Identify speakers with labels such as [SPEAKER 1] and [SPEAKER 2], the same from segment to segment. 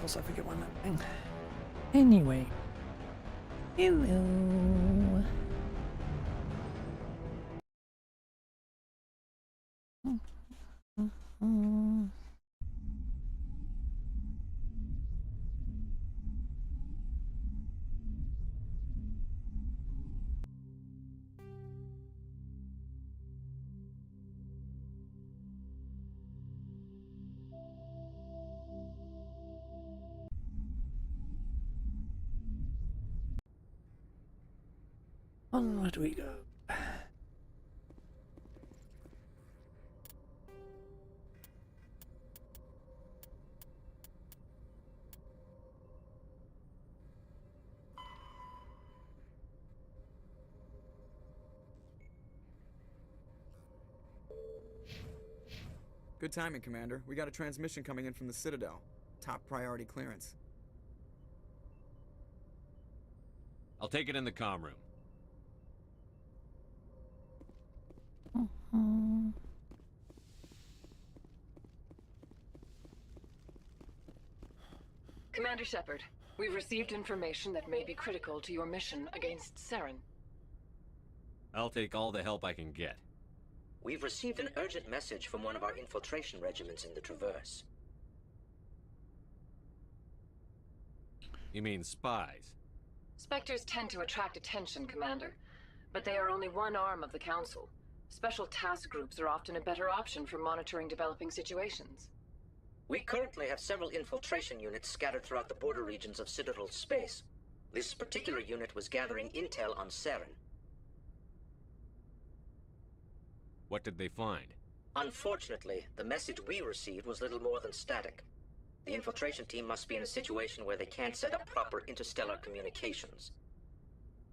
[SPEAKER 1] course I forget one thing. Anyway. Hello. Onward we go.
[SPEAKER 2] Good timing, Commander. We got a transmission coming in from the Citadel. Top priority clearance.
[SPEAKER 3] I'll take it in the comm room.
[SPEAKER 4] Commander Shepard, we've received information that may be critical to your mission against Saren.
[SPEAKER 3] I'll take all the help I can get.
[SPEAKER 5] We've received an urgent message from one of our infiltration regiments in the Traverse.
[SPEAKER 3] You mean spies?
[SPEAKER 4] Spectres tend to attract attention, Commander, but they are only one arm of the Council. Special task groups are often a better option for monitoring developing situations.
[SPEAKER 5] We currently have several infiltration units scattered throughout the border regions of Citadel space. This particular unit was gathering intel on Saren.
[SPEAKER 3] What did they find?
[SPEAKER 5] Unfortunately, the message we received was little more than static. The infiltration team must be in a situation where they can't set up proper interstellar communications.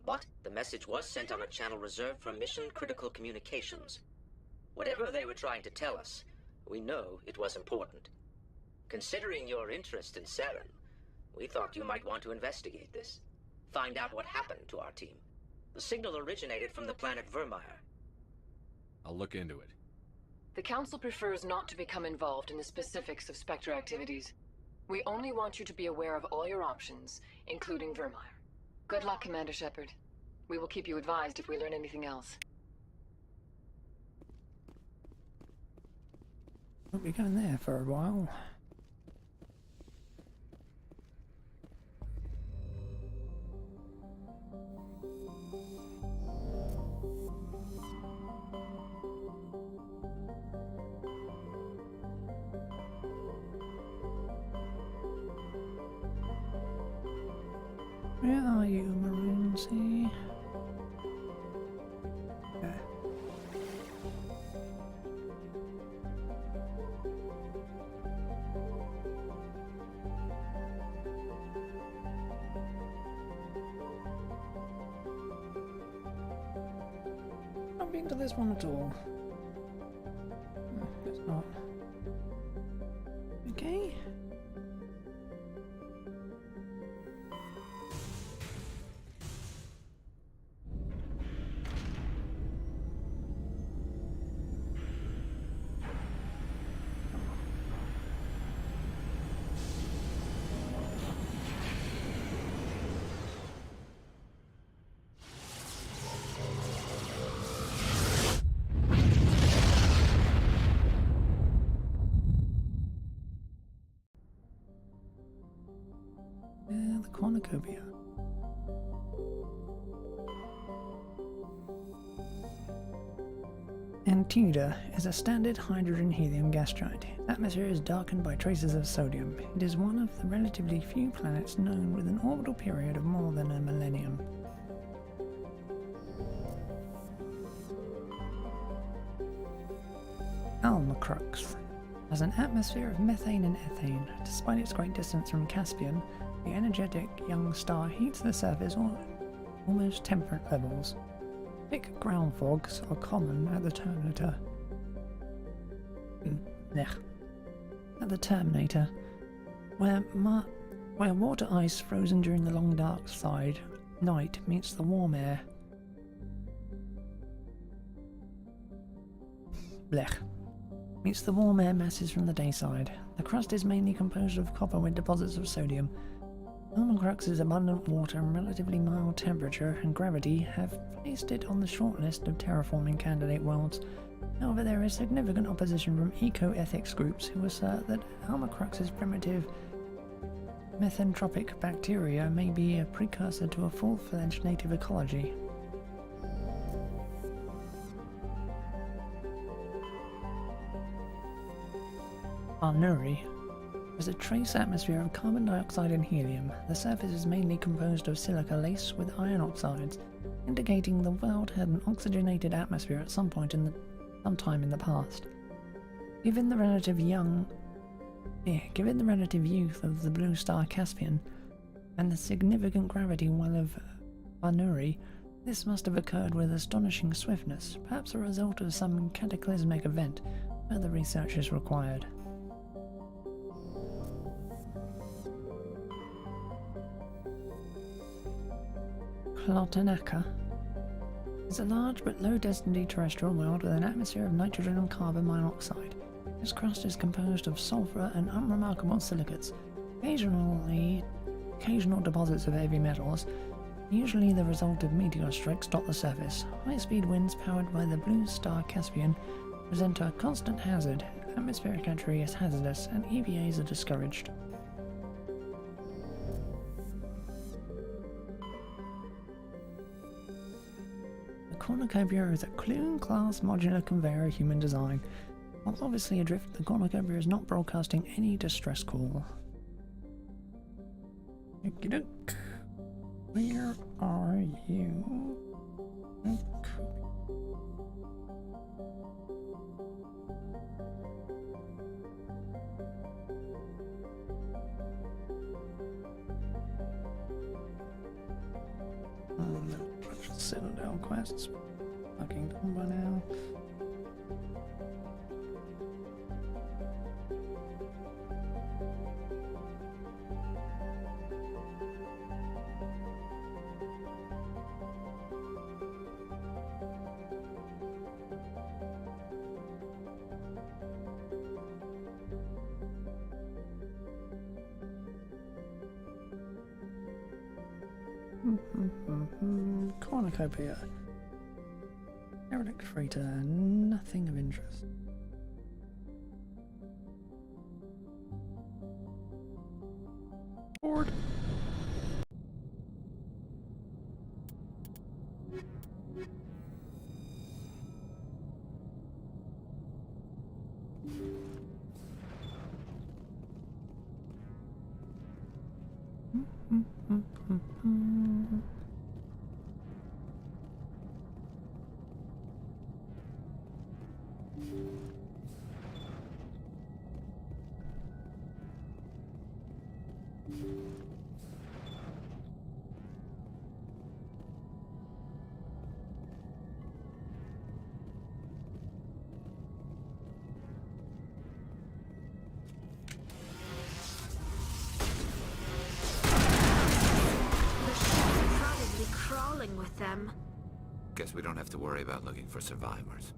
[SPEAKER 5] But the message was sent on a channel reserved for mission-critical communications. Whatever they were trying to tell us, we know it was important. Considering your interest in Saren, we thought you might want to investigate this. Find out what happened to our team. The signal originated from the planet Virmire.
[SPEAKER 3] I'll look into it.
[SPEAKER 4] The Council prefers not to become involved in the specifics of Spectre activities. We only want you to be aware of all your options, including Virmire. Good luck, Commander Shepard. We will keep you advised if we learn anything else.
[SPEAKER 1] We'll be going there for a while. Where are you, Maroonsy? Okay. Not been to this one at all. Guess not. Okay. The cornucopia. Antuda is a standard hydrogen-helium gas giant. Its atmosphere is darkened by traces of sodium. It is one of the relatively few planets known with an orbital period of more than a millennium. Almacrux has an atmosphere of methane and ethane. Despite its great distance from Caspian, the energetic young star heats the surface almost temperate levels. Thick ground fogs are common at the Terminator, where water ice frozen during the long dark night meets the warm air. meets the warm air masses from the dayside. The crust is mainly composed of copper with deposits of sodium. Almacrux's abundant water and relatively mild temperature and gravity have placed it on the short list of terraforming candidate worlds. However, there is significant opposition from eco-ethics groups who assert that Almacrux's primitive methantropic bacteria may be a precursor to a full-fledged native ecology. Virmire has a trace atmosphere of carbon dioxide and helium. The surface is mainly composed of silica lace with iron oxides, indicating the world had an oxygenated atmosphere at some time in the past. Given the relative youth of the blue star Caspian and the significant gravity well of Virmire, this must have occurred with astonishing swiftness, perhaps a result of some cataclysmic event. Further research is required. Clotanaka is a large but low-density terrestrial world with an atmosphere of nitrogen and carbon monoxide. Its crust is composed of sulfur and unremarkable silicates, occasional deposits of heavy metals, usually the result of meteor strikes, dot the surface. High-speed winds powered by the blue star Caspian present a constant hazard. Atmospheric entry is hazardous and EVAs are discouraged. The cornucopia is a Clune-class modular conveyor of human design. While obviously adrift, the cornucopia is not broadcasting any distress call. Okey-doke. Where are you? Citadel quests. Fucking done by now. Cornucopia. Derelict freighter, nothing of interest. Board.
[SPEAKER 6] With them.
[SPEAKER 7] Guess we don't have to worry about looking for survivors.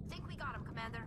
[SPEAKER 6] Think we got him, Commander.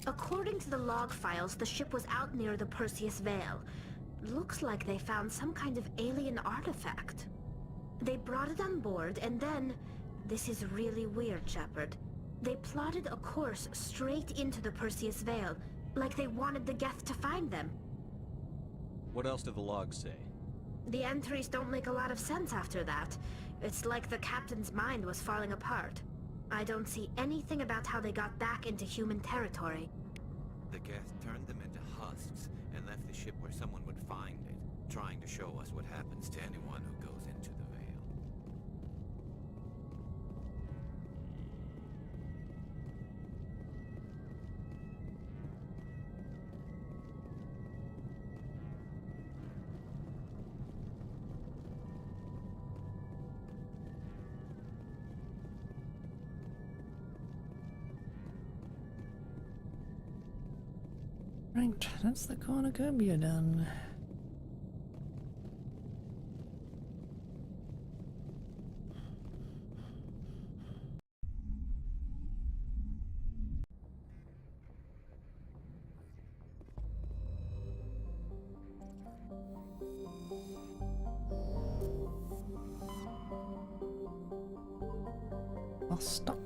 [SPEAKER 6] According to the log files, the ship was out near the Perseus Vale. Looks like they found some kind of alien artifact. They brought it on board, and then... This is really weird, Shepard. They plotted a course straight into the Perseus Vale, like they wanted the Geth to find them.
[SPEAKER 3] What else did the logs say?
[SPEAKER 6] The entries don't make a lot of sense after that. It's like the captain's mind was falling apart. I don't see anything about how they got back into human territory.
[SPEAKER 7] The Geth turned them into husks and left the ship where someone would find it, trying to show us what happens to anyone who goes into the Vale.
[SPEAKER 1] Right, that's the cornucopia done. Lost stock.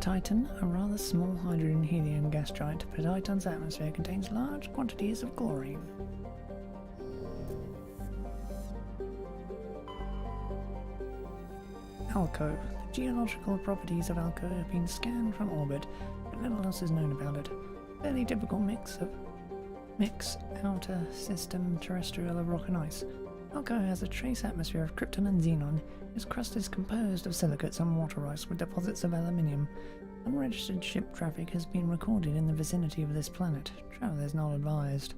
[SPEAKER 1] Titan, a rather small hydrogen-helium gas giant, Titan's atmosphere contains large quantities of chlorine. Alco. The geological properties of Alco have been scanned from orbit, but little else is known about it. Fairly typical mix outer system terrestrial of rock and ice. Alco has a trace atmosphere of krypton and xenon. Its crust is composed of silicates and water ice with deposits of aluminium. Unregistered ship traffic has been recorded in the vicinity of this planet. Travel is not advised.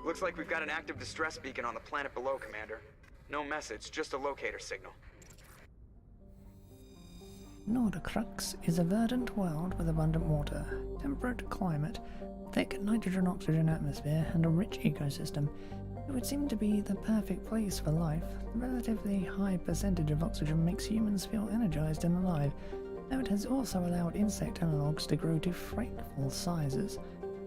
[SPEAKER 2] Looks like we've got an active distress beacon on the planet below, Commander. No message, just a locator signal.
[SPEAKER 1] Nordicrux is a verdant world with abundant water, temperate climate, thick nitrogen-oxygen atmosphere, and a rich ecosystem. It would seem to be the perfect place for life. The relatively high percentage of oxygen makes humans feel energized and alive, though it has also allowed insect analogues to grow to frightful sizes.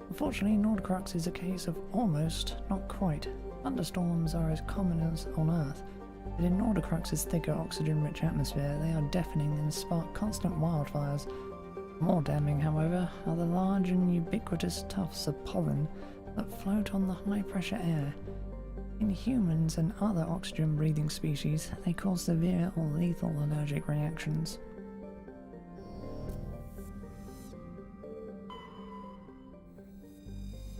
[SPEAKER 1] Unfortunately, Nordicrux is a case of almost, not quite. Thunderstorms are as common as on Earth. But in Nordicrux's thicker oxygen-rich atmosphere, they are deafening and spark constant wildfires. More damning, however, are the large and ubiquitous tufts of pollen that float on the high-pressure air. In humans and other oxygen-breathing species, they cause severe or lethal allergic reactions.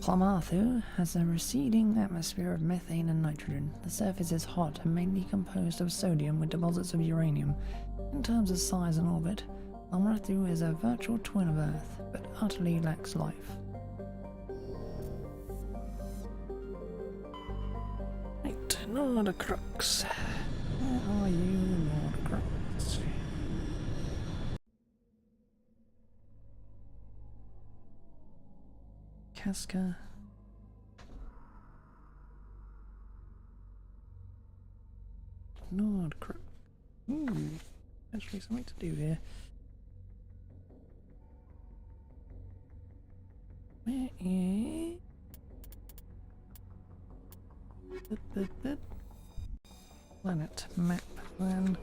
[SPEAKER 1] Plamathu has a receding atmosphere of methane and nitrogen. The surface is hot and mainly composed of sodium with deposits of uranium. In terms of size and orbit, Plamathu is a virtual twin of Earth, but utterly lacks life. Right, Nordicrux. Where are you, Nordicrux? Casca. Nordicrux. Ooh, actually something to do here. Where is... Planet map then.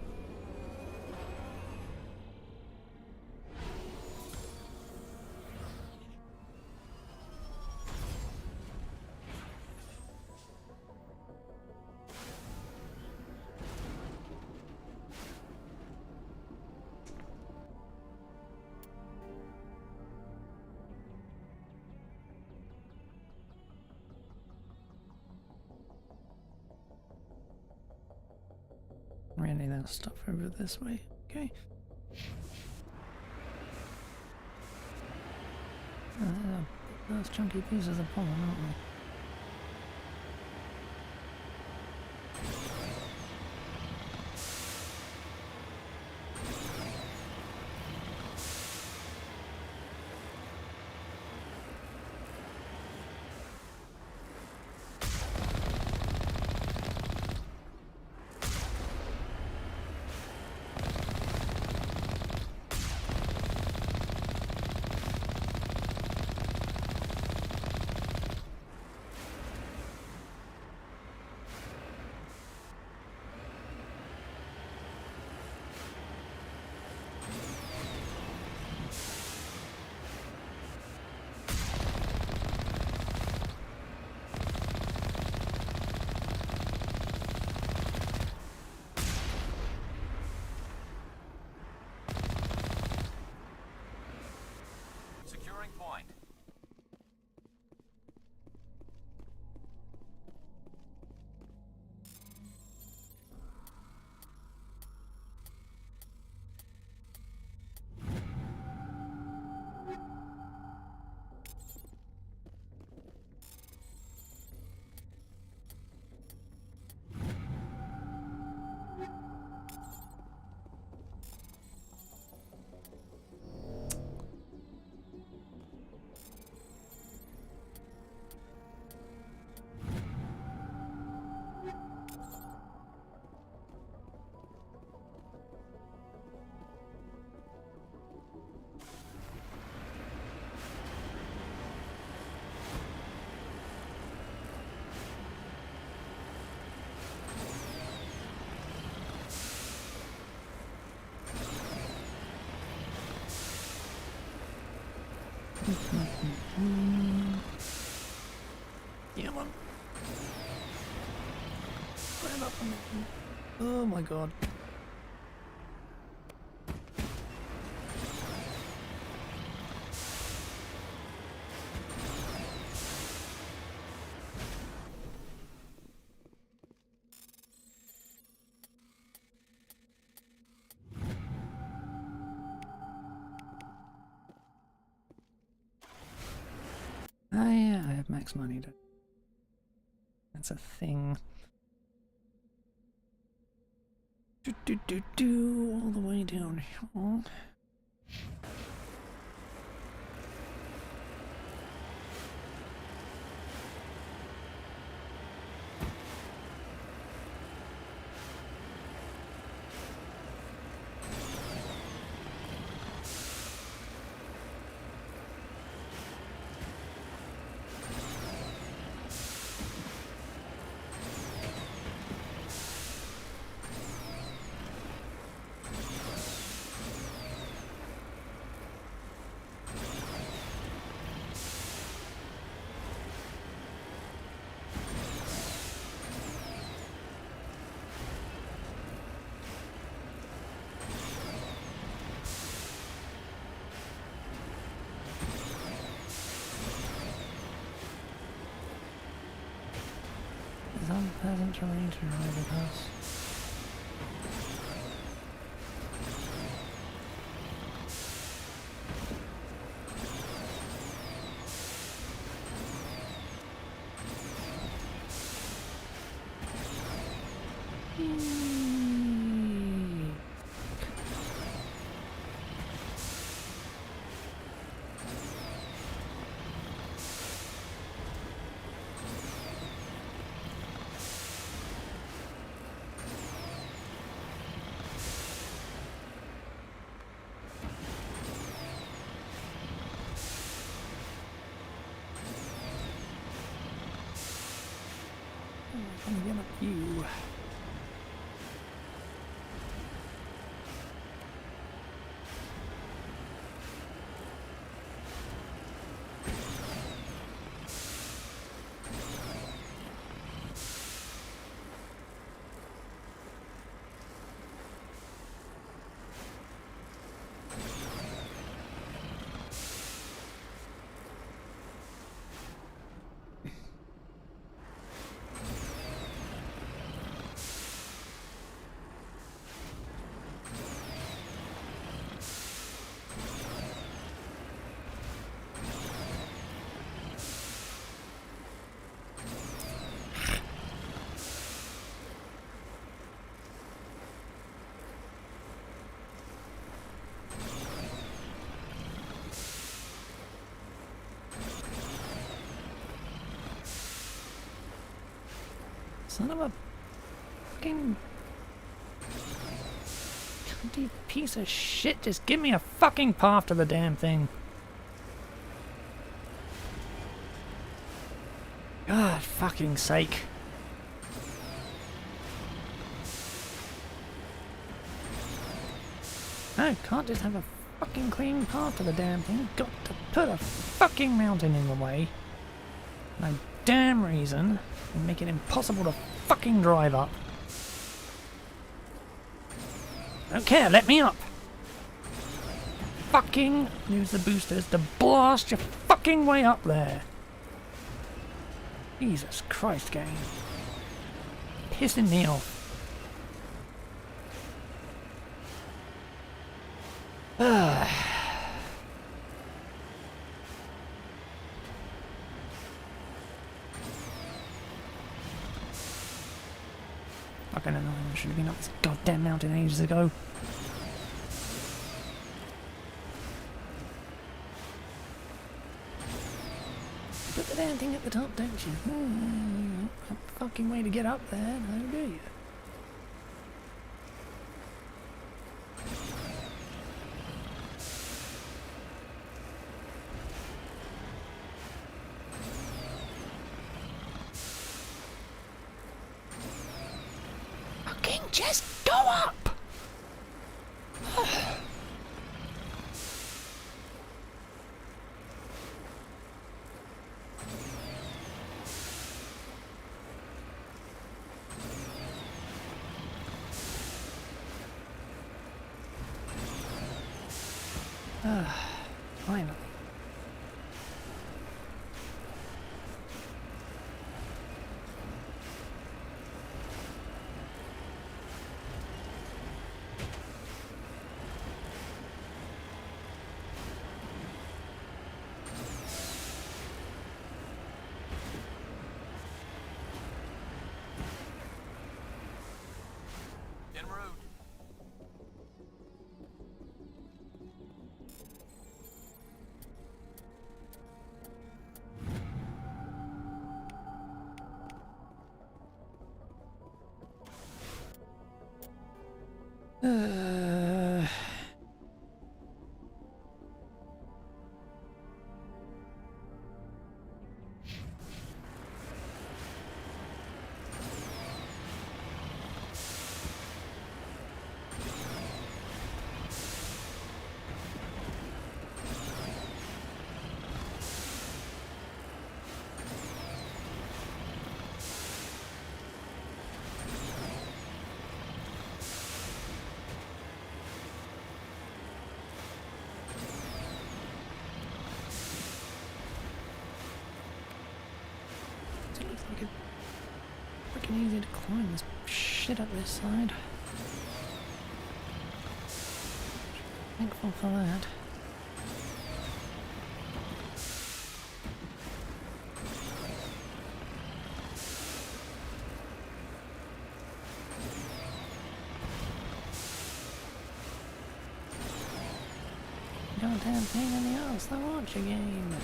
[SPEAKER 1] Really, that stuff over this way. Okay. Those chunky pieces of pollen, aren't they?
[SPEAKER 3] Securing point.
[SPEAKER 1] Yeah, man. Grab up on it. Oh my god. Ah, yeah, I have max money to. That's a thing. All the way down here. It's unpleasant terrain to ride across. I'm gonna get up you. Son of a fucking cunty piece of shit, just give me a fucking path to the damn thing. God fucking sake. No, can't just have a fucking clean path to the damn thing. Got to put a fucking mountain in the way. No damn reason. And make it impossible to fucking drive up. Don't care, let me up. Fucking use the boosters to blast your fucking way up there. Jesus Christ, game. Pissing me off. Fucking annoying. I should have been up this goddamn mountain ages ago. Put the damn thing at the top, don't you? A fucking way to get up there, how do you? Fucking just go up! Finally.
[SPEAKER 7] En route.
[SPEAKER 1] fucking easy to climb this shit up this side. Thankful for that. Goddamn pain in the ass, the launch again.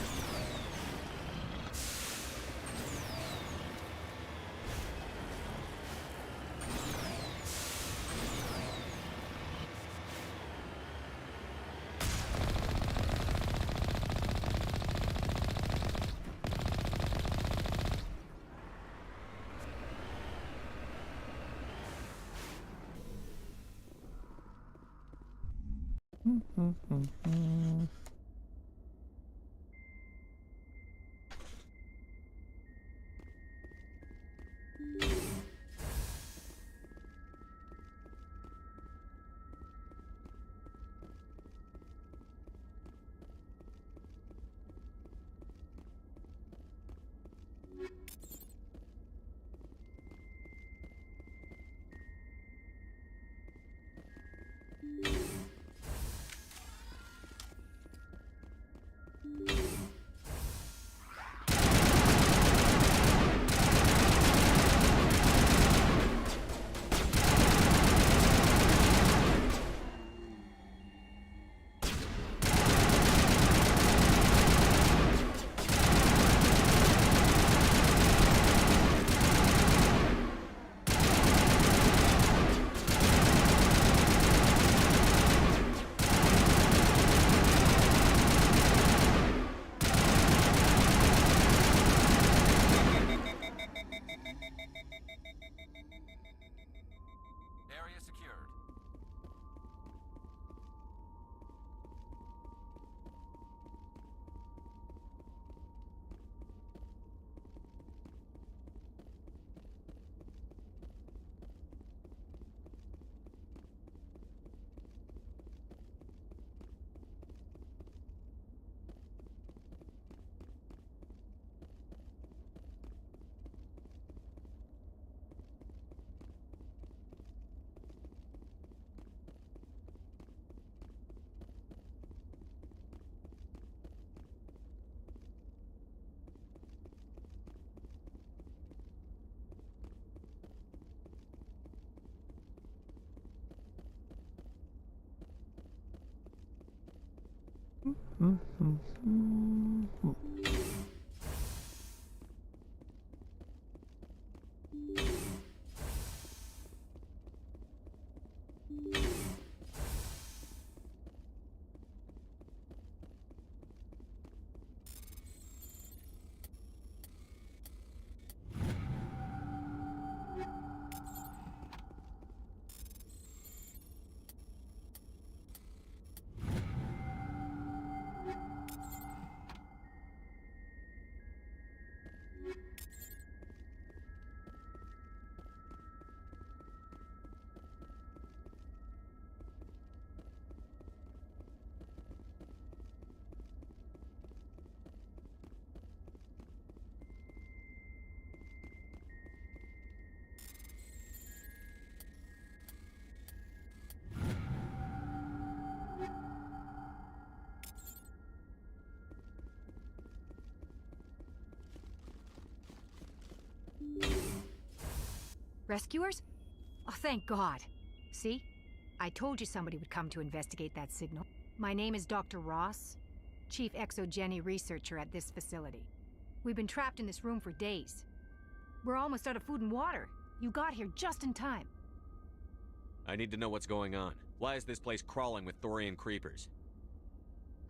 [SPEAKER 3] Area secured.
[SPEAKER 8] Rescuers? Oh, thank God. See? I told you somebody would come to investigate that signal. My name is Dr. Ross, Chief Exogeny Researcher at this facility. We've been trapped in this room for days. We're almost out of food and water. You got here just in time.
[SPEAKER 3] I need to know what's going on. Why is this place crawling with Thorian creepers?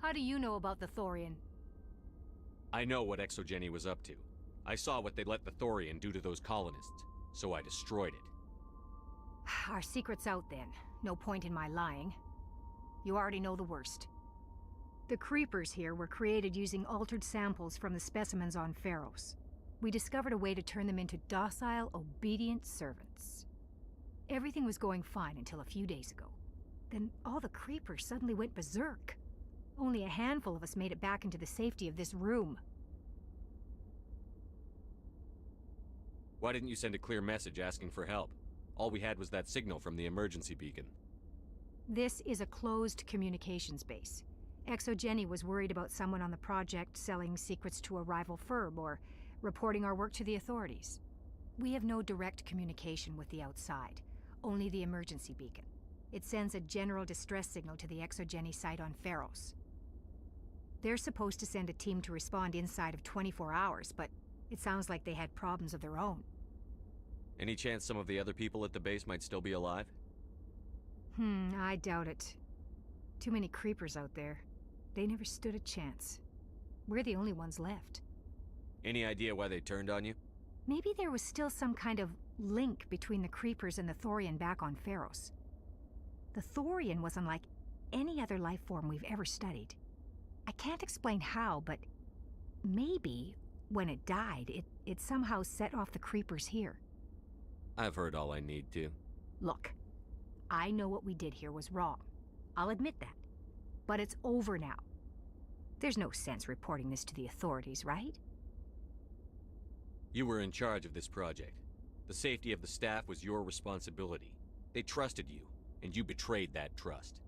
[SPEAKER 8] How do you know about the Thorian?
[SPEAKER 3] I know what Exogeny was up to. I saw what they let the Thorian do to those colonists, so I destroyed it.
[SPEAKER 8] Our secret's out then. No point in my lying. You already know the worst. The creepers here were created using altered samples from the specimens on Pharos. We discovered a way to turn them into docile, obedient servants. Everything was going fine until a few days ago. Then all the creepers suddenly went berserk. Only a handful of us made it back into the safety of this room.
[SPEAKER 3] Why didn't you send a clear message asking for help? All we had was that signal from the emergency beacon.
[SPEAKER 8] This is a closed communications base. ExoGenny was worried about someone on the project selling secrets to a rival firm or reporting our work to the authorities. We have no direct communication with the outside, only the emergency beacon. It sends a general distress signal to the ExoGenny site on Pharos. They're supposed to send a team to respond inside of 24 hours, but it sounds like they had problems of their own.
[SPEAKER 3] Any chance some of the other people at the base might still be alive?
[SPEAKER 8] I doubt it. Too many creepers out there. They never stood a chance. We're the only ones left.
[SPEAKER 3] Any idea why they turned on you?
[SPEAKER 8] Maybe there was still some kind of link between the creepers and the Thorian back on Pharos. The Thorian was unlike any other life form we've ever studied. I can't explain how, but maybe when it died, it somehow set off the creepers here.
[SPEAKER 3] I've heard all I need to.
[SPEAKER 8] Look, I know what we did here was wrong. I'll admit that. But it's over now. There's no sense reporting this to the authorities, right?
[SPEAKER 3] You were in charge of this project. The safety of the staff was your responsibility. They trusted you, and you betrayed that trust.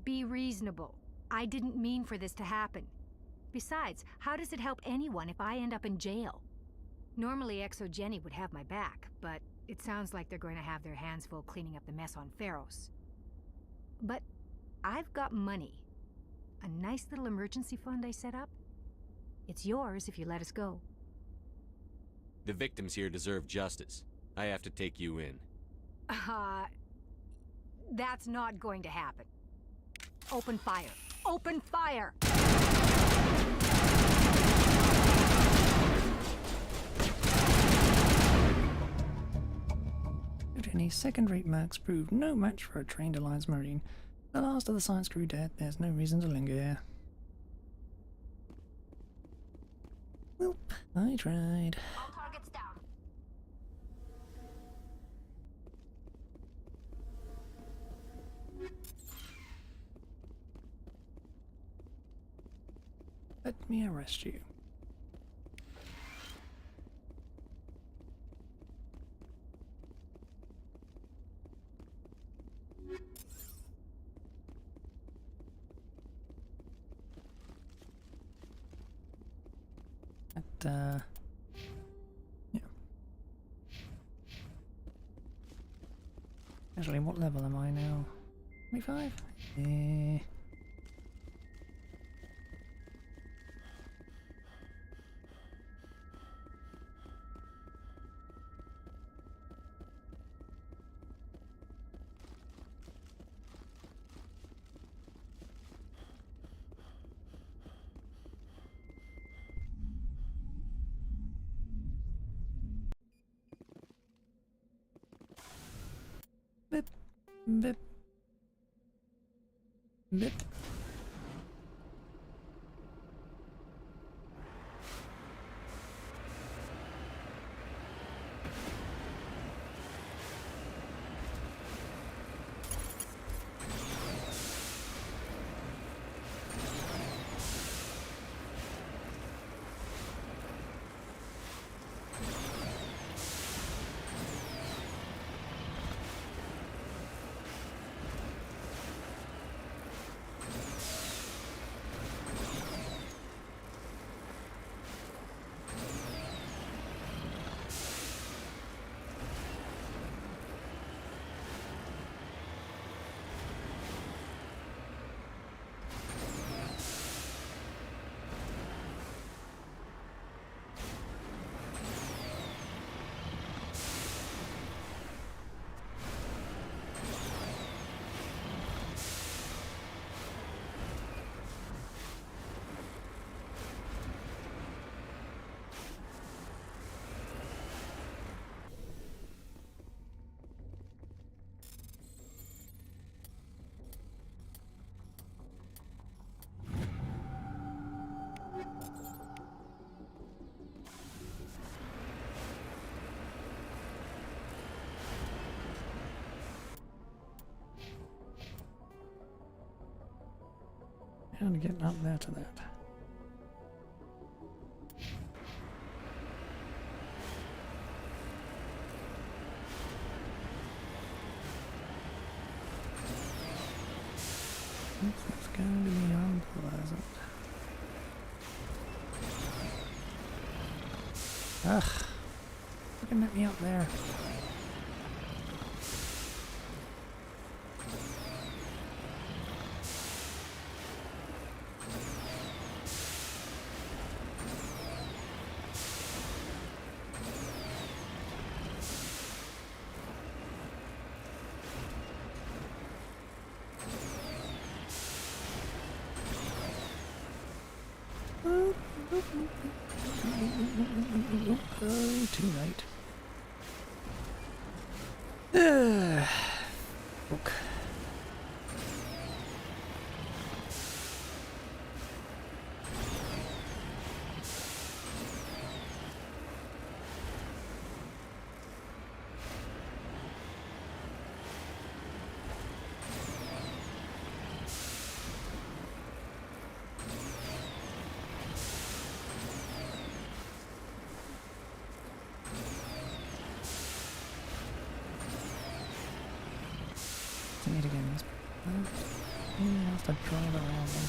[SPEAKER 8] Be reasonable. I didn't mean for this to happen. Besides, how does it help anyone if I end up in jail? Normally ExoGenny would have my back, but it sounds like they're going to have their hands full cleaning up the mess on Pharos. But I've got money. A nice little emergency fund I set up. It's yours if you let us go.
[SPEAKER 3] The victims here deserve justice. I have to take you in.
[SPEAKER 8] That's not going to happen. Open fire. Open fire!
[SPEAKER 1] Any second-rate mercs proved no match for a trained Alliance Marine. The last of the science crew dead, there's no reason to linger here. Well, I tried.
[SPEAKER 6] All targets down.
[SPEAKER 1] Let me arrest you. Yeah. Actually, what level am I now? 25? Yeah. Bip, bip, bip. How to get up there to that? going to be unpleasant. Ugh. Looking at me up there. Oh, too late. Look. Need to get this. I have to drive around them.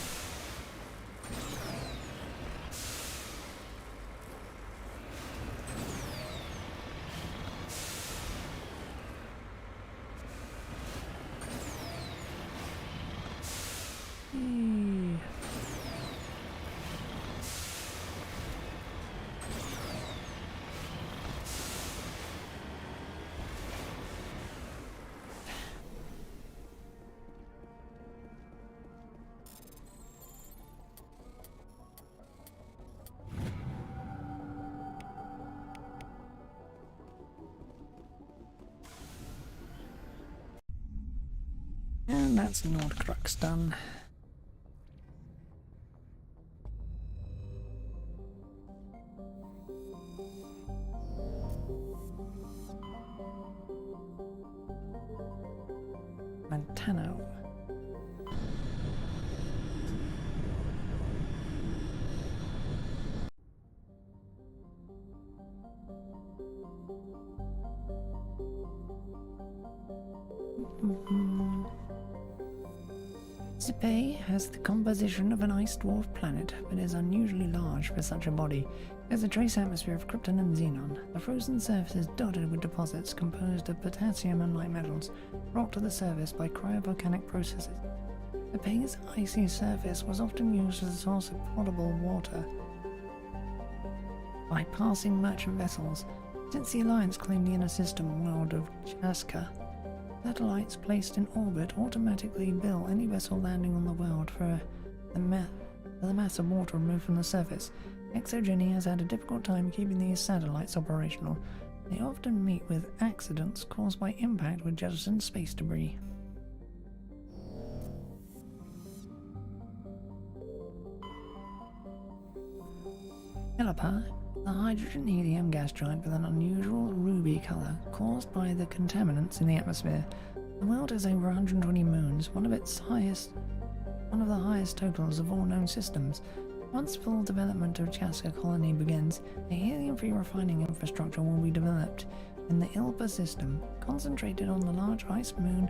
[SPEAKER 1] And that's Nordkrux done. Montano. Zipe has the composition of an ice dwarf planet, but is unusually large for such a body. There's a trace atmosphere of krypton and xenon. The frozen surface is dotted with deposits composed of potassium and light metals, brought to the surface by cryovolcanic processes. Zipe's icy surface was often used as a source of potable water by passing merchant vessels. Since the Alliance claimed the inner system world of Chaska, satellites placed in orbit automatically bill any vessel landing on the world for the mass of water removed from the surface. Exogeny has had a difficult time keeping these satellites operational. They often meet with accidents caused by impact with jettisoned space debris. Elapa, the hydrogen-helium gas giant with an unusual ruby color caused by the contaminants in the atmosphere. The world has over 120 moons, one of the highest totals of all known systems. Once full development of Chaska colony begins, a helium-free refining infrastructure will be developed in the Ilpa system, concentrated on the large ice moon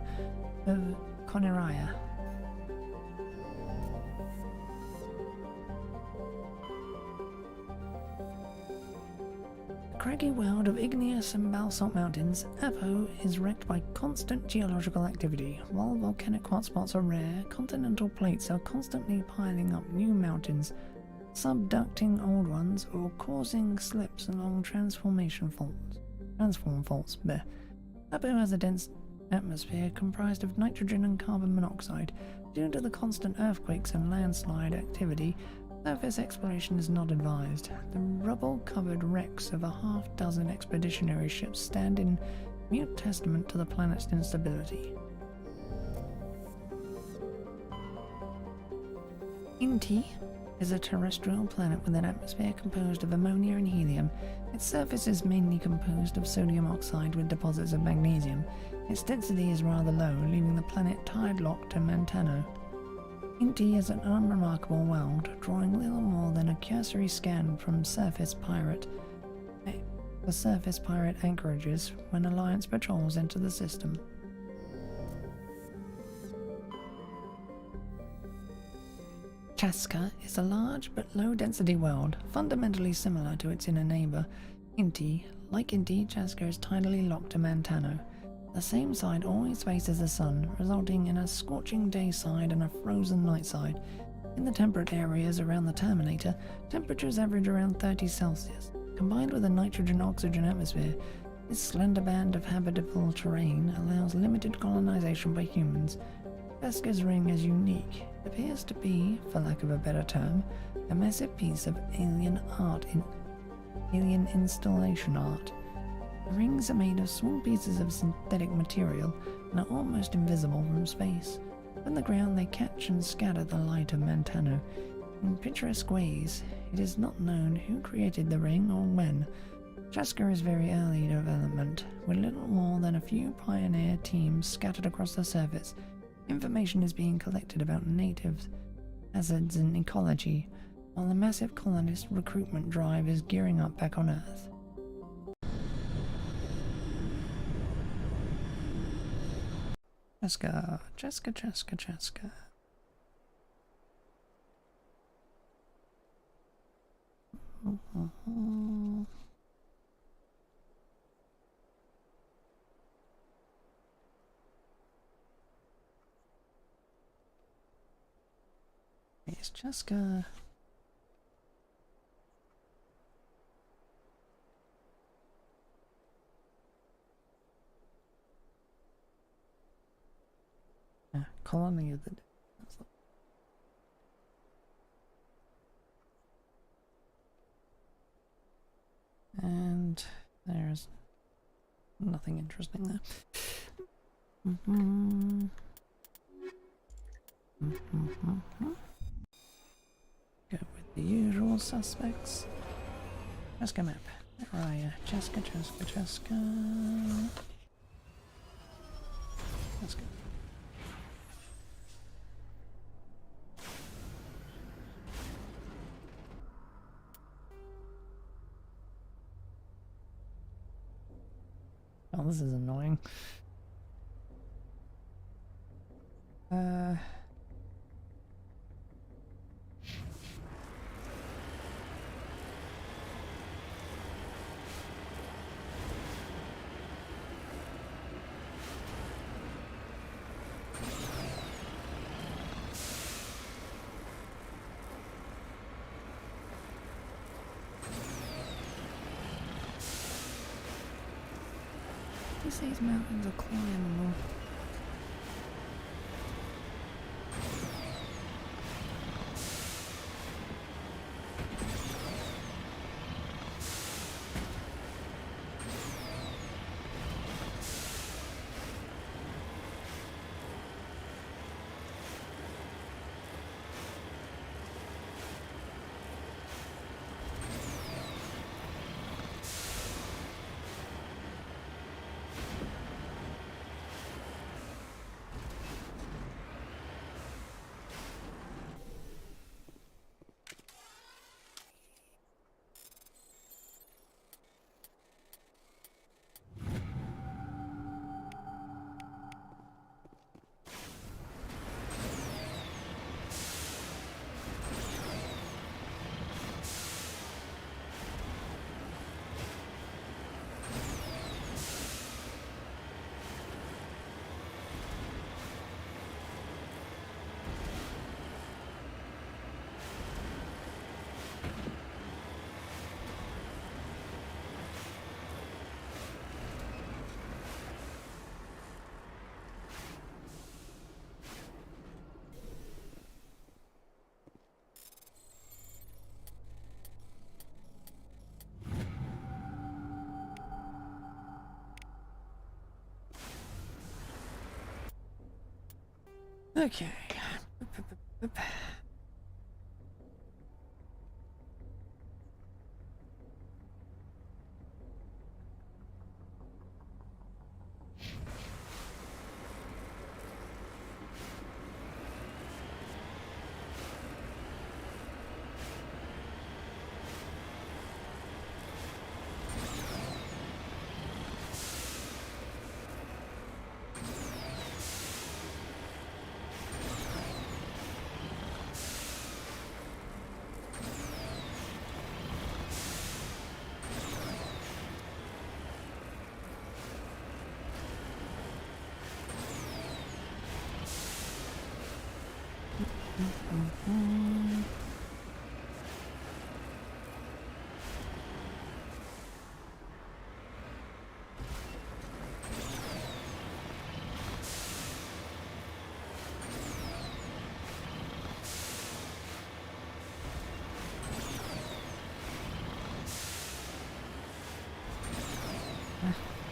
[SPEAKER 1] of Coneria. Craggy world of igneous and basalt mountains, Apo is wrecked by constant geological activity. While volcanic hotspots are rare, continental plates are constantly piling up new mountains, subducting old ones, or causing slips along transform faults. Apo has a dense atmosphere comprised of nitrogen and carbon monoxide. Due to the constant earthquakes and landslide activity, surface exploration is not advised. The rubble-covered wrecks of a half-dozen expeditionary ships stand in mute testament to the planet's instability. Inti is a terrestrial planet with an atmosphere composed of ammonia and helium. Its surface is mainly composed of sodium oxide with deposits of magnesium. Its density is rather low, leaving the planet tide-locked to Montano. Inti is an unremarkable world, drawing little more than a cursory scan from surface pirate anchorages when Alliance patrols enter the system. Chaska is a large but low-density world, fundamentally similar to its inner neighbor, Inti. Like Inti, Chaska is tidally locked to Mantano. The same side always faces the sun, resulting in a scorching day side and a frozen night side. In the temperate areas around the Terminator, temperatures average around 30 Celsius. Combined with a nitrogen-oxygen atmosphere, this slender band of habitable terrain allows limited colonization by humans. Chaska's ring is unique. It appears to be, for lack of a better term, a massive piece of alien installation art. The rings are made of small pieces of synthetic material and are almost invisible from space. From the ground they catch and scatter the light of Mantano. In picturesque ways, it is not known who created the ring or when. Chaska is very early development, with little more than a few pioneer teams scattered across the surface. Information is being collected about natives, hazards and ecology, while the massive colonist recruitment drive is gearing up back on Earth. Chaska, Chaska, Chaska, Chaska. It's Chaska. Colony of the Dead. And there's nothing interesting there. Go with the usual suspects. Chaska map. Where are you? Chaska, Chaska, Chaska. Chaska. Oh, this is annoying. These mountains are climbable. Okay.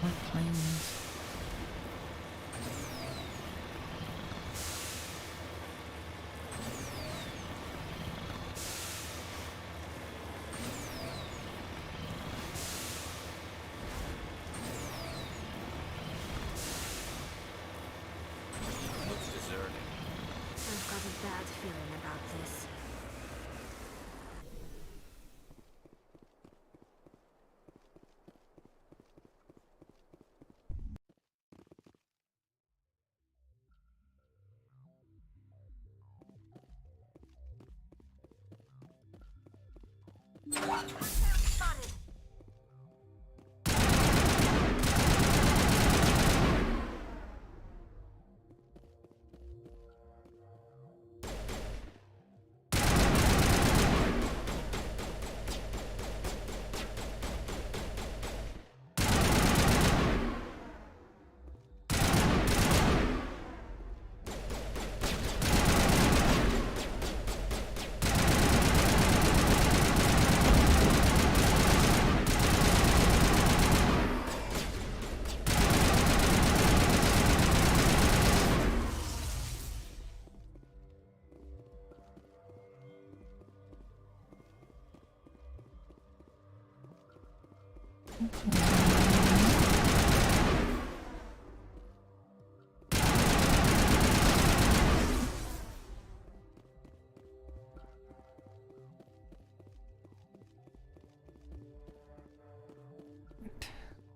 [SPEAKER 1] My planes.
[SPEAKER 7] Looks deserted.
[SPEAKER 6] I've got a bad feeling about this. Spotted!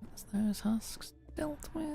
[SPEAKER 1] That's those husks dealt with.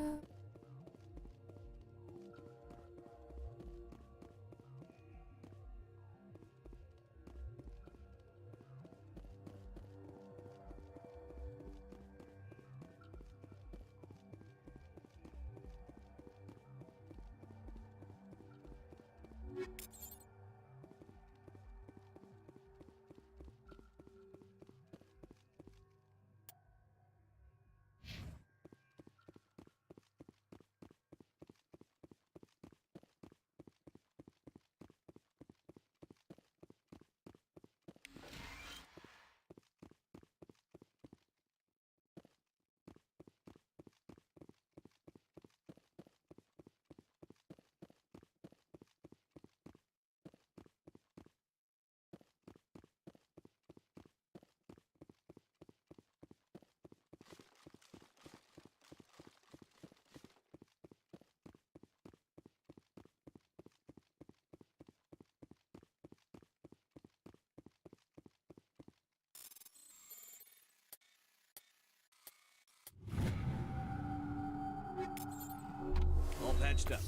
[SPEAKER 7] All patched up.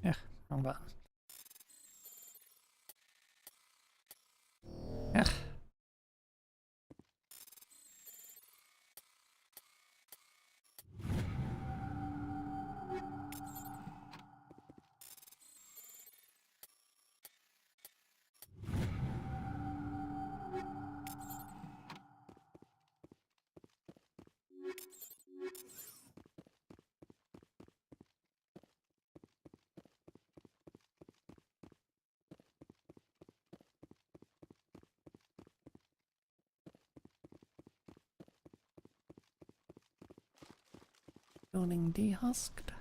[SPEAKER 1] Yeah, wrong button. Ugh. Building dehusked.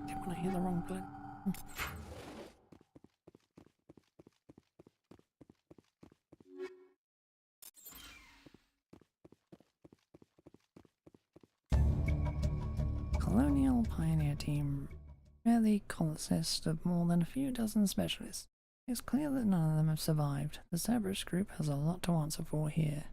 [SPEAKER 1] Didn't want to hear the wrong button. Colonial Pioneer Team rarely consists of more than a few dozen specialists. It's clear that none of them have survived. The Cerberus group has a lot to answer for here.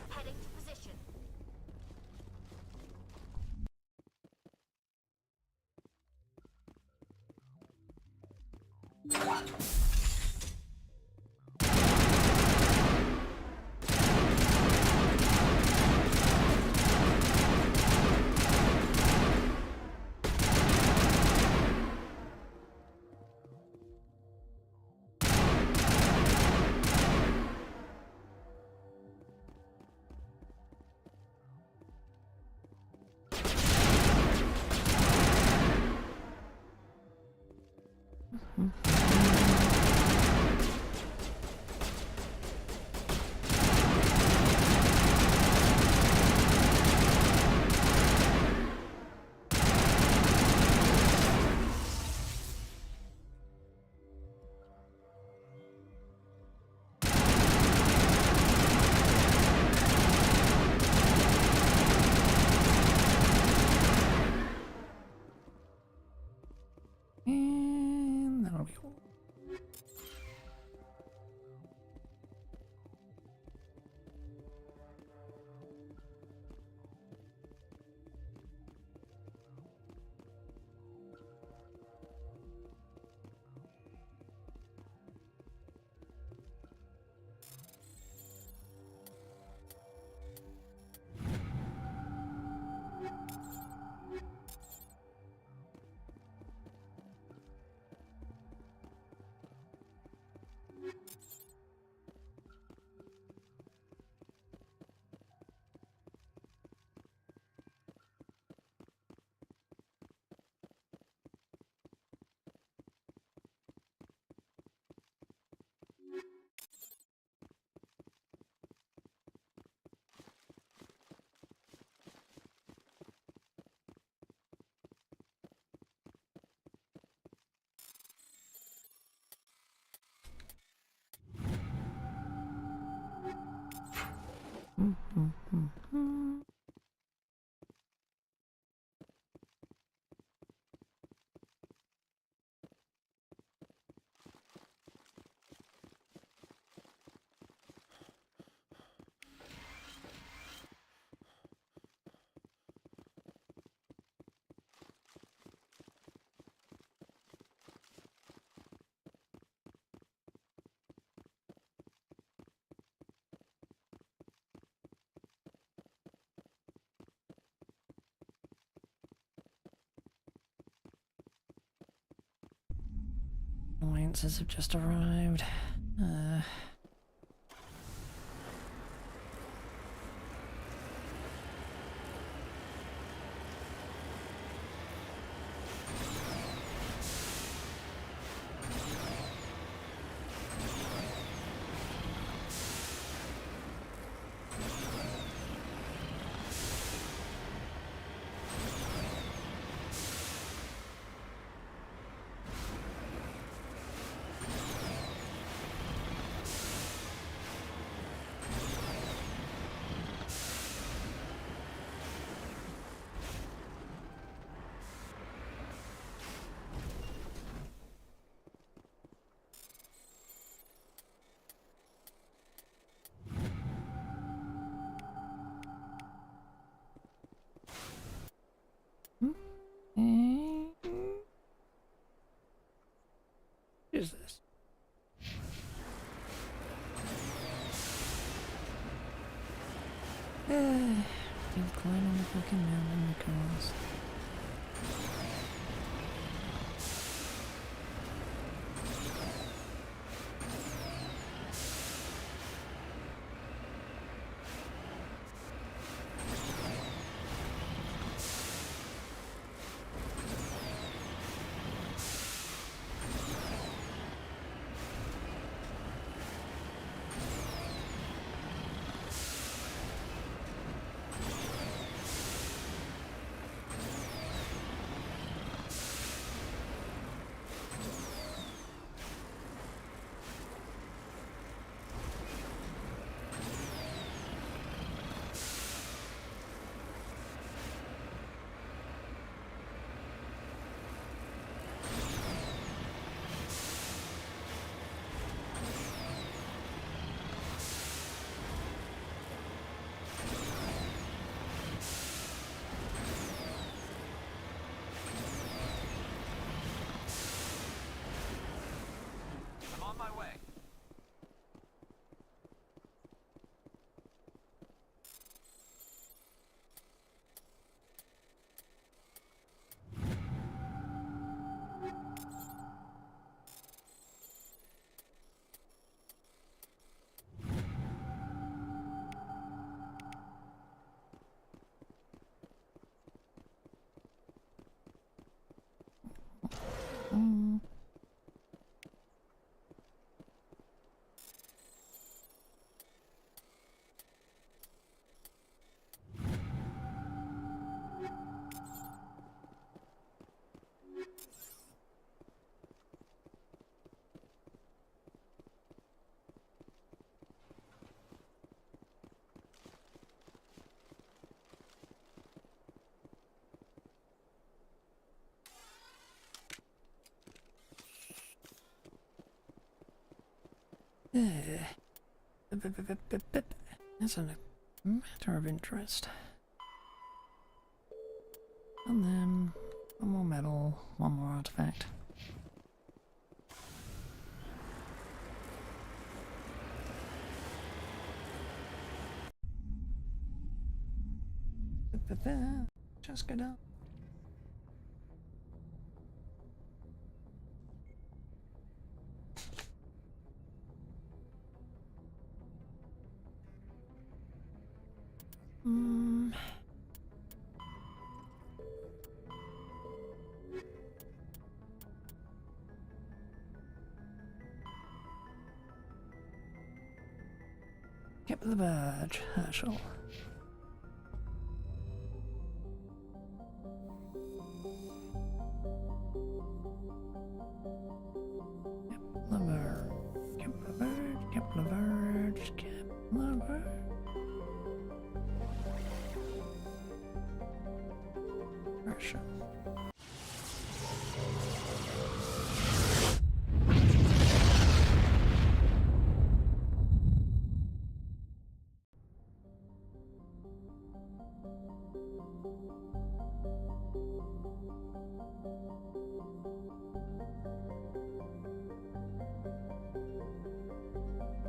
[SPEAKER 6] Heading to position.
[SPEAKER 1] Annoyances have just arrived. What is this? You'll climb on the fucking mountain because...
[SPEAKER 3] I'm on my way.
[SPEAKER 1] That's a matter of interest. And then one more metal, one more artifact. Just go down. Keep the badge, Herschel. Keep the bird, keep the bird, keep the bird. pressure.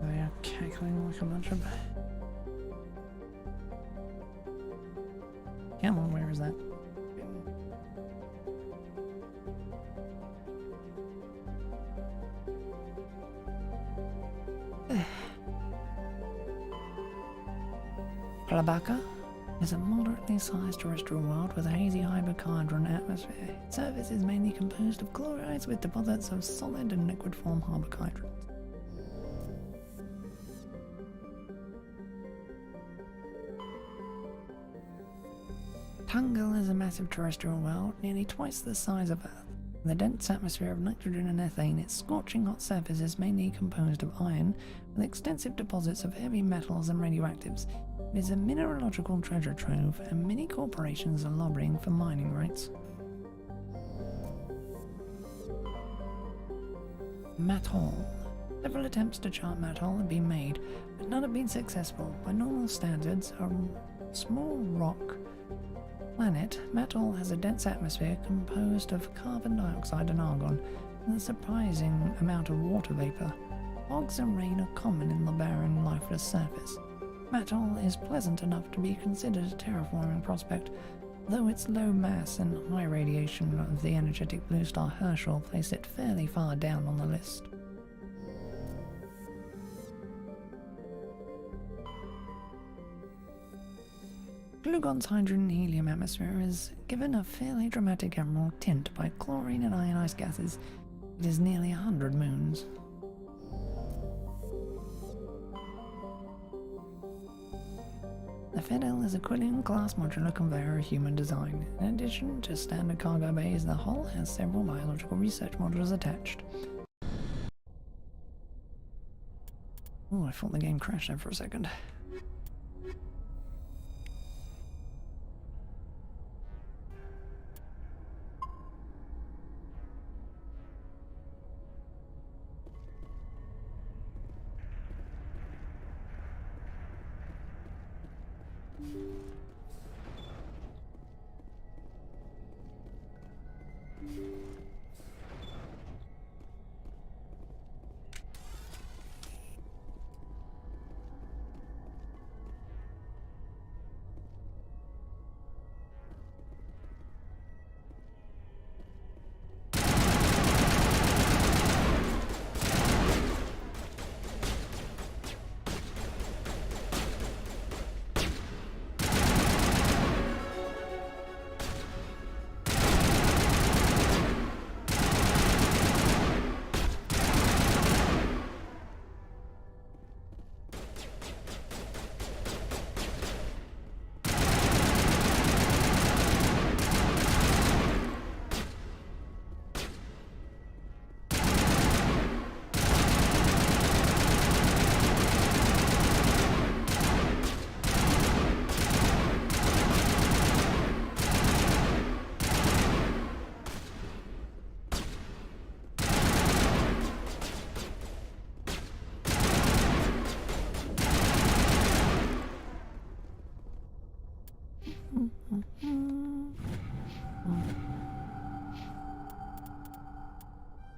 [SPEAKER 1] They are cackling like a bunch of... Come on, where is that? Plabaka is a moderately sized terrestrial world with a hazy hypercardron atmosphere. Its surface is mainly composed of chlorides with deposits of solid and liquid form hypercardrons. Tungal is a massive terrestrial world, nearly twice the size of Earth. In the dense atmosphere of nitrogen and ethane, its scorching hot surface is mainly composed of iron, with extensive deposits of heavy metals and radioactives. It is a mineralogical treasure trove, and many corporations are lobbying for mining rights. Mathol. Several attempts to chart Mathol have been made, but none have been successful. By normal standards, a small rock planet, Mathol has a dense atmosphere composed of carbon dioxide and argon, with a surprising amount of water vapor. Fogs and rain are common in the barren, lifeless surface. Mathol is pleasant enough to be considered a terraforming prospect, though its low mass and high radiation of the energetic blue star Herschel place it fairly far down on the list. Glugon's hydrogen-helium atmosphere is given a fairly dramatic emerald tint by chlorine and ionized gases. It is nearly 100 moons. The Fedel is a Quillian-class modular conveyor of human design. In addition to standard cargo bays, the hull has several biological research modules attached. Oh, I thought the game crashed there for a second.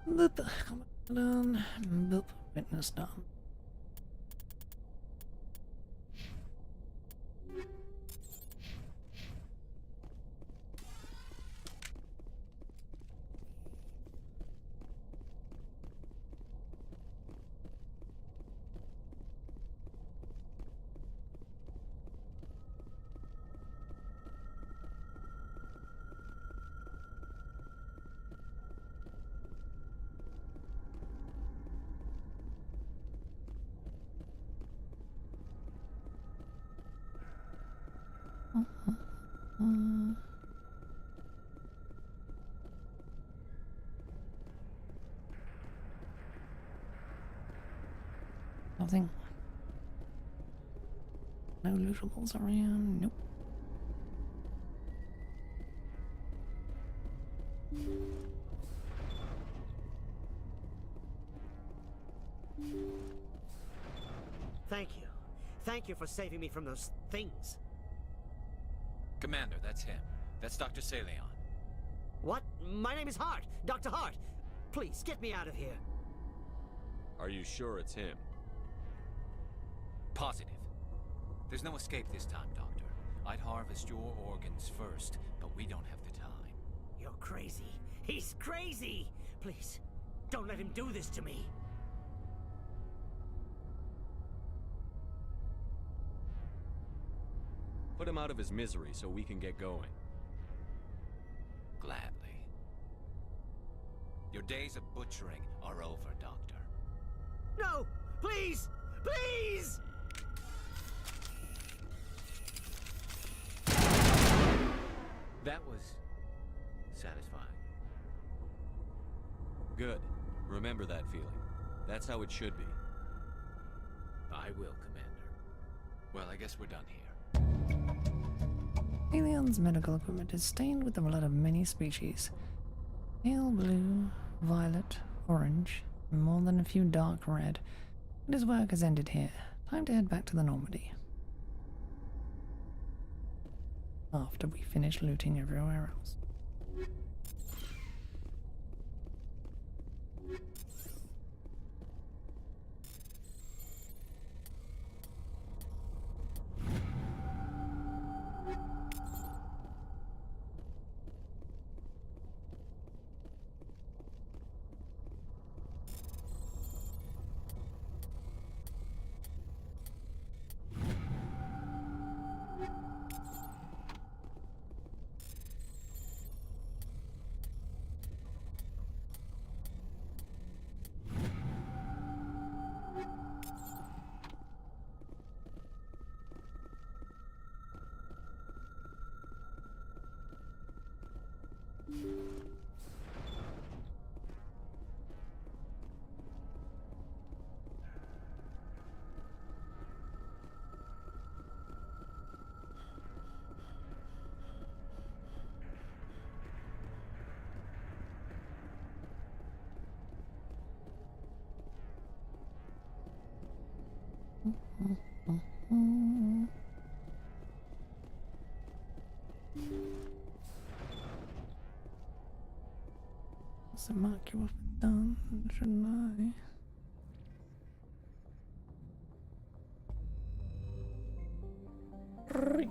[SPEAKER 1] Boop. Done. Boop. Witness done. Nothing. No lootables around. Nope.
[SPEAKER 9] Thank you. Thank you for saving me from those things.
[SPEAKER 7] Commander, that's him. That's Dr. Saleon.
[SPEAKER 9] What? My name is Hart. Dr. Hart. Please, get me out of here.
[SPEAKER 3] Are you sure it's him?
[SPEAKER 7] Positive. There's no escape this time, Doctor. I'd harvest your organs first, but we don't have the time.
[SPEAKER 9] You're crazy. He's crazy! Please, don't let him do this to me.
[SPEAKER 3] Put him out of his misery so we can get going.
[SPEAKER 7] Gladly. Your days of butchering are over, Doctor.
[SPEAKER 9] No! Please! Please!
[SPEAKER 7] That was satisfying.
[SPEAKER 3] Good. Remember that feeling. That's how it should be.
[SPEAKER 7] I will, Commander. Well, I guess we're done here.
[SPEAKER 1] Alion's medical equipment is stained with the blood of many species. Pale blue, violet, orange, and more than a few dark red. But his work has ended here. Time to head back to the Normandy. After we finish looting everywhere else. What's the mark you have done, shouldn't I? Right.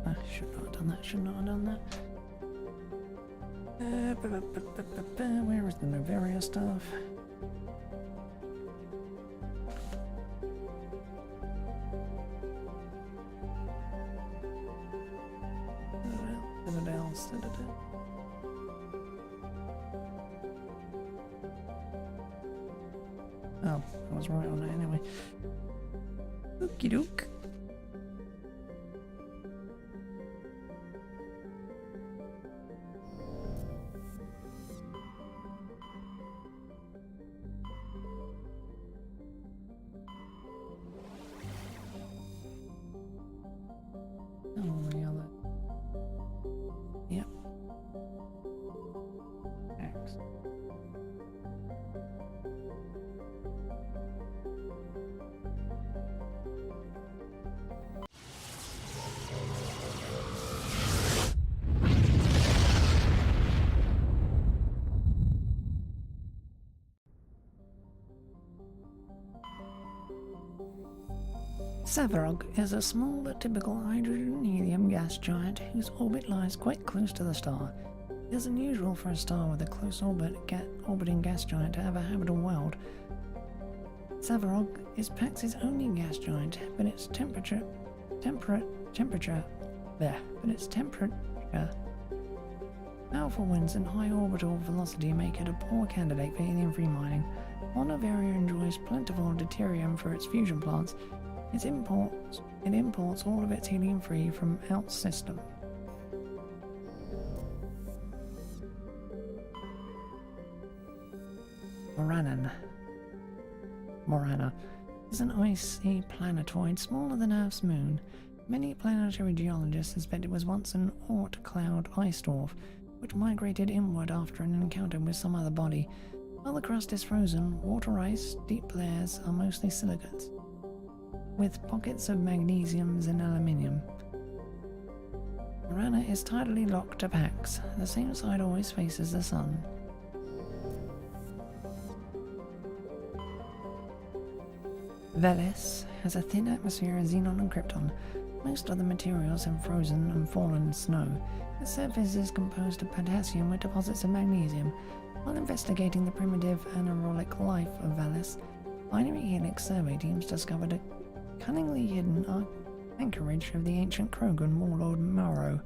[SPEAKER 1] I should not have done that, should not have done that. Where is the noveria stuff? Citidel. Oh, I was right on it anyway. Okie doke. Oh, the other. Yep. X. Savarog is a small but typical hydrogen-helium gas giant whose orbit lies quite close to the star. It is unusual for a star with a close orbiting gas giant to have a habitable world. Savarog is Pax's only gas giant, but its temperature. Powerful winds and high orbital velocity make it a poor candidate for helium-free mining. While Noveria enjoys plentiful deuterium for its fusion plants, it imports all of its helium-free from out system. Moranen. Morana is an icy planetoid smaller than Earth's moon. Many planetary geologists suspect it was once an Oort cloud ice dwarf, which migrated inward after an encounter with some other body. While the crust is frozen, water ice, deep layers are mostly silicates, with pockets of magnesiums and aluminium. Morana is tidally locked to Pax. The same side always faces the sun. Veles has a thin atmosphere of xenon and krypton. Most of the materials have frozen and fallen snow. The surface is composed of potassium with deposits of magnesium. While investigating the primitive anaerobic life of Veles, binary helix survey teams discovered a cunningly hidden anchorage of the ancient Krogan warlord Mauro.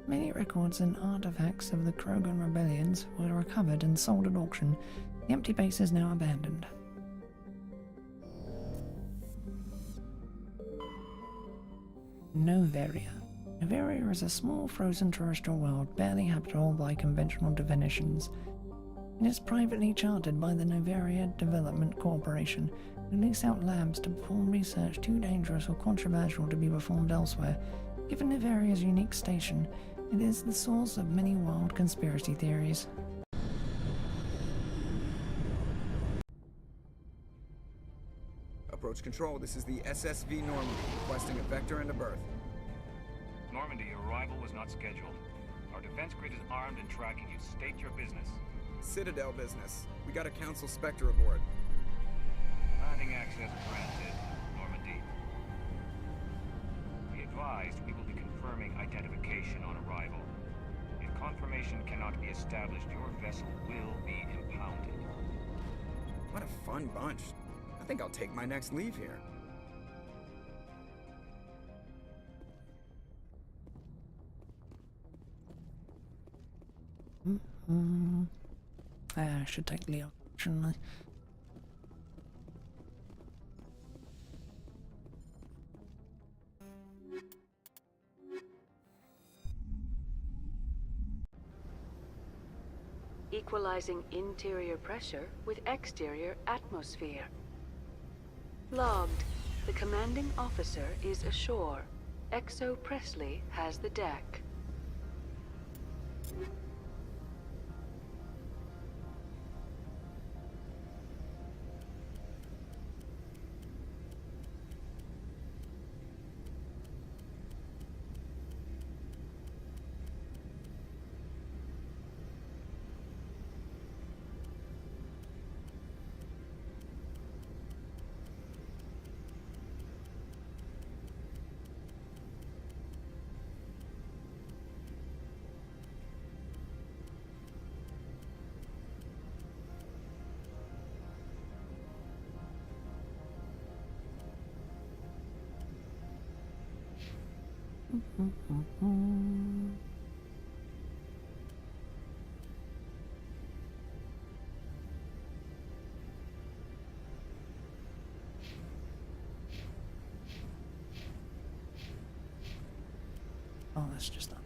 [SPEAKER 1] Many records and artifacts of the Krogan rebellions were recovered and sold at auction. The empty base is now abandoned. Noveria. Noveria is a small frozen terrestrial world barely habitable by conventional definitions. It is privately chartered by the Noveria Development Corporation, who lease out labs to perform research too dangerous or controversial to be performed elsewhere. Given Noveria's unique station, it is the source of many wild conspiracy theories.
[SPEAKER 2] Approach control, this is the SSV Normandy, requesting a vector and a berth.
[SPEAKER 10] Normandy, your arrival was not scheduled. Our defense grid is armed and tracking you. State your business.
[SPEAKER 2] Citadel business. We got a Council Spectre aboard.
[SPEAKER 10] Landing access granted, Normandy. Be advised, we will be confirming identification on arrival. If confirmation cannot be established, your vessel will be impounded.
[SPEAKER 2] What a fun bunch. I think I'll take my next leave here.
[SPEAKER 1] I should take Leo, shouldn't I?
[SPEAKER 11] Equalizing interior pressure with exterior atmosphere. Logged. The commanding officer is ashore. Exo Presley has the deck.
[SPEAKER 1] Oh, that's just that.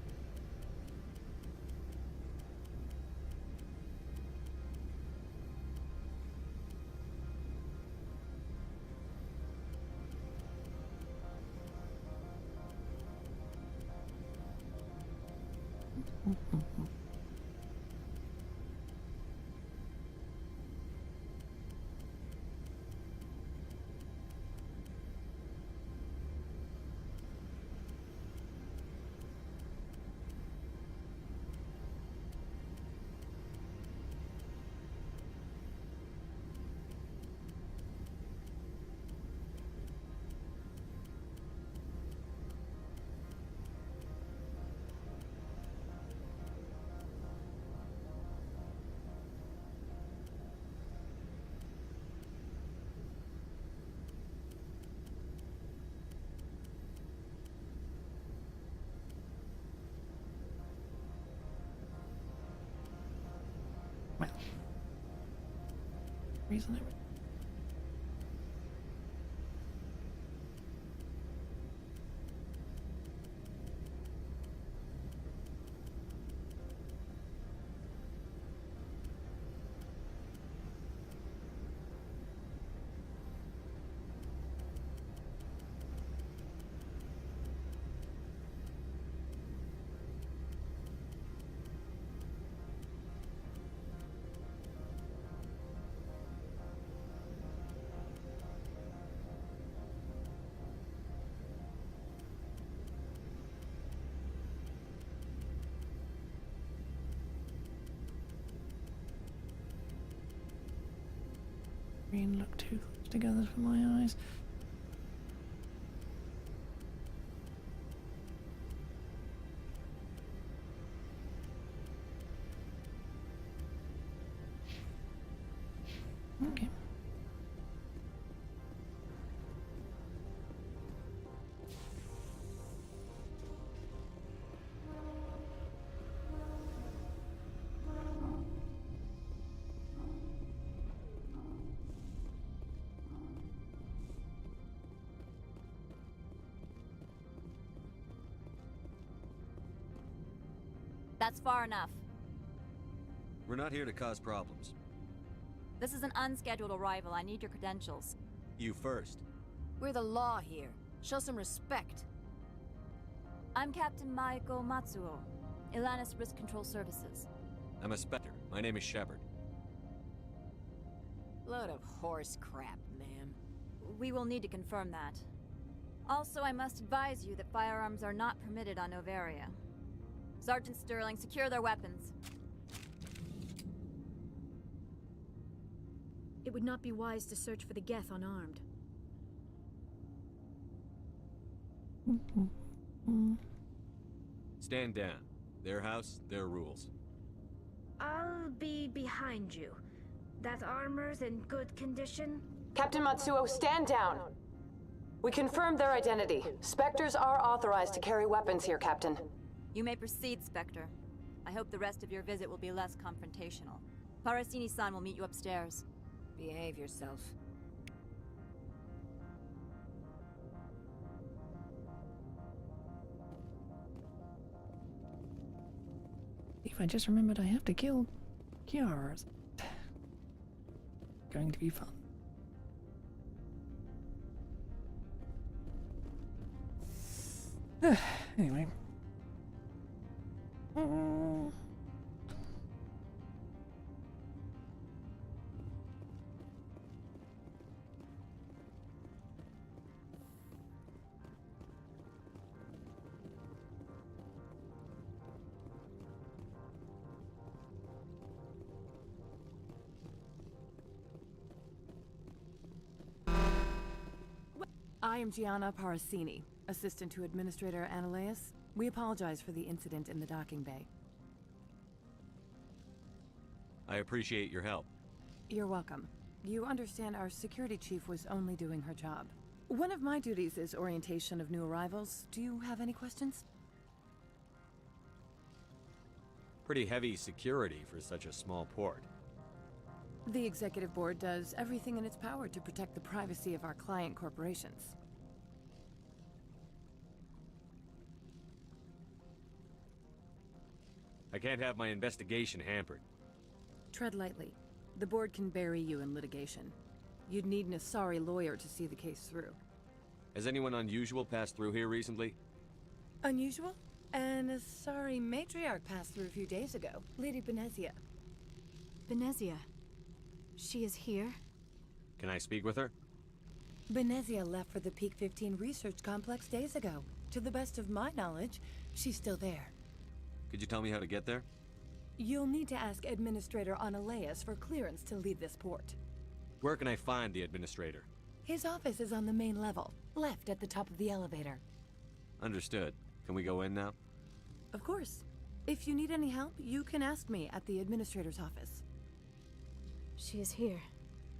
[SPEAKER 1] Well, reason I Green look too close together for my eyes. Okay.
[SPEAKER 12] That's far enough.
[SPEAKER 13] We're not here to cause problems.
[SPEAKER 12] This is an unscheduled arrival. I need your credentials.
[SPEAKER 13] You first.
[SPEAKER 14] We're the law here. Show some respect.
[SPEAKER 12] I'm Captain Maiko Matsuo, Ilanis Risk Control Services.
[SPEAKER 3] I'm a Spectre. My name is Shepard.
[SPEAKER 14] Load of horse crap, ma'am.
[SPEAKER 12] We will need to confirm that. Also, I must advise you that firearms are not permitted on Noveria. Sergeant Sterling, secure their weapons.
[SPEAKER 8] It would not be wise to search for the Geth unarmed.
[SPEAKER 3] Stand down. Their house, their rules.
[SPEAKER 6] I'll be behind you. That armor's in good condition?
[SPEAKER 4] Captain Matsuo, stand down. We confirmed their identity. Spectres are authorized to carry weapons here, Captain.
[SPEAKER 12] You may proceed, Spectre. I hope the rest of your visit will be less confrontational. Parasini-san will meet you upstairs.
[SPEAKER 14] Behave yourself.
[SPEAKER 1] If I just remembered I have to kill Kiara. Going to be fun. Anyway.
[SPEAKER 15] I am Gianna Parasini, assistant to Administrator Analeas. We apologize for the incident in the docking bay.
[SPEAKER 3] I appreciate your help.
[SPEAKER 15] You're welcome. You understand our security chief was only doing her job. One of my duties is orientation of new arrivals. Do you have any questions?
[SPEAKER 3] Pretty heavy security for such a small port.
[SPEAKER 15] The executive board does everything in its power to protect the privacy of our client corporations.
[SPEAKER 3] I can't have my investigation hampered.
[SPEAKER 15] Tread lightly. The board can bury you in litigation. You'd need an Asari lawyer to see the case through.
[SPEAKER 3] Has anyone unusual passed through here recently?
[SPEAKER 15] Unusual? An Asari matriarch passed through a few days ago. Lady Benezia.
[SPEAKER 8] Benezia. She is here?
[SPEAKER 3] Can I speak with her?
[SPEAKER 15] Benezia left for the Peak 15 research complex days ago. To the best of my knowledge, she's still there.
[SPEAKER 3] Could you tell me how to get there?
[SPEAKER 15] You'll need to ask Administrator Analeas for clearance to leave this port.
[SPEAKER 3] Where can I find the administrator?
[SPEAKER 15] His office is on the main level, left at the top of the elevator.
[SPEAKER 3] Understood. Can we go in now?
[SPEAKER 15] Of course. If you need any help, you can ask me at the administrator's office.
[SPEAKER 8] She is here.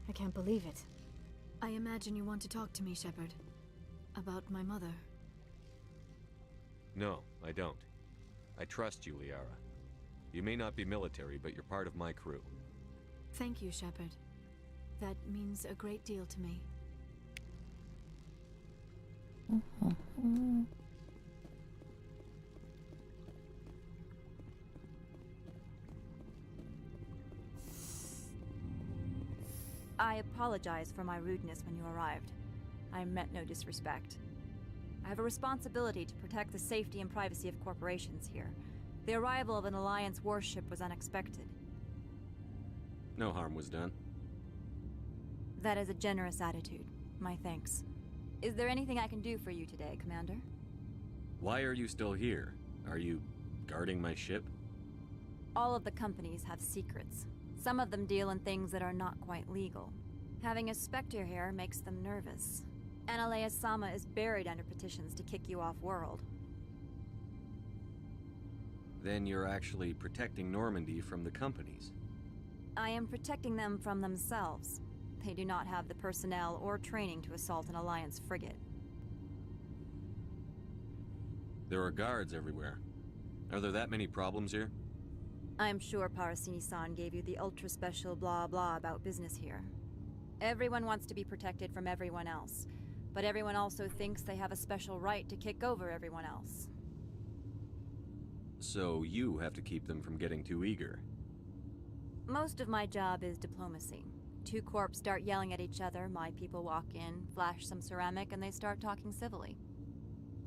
[SPEAKER 8] I can't believe it. I imagine you want to talk to me, Shepard. About my mother.
[SPEAKER 3] No, I don't. I trust you, Liara. You may not be military, but you're part of my crew.
[SPEAKER 8] Thank you, Shepard. That means a great deal to me.
[SPEAKER 12] I apologize for my rudeness when you arrived. I meant no disrespect. I have a responsibility to protect the safety and privacy of corporations here. The arrival of an Alliance warship was unexpected.
[SPEAKER 3] No harm was done.
[SPEAKER 12] That is a generous attitude. My thanks. Is there anything I can do for you today, Commander?
[SPEAKER 3] Why are you still here? Are you guarding my ship?
[SPEAKER 12] All of the companies have secrets. Some of them deal in things that are not quite legal. Having a Spectre here makes them nervous. Analea-sama is buried under petitions to kick you off-world.
[SPEAKER 13] Then you're actually protecting Normandy from the companies.
[SPEAKER 12] I am protecting them from themselves. They do not have the personnel or training to assault an Alliance frigate.
[SPEAKER 13] There are guards everywhere. Are there that many problems here?
[SPEAKER 12] I'm sure Parasini-san gave you the ultra-special blah-blah about business here. Everyone wants to be protected from everyone else, but everyone also thinks they have a special right to kick over everyone else.
[SPEAKER 13] So you have to keep them from getting too eager.
[SPEAKER 12] Most of my job is diplomacy. Two corps start yelling at each other, my people walk in, flash some ceramic, and they start talking civilly.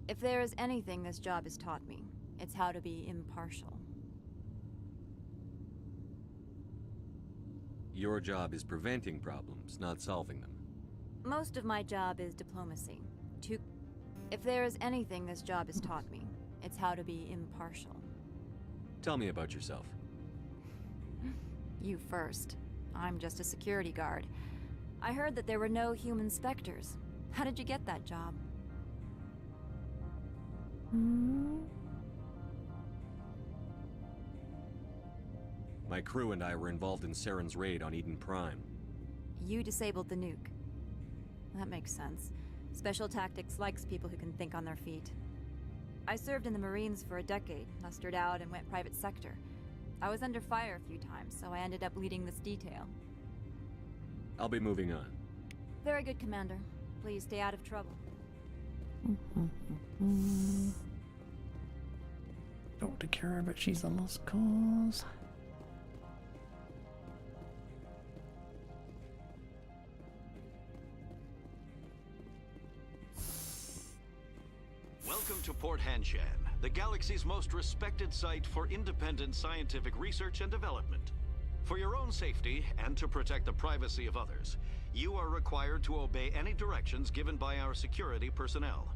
[SPEAKER 12] If there is anything this job has taught me, it's how to be impartial.
[SPEAKER 13] Your job is preventing problems, not solving them.
[SPEAKER 12] Most of my job is diplomacy. If there is anything this job has taught me, it's how to be impartial.
[SPEAKER 13] Tell me about yourself.
[SPEAKER 12] You first. I'm just a security guard. I heard that there were no human specters. How did you get that job?
[SPEAKER 13] My crew and I were involved in Saren's raid on Eden Prime.
[SPEAKER 12] You disabled the nuke. That makes sense. Special Tactics likes people who can think on their feet. I served in the Marines for a decade, mustered out, and went private sector. I was under fire a few times, so I ended up leading this detail.
[SPEAKER 13] I'll be moving on.
[SPEAKER 12] Very good, Commander. Please stay out of trouble.
[SPEAKER 1] Dr. Kira, but she's a lost cause.
[SPEAKER 16] Welcome to Port Hanshan, the galaxy's most respected site for independent scientific research and development. For your own safety and to protect the privacy of others, you are required to obey any directions given by our security personnel.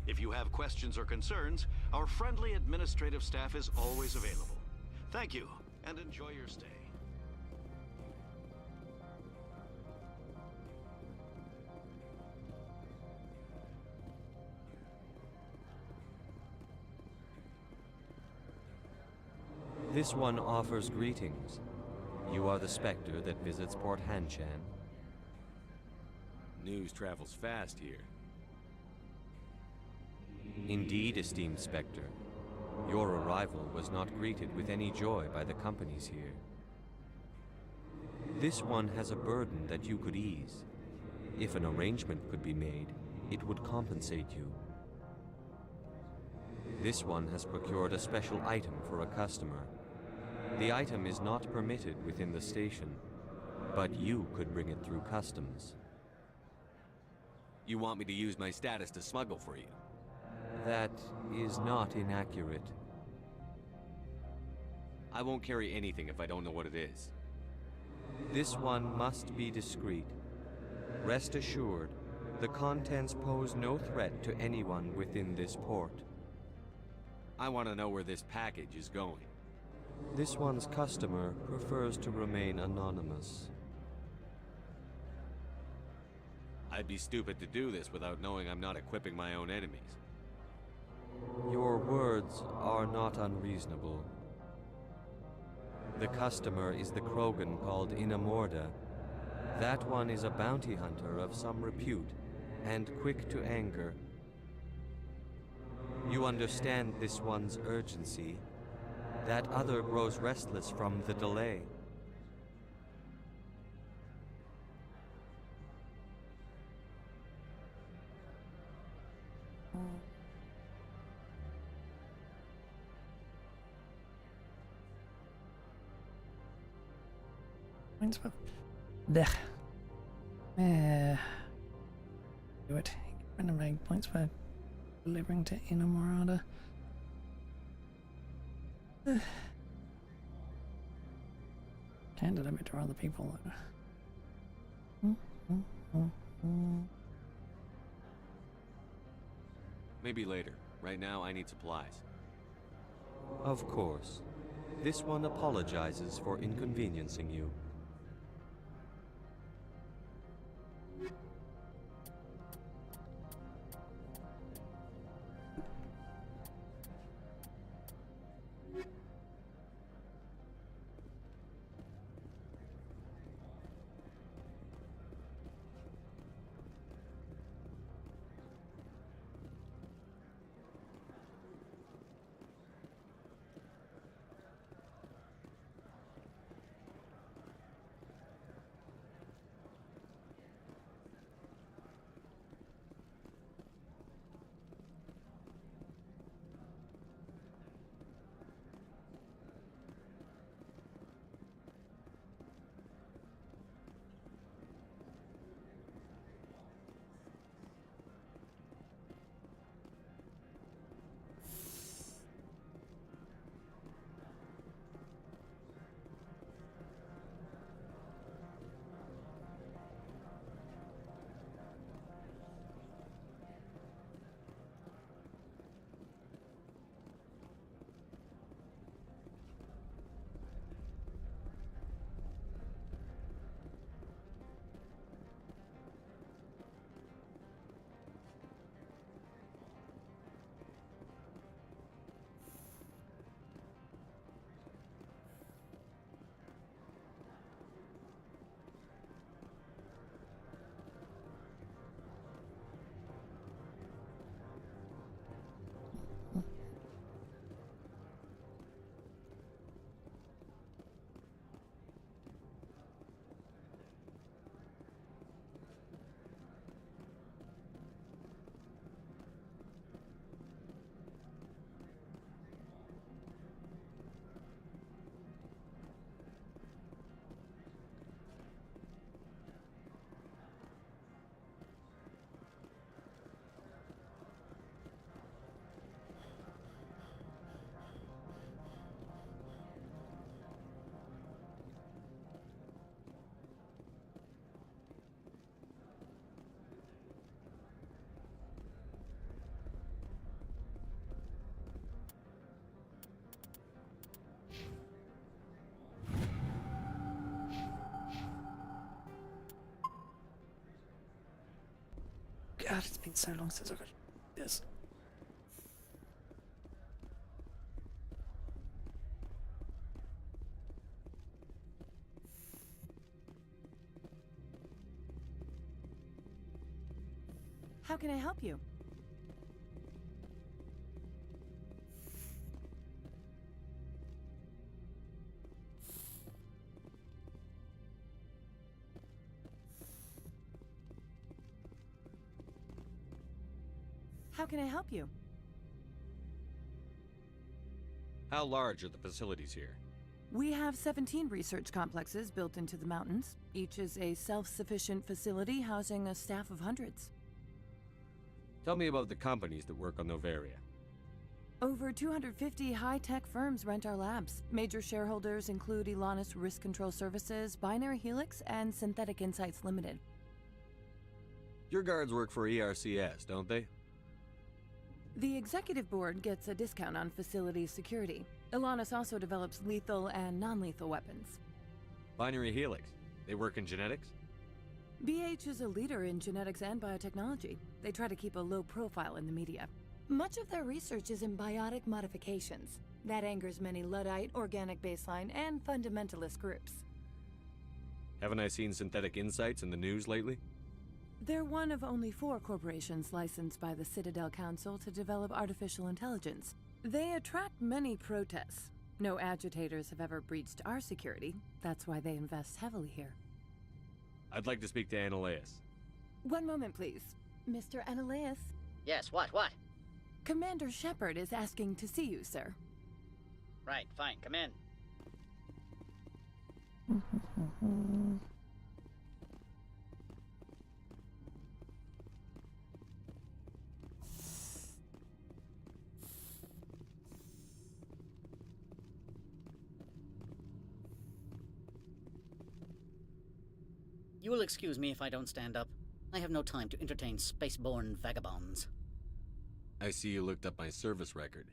[SPEAKER 16] If you have questions or concerns, our friendly administrative staff is always available. Thank you, and enjoy your stay.
[SPEAKER 13] This one offers greetings. You are the Spectre that visits Port Hanshan.
[SPEAKER 3] News travels fast here.
[SPEAKER 13] Indeed, esteemed Spectre. Your arrival was not greeted with any joy by the companies here. This one has a burden that you could ease. If an arrangement could be made, it would compensate you. This one has procured a special item for a customer. The item is not permitted within the station, but you could bring it through customs.
[SPEAKER 3] You want me to use my status to smuggle for you?
[SPEAKER 13] That is not inaccurate.
[SPEAKER 3] I won't carry anything if I don't know what it is.
[SPEAKER 13] This one must be discreet. Rest assured, the contents pose no threat to anyone within this port.
[SPEAKER 3] I want to know where this package is going.
[SPEAKER 13] This one's customer prefers to remain anonymous.
[SPEAKER 3] I'd be stupid to do this without knowing I'm not equipping my own enemies.
[SPEAKER 13] Your words are not unreasonable. The customer is the Krogan called Inamorda. That one is a bounty hunter of some repute, and quick to anger. You understand this one's urgency. That other grows restless from the delay.
[SPEAKER 1] Points for... Do it. Renovate points for delivering to Inamorada. Can deliver to other people though.
[SPEAKER 3] Maybe later. Right now, I need supplies.
[SPEAKER 13] Of course. This one apologizes for inconveniencing you.
[SPEAKER 1] God, it's been so long since I got this.
[SPEAKER 15] How can I help you? How can I help you?
[SPEAKER 3] How large are the facilities here?
[SPEAKER 15] We have 17 research complexes built into the mountains. Each is a self-sufficient facility housing a staff of hundreds.
[SPEAKER 3] Tell me about the companies that work on Noveria.
[SPEAKER 15] Over 250 high-tech firms rent our labs. Major shareholders include Elanus Risk Control Services, Binary Helix, and Synthetic Insights Limited.
[SPEAKER 3] Your guards work for ERCS, don't they?
[SPEAKER 15] The executive board gets a discount on facility security. Elanus also develops lethal and non-lethal weapons.
[SPEAKER 3] Binary Helix. They work in genetics?
[SPEAKER 15] BH is a leader in genetics and biotechnology. They try to keep a low profile in the media. Much of their research is in biotic modifications. That angers many Luddite, organic baseline, and fundamentalist groups.
[SPEAKER 3] Haven't I seen Synthetic Insights in the news lately?
[SPEAKER 15] They're one of only 4 corporations licensed by the Citidel Council to develop artificial intelligence. They attract many protests. No agitators have ever breached our security. That's why they invest heavily here.
[SPEAKER 3] I'd like to speak to Ananias.
[SPEAKER 15] One moment, please. Mr. Ananias?
[SPEAKER 17] Yes, what?
[SPEAKER 15] Commander Shepard is asking to see you, sir.
[SPEAKER 17] Right, fine, come in. You will excuse me if I don't stand up. I have no time to entertain spaceborne vagabonds.
[SPEAKER 3] I see you looked up my service record.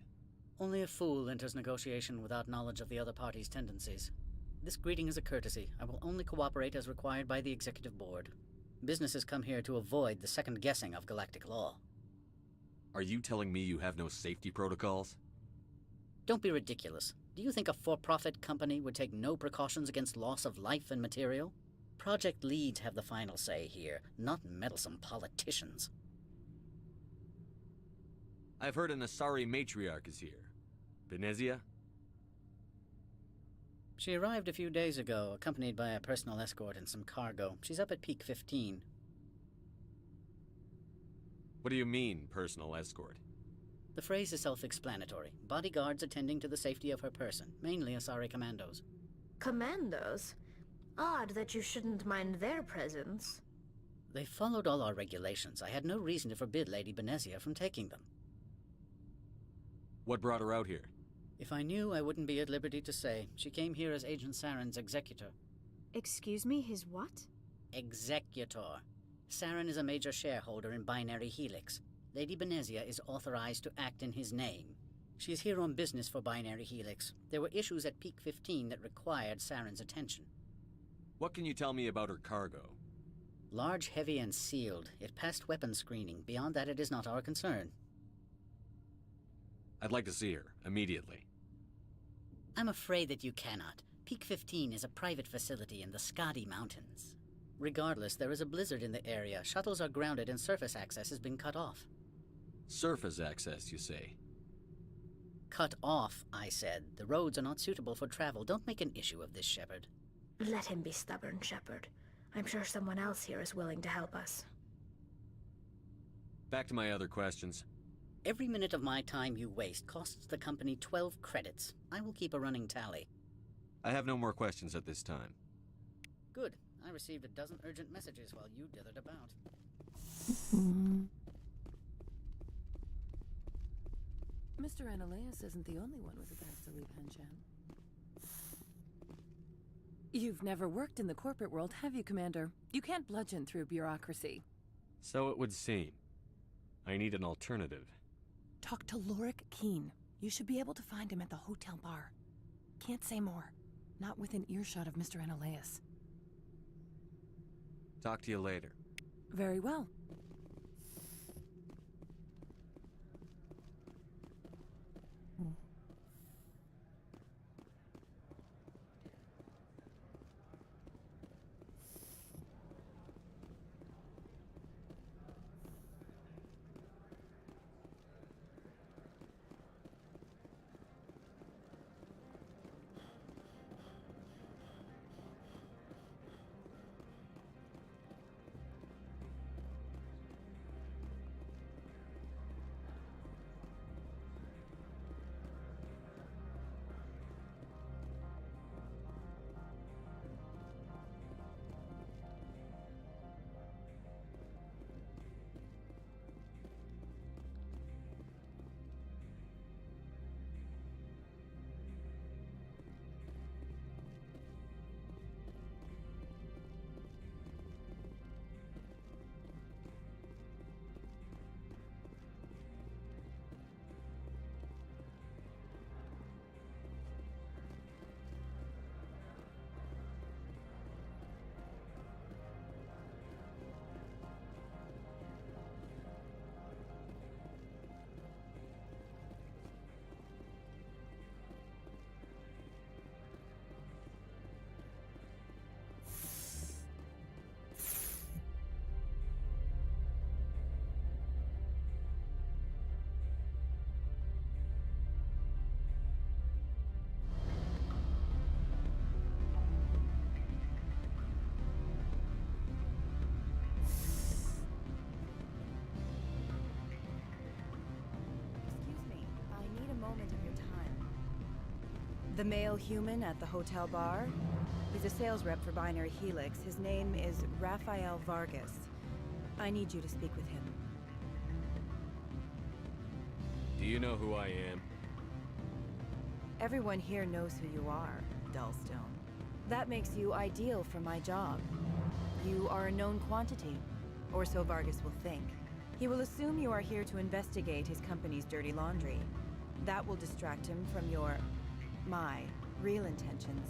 [SPEAKER 17] Only a fool enters negotiation without knowledge of the other party's tendencies. This greeting is a courtesy. I will only cooperate as required by the Executive Board. Businesses come here to avoid the second guessing of galactic law.
[SPEAKER 3] Are you telling me you have no safety protocols?
[SPEAKER 17] Don't be ridiculous. Do you think a for-profit company would take no precautions against loss of life and material? Project leads have the final say here, not meddlesome politicians.
[SPEAKER 3] I've heard an Asari matriarch is here. Venezia?
[SPEAKER 17] She arrived a few days ago, accompanied by a personal escort and some cargo. She's up at Peak 15.
[SPEAKER 3] What do you mean, personal escort?
[SPEAKER 17] The phrase is self-explanatory. Bodyguards attending to the safety of her person, mainly Asari commandos.
[SPEAKER 6] Commandos? Odd that you shouldn't mind their presence.
[SPEAKER 17] They followed all our regulations. I had no reason to forbid Lady Venezia from taking them.
[SPEAKER 3] What brought her out here?
[SPEAKER 17] If I knew, I wouldn't be at liberty to say. She came here as Agent Saren's executor.
[SPEAKER 8] Excuse me, his what?
[SPEAKER 17] Executor. Saren is a major shareholder in Binary Helix. Lady Venezia is authorized to act in his name. She is here on business for Binary Helix. There were issues at Peak 15 that required Saren's attention.
[SPEAKER 3] What can you tell me about her cargo?
[SPEAKER 17] Large, heavy, and sealed. It passed weapons screening. Beyond that, it is not our concern.
[SPEAKER 3] I'd like to see her, immediately.
[SPEAKER 17] I'm afraid that you cannot. Peak 15 is a private facility in the Skadi Mountains. Regardless, there is a blizzard in the area. Shuttles are grounded and surface access has been cut off.
[SPEAKER 3] Surface access, you say?
[SPEAKER 17] Cut off, I said. The roads are not suitable for travel. Don't make an issue of this, Shepard.
[SPEAKER 6] Let him be stubborn, Shepard. I'm sure someone else here is willing to help us.
[SPEAKER 3] Back to my other questions.
[SPEAKER 17] Every minute of my time you waste costs the company 12 credits. I will keep a running tally.
[SPEAKER 3] I have no more questions at this time.
[SPEAKER 17] Good. I received a dozen urgent messages while you dithered about.
[SPEAKER 15] Mr. Ananias isn't the only one with a past to leave Hanshan. You've never worked in the corporate world, have you, Commander? You can't bludgeon through bureaucracy.
[SPEAKER 3] So it would seem. I need an alternative.
[SPEAKER 15] Talk to Lorik Keen. You should be able to find him at the hotel bar. Can't say more. Not within earshot of Mr. Ananias.
[SPEAKER 3] Talk to you later.
[SPEAKER 15] Very well.
[SPEAKER 18] The male human at the hotel bar? He's a sales rep for Binary Helix. His name is Rafael Vargas. I need you to speak with him.
[SPEAKER 3] Do you know who I am?
[SPEAKER 18] Everyone here knows who you are, Dullstone. That makes you ideal for my job. You are a known quantity, or so Vargas will think. He will assume you are here to investigate his company's dirty laundry. That will distract him from my real intentions.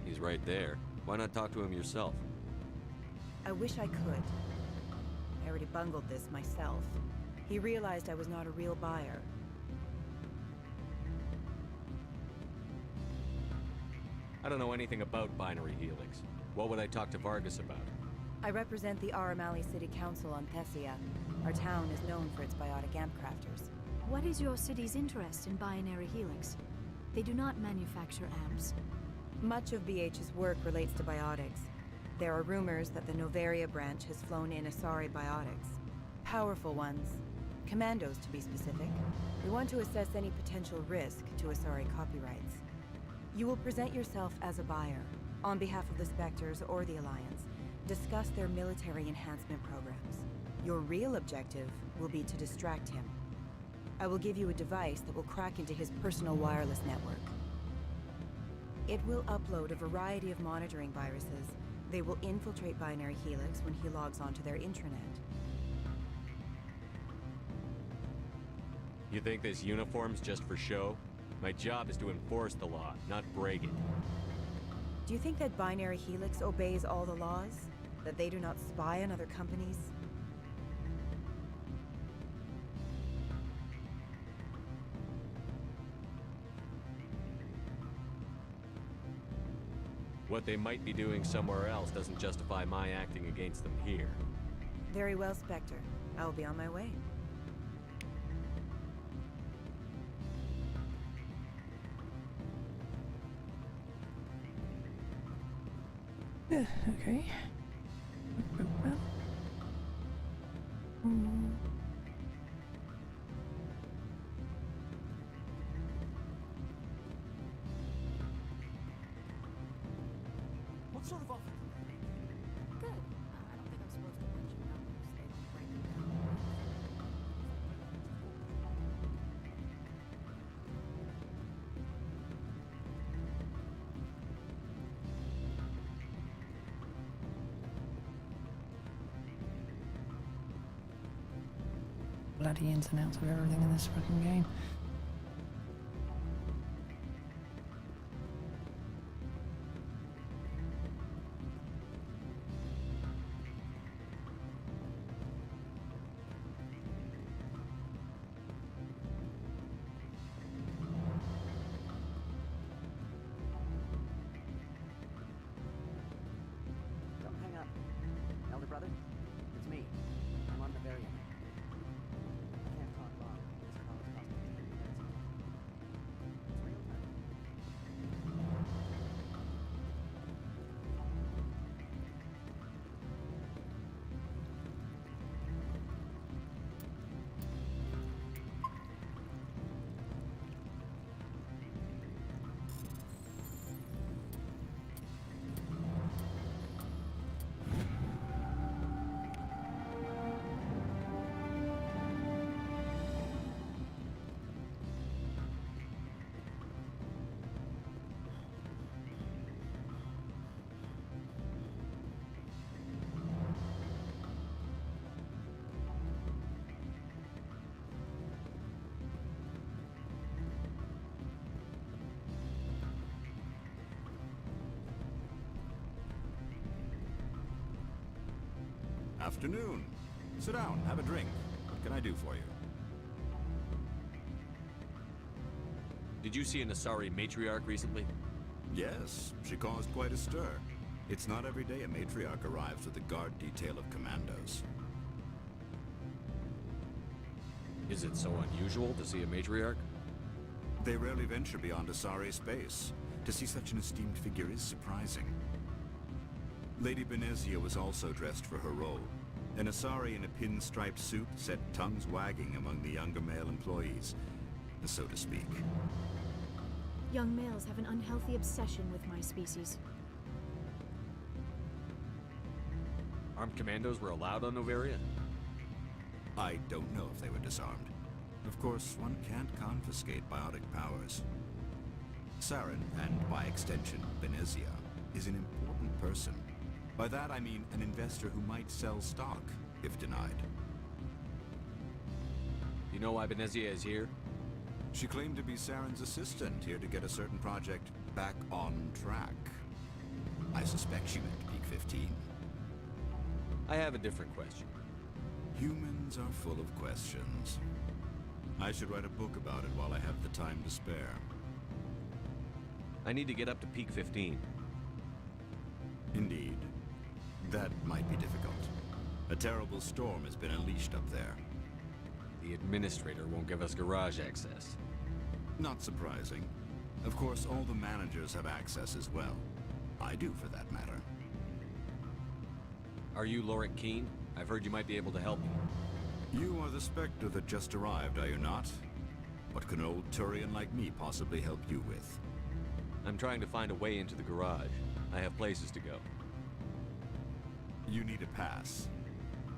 [SPEAKER 13] He's right there. Why not talk to him yourself?
[SPEAKER 18] I wish I could. I already bungled this myself. He realized I was not a real buyer.
[SPEAKER 3] I don't know anything about Binary Helix. What would I talk to Vargas about?
[SPEAKER 18] I represent the Aramali City Council on Thessia. Our town is known for its biotic amp crafters.
[SPEAKER 8] What is your city's interest in Binary Helix? They do not manufacture amps.
[SPEAKER 18] Much of BH's work relates to biotics. There are rumors that the Noveria branch has flown in Asari biotics. Powerful ones. Commandos, to be specific. We want to assess any potential risk to Asari copyrights. You will present yourself as a buyer, on behalf of the Spectres or the Alliance. Discuss their military enhancement programs. Your real objective will be to distract him. I will give you a device that will crack into his personal wireless network. It will upload a variety of monitoring viruses. They will infiltrate Binary Helix when he logs onto their intranet.
[SPEAKER 3] You think this uniform's just for show? My job is to enforce the law, not break it.
[SPEAKER 18] Do you think that Binary Helix obeys all the laws? That they do not spy on other companies?
[SPEAKER 3] What they might be doing somewhere else doesn't justify my acting against them here.
[SPEAKER 18] Very well, Spectre. I will be on my way.
[SPEAKER 1] Okay.
[SPEAKER 9] What sort of offer?
[SPEAKER 14] Good. I don't think I'm supposed to mention numbers. They don't write them down.
[SPEAKER 1] Bloody ins and outs of everything in this fucking game.
[SPEAKER 9] Don't hang up. Elder brother, it's me. I'm on Noveria now. I can't talk long. This call is costing me 10 minutes. It's real time.
[SPEAKER 19] Afternoon. Sit down, have a drink. What can I do for you?
[SPEAKER 3] Did you see an Asari matriarch recently?
[SPEAKER 19] Yes, she caused quite a stir. It's not every day a matriarch arrives with a guard detail of commandos.
[SPEAKER 3] Is it so unusual to see a matriarch?
[SPEAKER 19] They rarely venture beyond Asari space. To see such an esteemed figure is surprising. Lady Benezia was also dressed for her role. An Asari in a pinstriped suit set tongues wagging among the younger male employees, so to speak.
[SPEAKER 20] Young males have an unhealthy obsession with my species.
[SPEAKER 3] Armed commandos were allowed on Noveria?
[SPEAKER 19] I don't know if they were disarmed. Of course, one can't confiscate biotic powers. Saren, and by extension, Venezia, is an important person. By that I mean an investor who might sell stock, if denied.
[SPEAKER 3] You know why Venezia is here?
[SPEAKER 19] She claimed to be Saren's assistant, here to get a certain project back on track. I suspect she meant Peak 15.
[SPEAKER 3] I have a different question.
[SPEAKER 19] Humans are full of questions. I should write a book about it while I have the time to spare.
[SPEAKER 3] I need to get up to Peak 15.
[SPEAKER 19] Indeed. That might be difficult. A terrible storm has been unleashed up there.
[SPEAKER 3] The administrator won't give us garage access.
[SPEAKER 19] Not surprising. Of course, all the managers have access as well. I do, for that matter.
[SPEAKER 3] Are you Lorik Keen? I've heard you might be able to help me.
[SPEAKER 19] You are the Spectre that just arrived, are you not? What can an old Turian like me possibly help you with?
[SPEAKER 3] I'm trying to find a way into the garage. I have places to go.
[SPEAKER 19] You need a pass.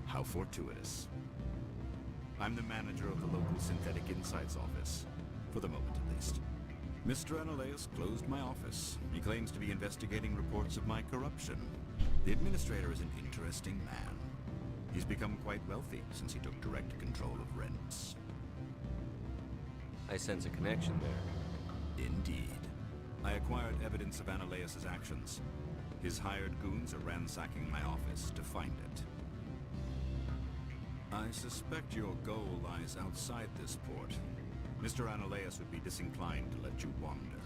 [SPEAKER 19] How fortuitous. I'm the manager of the local Synthetic Insights office. For the moment, at least. Mr. Analeus closed my office. He claims to be investigating reports of my corruption. The administrator is an interesting man. He's become quite wealthy since he took direct control of rents.
[SPEAKER 3] I sense a connection there.
[SPEAKER 19] Indeed. I acquired evidence of Analeus' actions. His hired goons are ransacking my office to find it. I suspect your goal lies outside this port. Mr. Analeus would be disinclined to let you wander.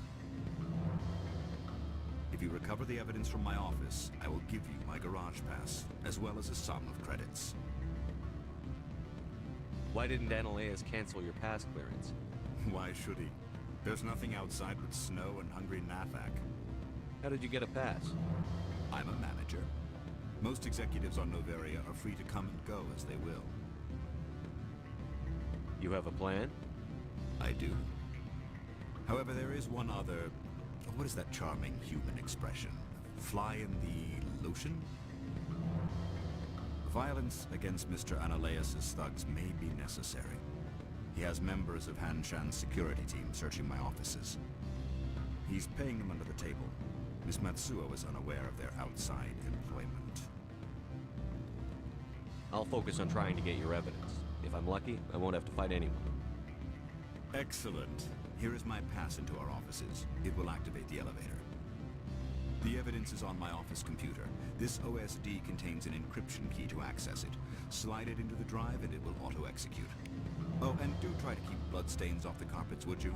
[SPEAKER 19] If you recover the evidence from my office, I will give you my garage pass, as well as a sum of credits.
[SPEAKER 3] Why didn't Analeus cancel your pass clearance?
[SPEAKER 19] Why should he? There's nothing outside but snow and hungry Nathak.
[SPEAKER 3] How did you get a pass?
[SPEAKER 19] I'm a manager. Most executives on Noveria are free to come and go as they will.
[SPEAKER 3] You have a plan?
[SPEAKER 19] I do. However, there is one other... What is that charming human expression? Fly in the lotion? Violence against Mr. Analeus' thugs may be necessary. He has members of Han Shan's security team searching my offices. He's paying them under the table. Miss Matsuo is unaware of their outside employment.
[SPEAKER 3] I'll focus on trying to get your evidence. If I'm lucky, I won't have to fight anyone.
[SPEAKER 19] Excellent. Here is my pass into our offices. It will activate the elevator. The evidence is on my office computer. This OSD contains an encryption key to access it. Slide it into the drive and it will auto-execute. Oh, and do try to keep bloodstains off the carpets, would you?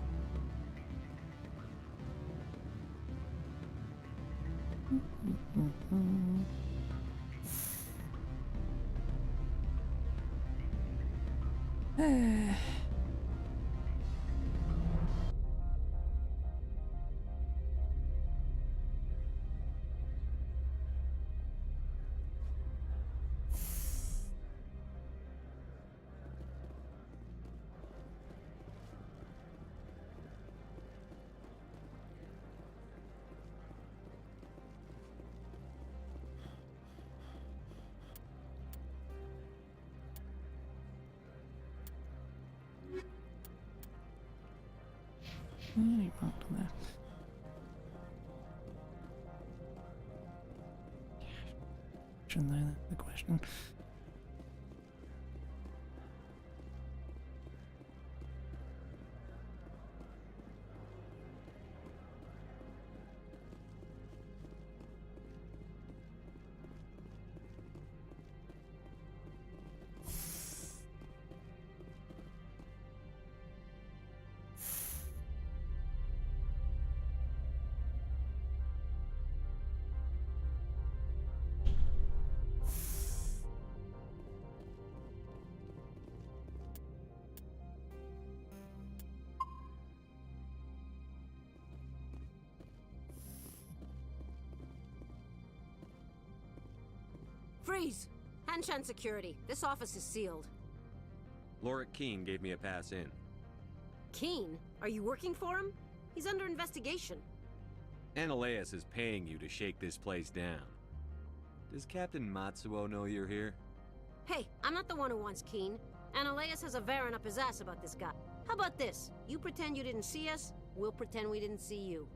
[SPEAKER 1] Any part on there? Shouldn't know the question.
[SPEAKER 21] Freeze! Hanshan Security. This office is sealed.
[SPEAKER 3] Lorik Keen gave me a pass in.
[SPEAKER 21] Keen? Are you working for him? He's under investigation.
[SPEAKER 3] Ananias is paying you to shake this place down. Does Captain Matsuo know you're here?
[SPEAKER 21] Hey, I'm not the one who wants Keen. Ananias has a Varen up his ass about this guy. How about this? You pretend you didn't see us, we'll pretend we didn't see you.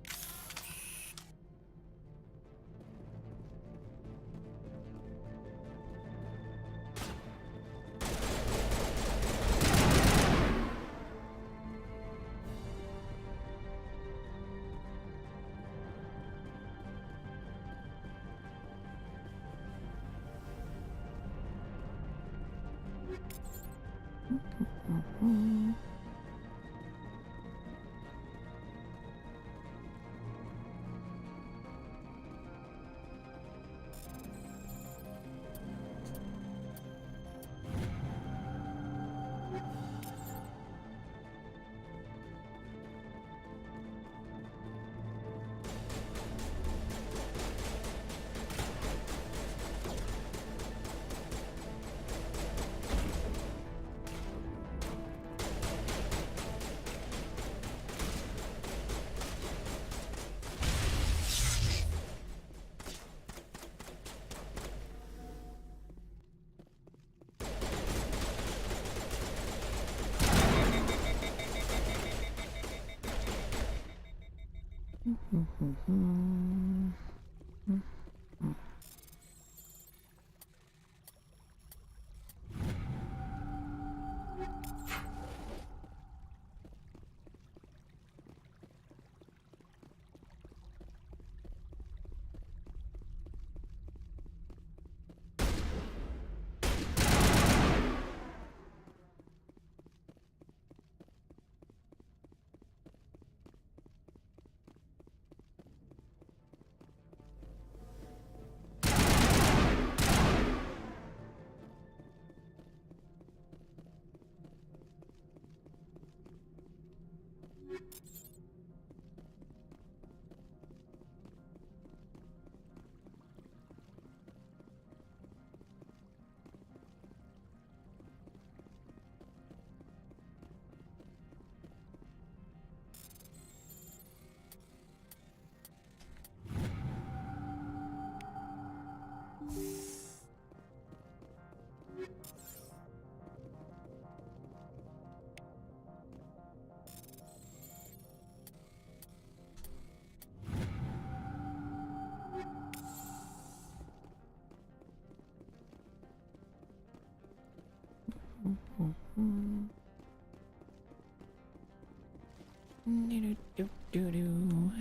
[SPEAKER 1] Do-do-do-do-do.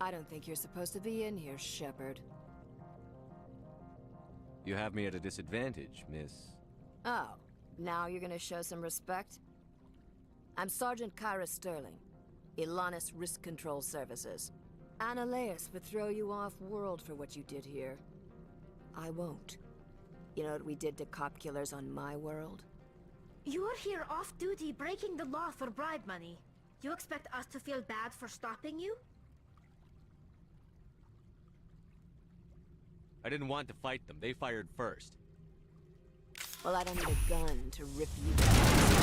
[SPEAKER 5] I don't think you're supposed to be in here, Shepard.
[SPEAKER 3] You have me at a disadvantage, miss.
[SPEAKER 5] Oh, now you're gonna show some respect? I'm Sergeant Kyra Sterling, Ilanis Risk Control Services. Ananias would throw you off-world for what you did here. I won't. You know what we did to cop killers on my world?
[SPEAKER 6] You're here off-duty breaking the law for bribe money. You expect us to feel bad for stopping you?
[SPEAKER 3] I didn't want to fight them. They fired first.
[SPEAKER 5] Well, I don't need a gun to rip you down.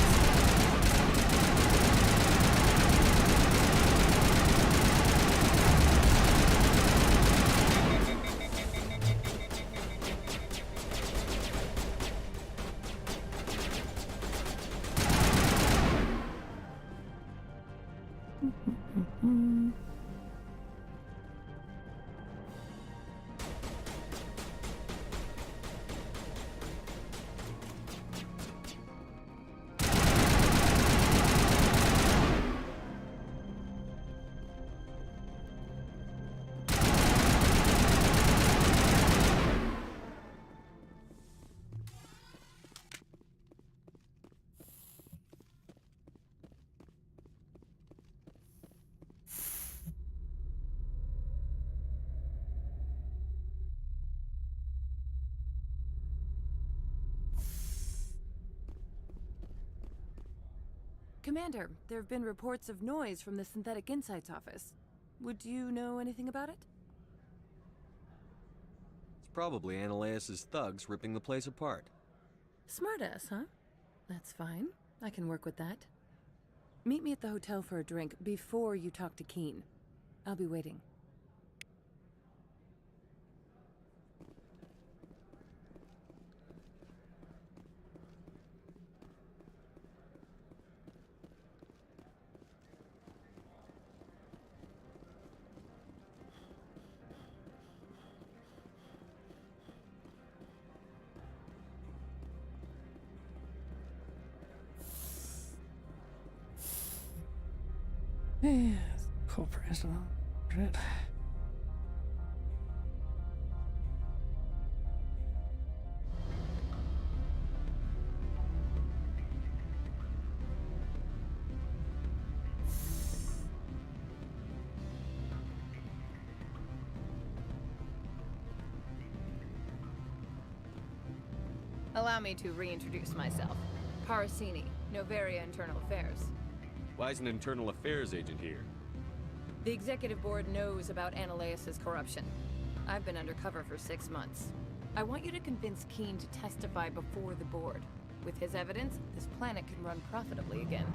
[SPEAKER 15] Commander, there have been reports of noise from the Synthetic Insights office. Would you know anything about it?
[SPEAKER 13] It's probably Ananias's thugs ripping the place apart.
[SPEAKER 15] Smartass, huh? That's fine. I can work with that. Meet me at the hotel for a drink before you talk to Keen. I'll be waiting.
[SPEAKER 1] Yeah, corporate is a lot. Shit.
[SPEAKER 7] Allow me to reintroduce myself. Parasini, Noveria Internal Affairs.
[SPEAKER 3] Why is an internal affairs agent here?
[SPEAKER 7] The executive board knows about Ananias's corruption. I've been undercover for 6 months. I want you to convince Keen to testify before the board. With his evidence, this planet can run profitably again.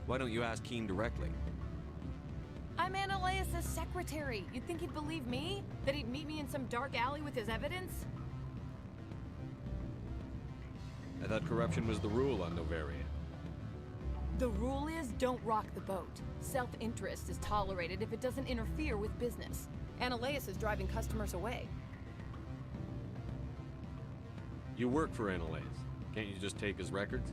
[SPEAKER 3] Why don't you ask Keen directly?
[SPEAKER 7] I'm Ananias's secretary. You'd think he'd believe me? That he'd meet me in some dark alley with his evidence?
[SPEAKER 3] I thought corruption was the rule on Noveria.
[SPEAKER 7] The rule is, don't rock the boat. Self-interest is tolerated if it doesn't interfere with business. Ananias is driving customers away.
[SPEAKER 3] You work for Ananias. Can't you just take his records?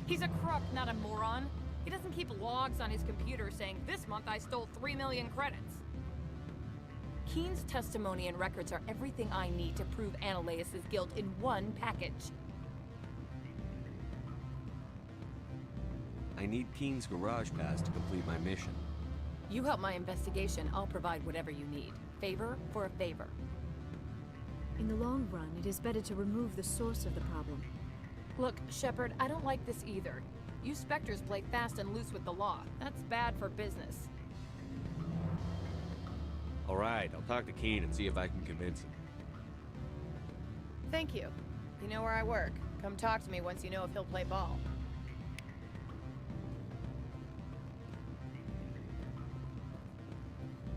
[SPEAKER 7] He's a crook, not a moron. He doesn't keep logs on his computer saying, this month I stole 3 million credits. Keen's testimony and records are everything I need to prove Ananias's guilt in one package.
[SPEAKER 13] I need Keen's garage pass to complete my mission.
[SPEAKER 7] You help my investigation, I'll provide whatever you need. Favor for a favor.
[SPEAKER 20] In the long run, it is better to remove the source of the problem.
[SPEAKER 7] Look, Shepard, I don't like this either. You Spectres play fast and loose with the law. That's bad for business.
[SPEAKER 3] All right, I'll talk to Keen and see if I can convince him.
[SPEAKER 7] Thank you. You know where I work. Come talk to me once you know if he'll play ball.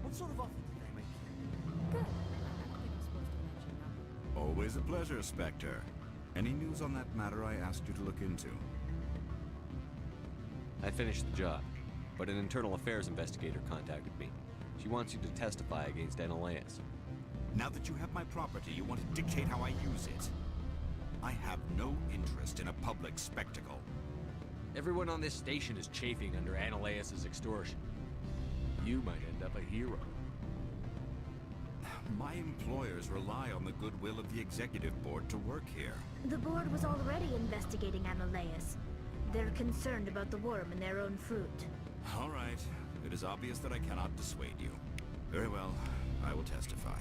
[SPEAKER 9] What sort of offer did they make you?
[SPEAKER 14] Good. I don't think I'm supposed to mention numbers.
[SPEAKER 19] Always a pleasure, Spectre. Any news on that matter I asked you to look into?
[SPEAKER 3] I finished the job, but an internal affairs investigator contacted me. She wants you to testify against Ananias.
[SPEAKER 19] Now that you have my property, you want to dictate how I use it. I have no interest in a public spectacle.
[SPEAKER 3] Everyone on this station is chafing under Ananias's extortion. You might end up a hero.
[SPEAKER 19] My employers rely on the goodwill of the executive board to work here.
[SPEAKER 6] The board was already investigating Ananias. They're concerned about the worm in their own fruit.
[SPEAKER 19] All right. It is obvious that I cannot dissuade you. Very well. I will testify.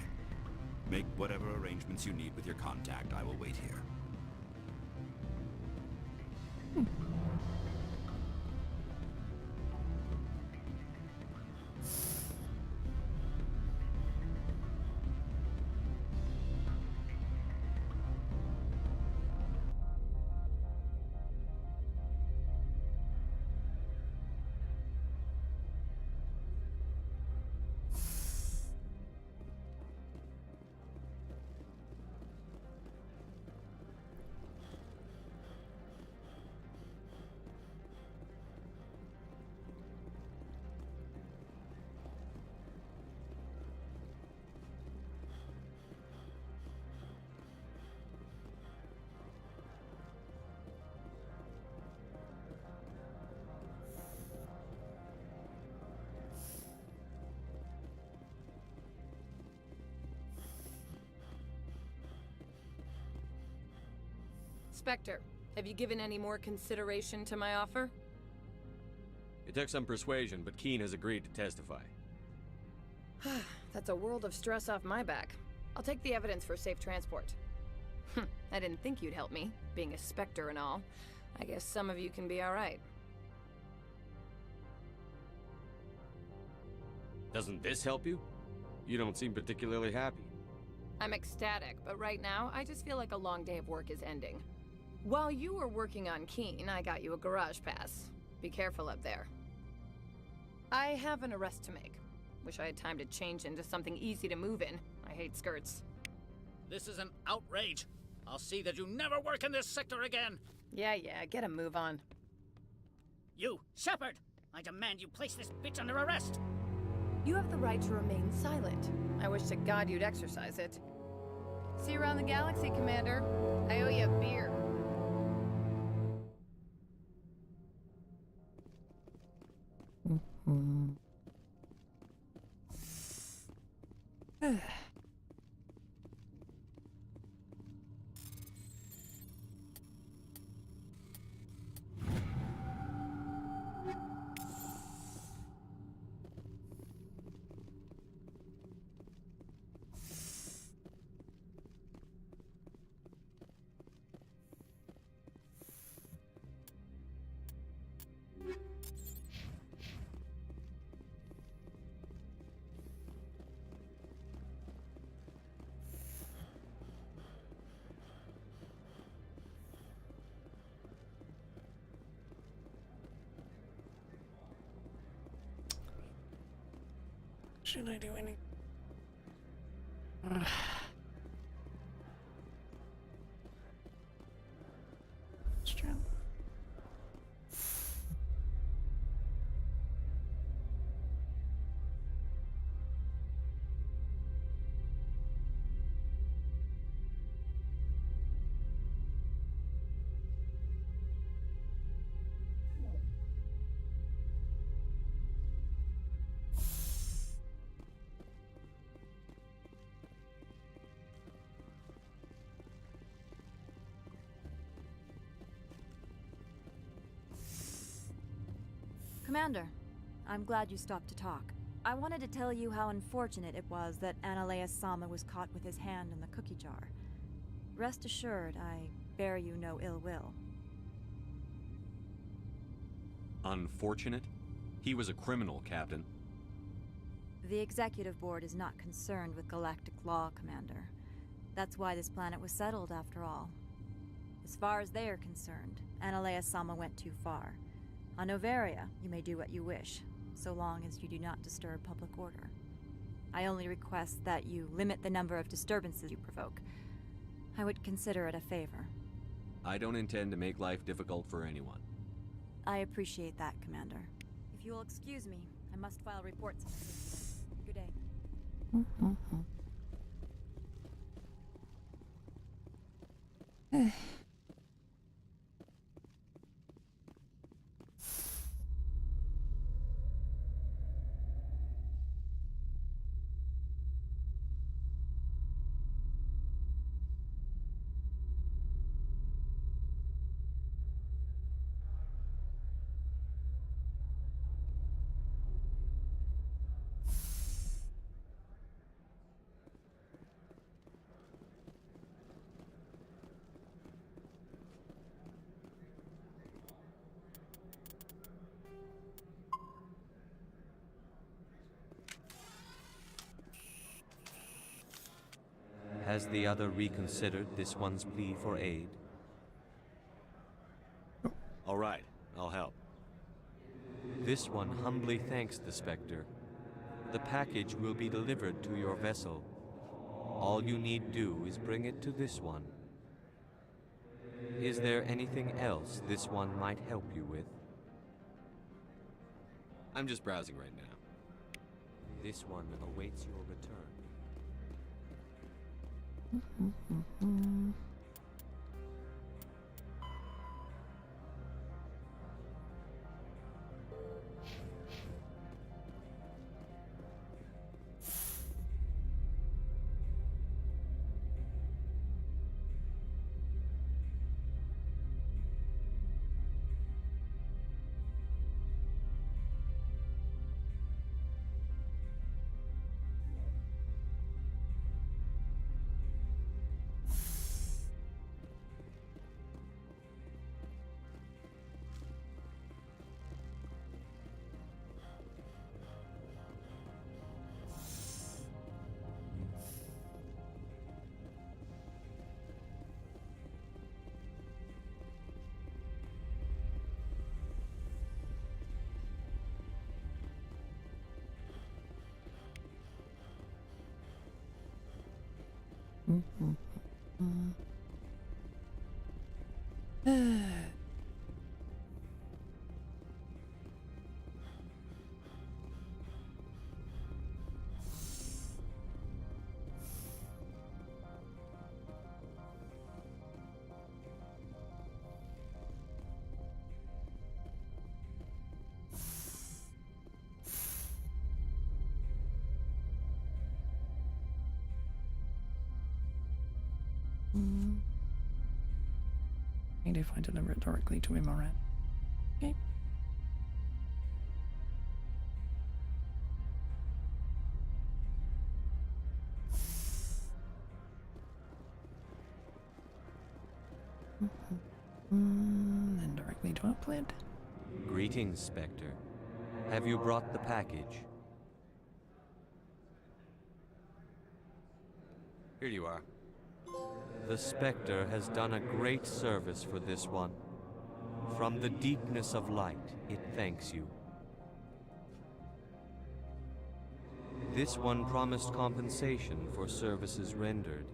[SPEAKER 19] Make whatever arrangements you need with your contact. I will wait here.
[SPEAKER 7] Spectre, have you given any more consideration to my offer?
[SPEAKER 3] It took some persuasion, but Keen has agreed to testify.
[SPEAKER 7] That's a world of stress off my back. I'll take the evidence for safe transport. I didn't think you'd help me, being a Spectre and all. I guess some of you can be alright.
[SPEAKER 3] Doesn't this help you? You don't seem particularly happy.
[SPEAKER 7] I'm ecstatic, but right now, I just feel like a long day of work is ending. While you were working on Keen, I got you a garage pass. Be careful up there. I have an arrest to make. Wish I had time to change into something easy to move in. I hate skirts.
[SPEAKER 17] This is an outrage. I'll see that you never work in this sector again.
[SPEAKER 7] Yeah, get a move on.
[SPEAKER 17] You, Shepard! I demand you place this bitch under arrest!
[SPEAKER 7] You have the right to remain silent. I wish to God you'd exercise it. See you around the galaxy, Commander. I owe you a beer.
[SPEAKER 1] Should I do anything? Strong.
[SPEAKER 12] Commander, I'm glad you stopped to talk. I wanted to tell you how unfortunate it was that Analeus Sama was caught with his hand in the cookie jar. Rest assured, I bear you no ill will.
[SPEAKER 3] Unfortunate? He was a criminal, Captain.
[SPEAKER 12] The Executive Board is not concerned with galactic law, Commander. That's why this planet was settled, after all. As far as they are concerned, Analeus Sama went too far. On Noveria, you may do what you wish, so long as you do not disturb public order. I only request that you limit the number of disturbances you provoke. I would consider it a favor.
[SPEAKER 3] I don't intend to make life difficult for anyone.
[SPEAKER 12] I appreciate that, Commander. If you will excuse me, I must file reports. Good day.
[SPEAKER 13] Has the other reconsidered this one's plea for aid?
[SPEAKER 3] All right, I'll help.
[SPEAKER 13] This one humbly thanks the Spectre. The package will be delivered to your vessel. All you need do is bring it to this one. Is there anything else this one might help you with?
[SPEAKER 3] I'm just browsing right now.
[SPEAKER 13] This one awaits your return.
[SPEAKER 1] Need if I deliver it directly to him, alright. Okay. Then directly to upload.
[SPEAKER 13] Greetings, Spectre. Have you brought the package?
[SPEAKER 3] Here you are.
[SPEAKER 13] The Spectre has done a great service for this one. From the deepness of light, it thanks you. This one promised compensation for services rendered.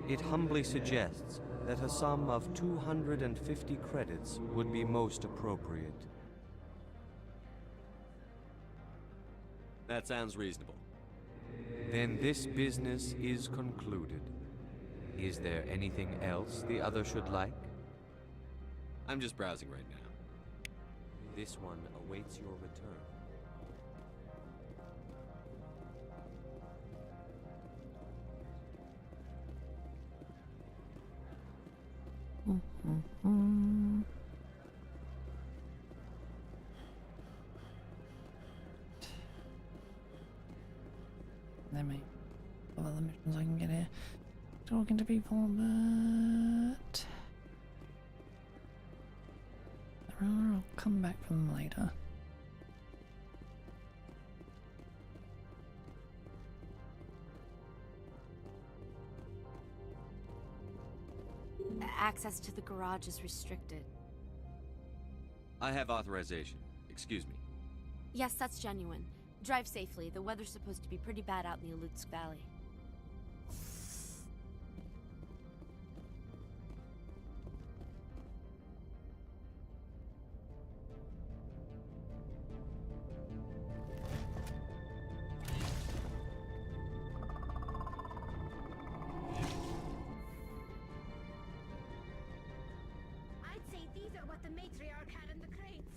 [SPEAKER 13] It humbly suggests that a sum of 250 credits would be most appropriate.
[SPEAKER 3] That sounds reasonable.
[SPEAKER 13] Then this business is concluded. Is there anything else the other should like?
[SPEAKER 3] I'm just browsing right now.
[SPEAKER 13] This one awaits your return.
[SPEAKER 1] There may be other missions I can get here. Talking to people, but I'll come back for them later.
[SPEAKER 10] Access to the garage is restricted.
[SPEAKER 3] I have authorization. Excuse me.
[SPEAKER 10] Yes, that's genuine. Drive safely. The weather's supposed to be pretty bad out in the Alutsk Valley.
[SPEAKER 6] I'd say these are what the matriarch had in the crates.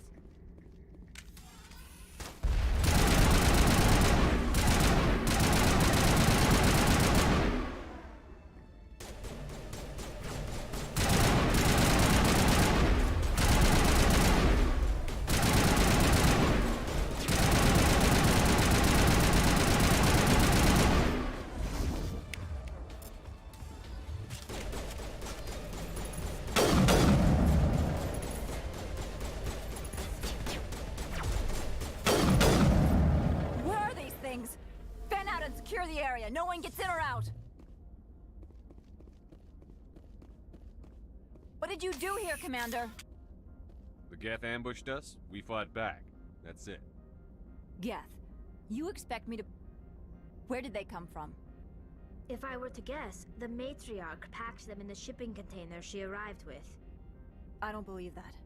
[SPEAKER 12] Where are these things? Fan out and secure the area. No one gets in or out. What did you do here, Commander?
[SPEAKER 3] The Geth ambushed us. We fought back. That's it.
[SPEAKER 12] Geth, you expect me to... Where did they come from?
[SPEAKER 6] If I were to guess, the matriarch packed them in the shipping container she arrived with.
[SPEAKER 12] I don't believe that.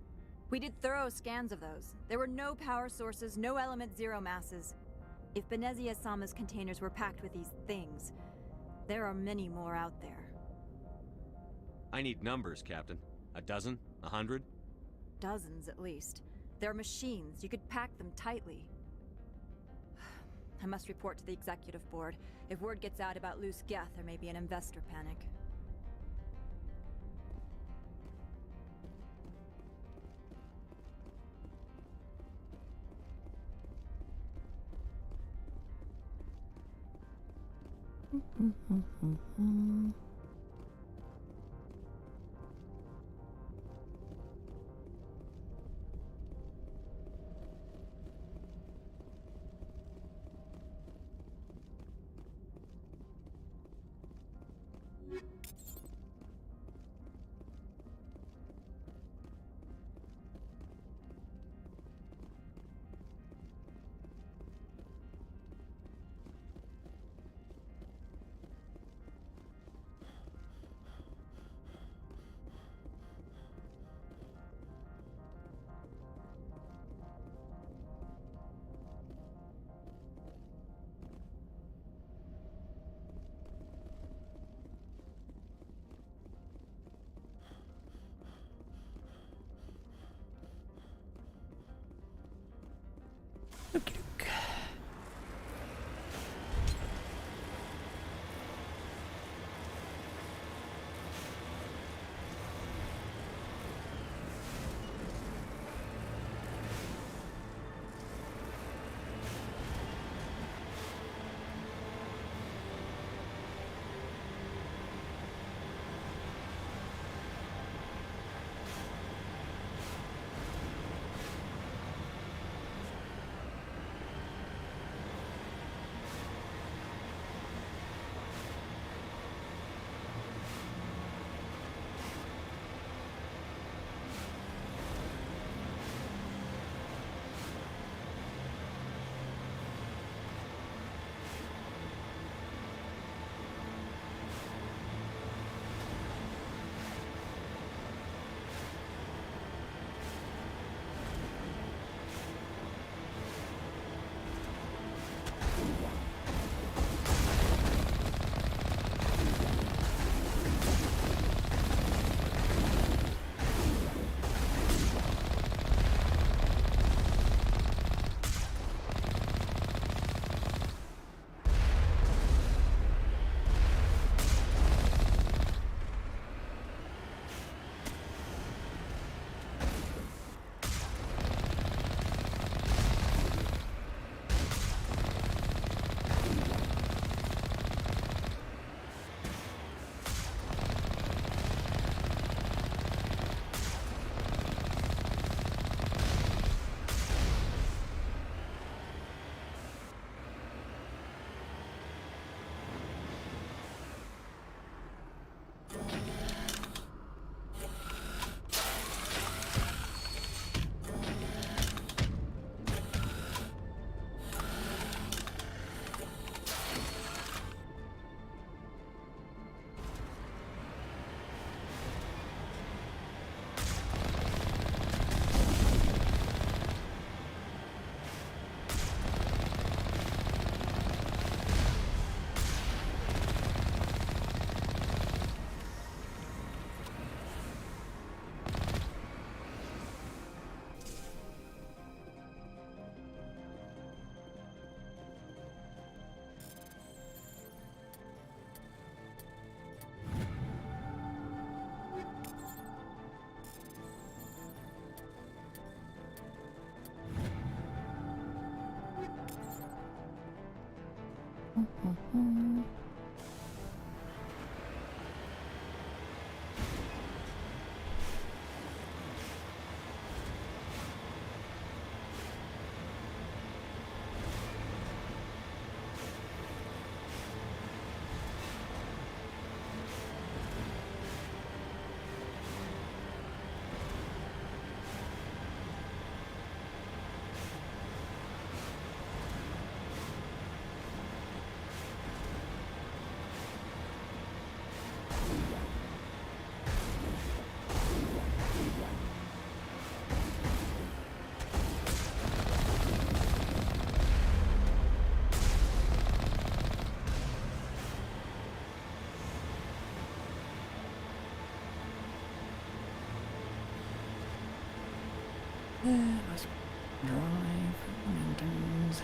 [SPEAKER 12] We did thorough scans of those. There were no power sources, no element zero masses. If Benezia-sama's containers were packed with these things, there are many more out there.
[SPEAKER 3] I need numbers, Captain. A dozen? 100?
[SPEAKER 12] Dozens, at least. They're machines. You could pack them tightly. I must report to the executive board. If word gets out about loose Geth, there may be an investor panic.
[SPEAKER 1] Okay. Let's drive the mountains.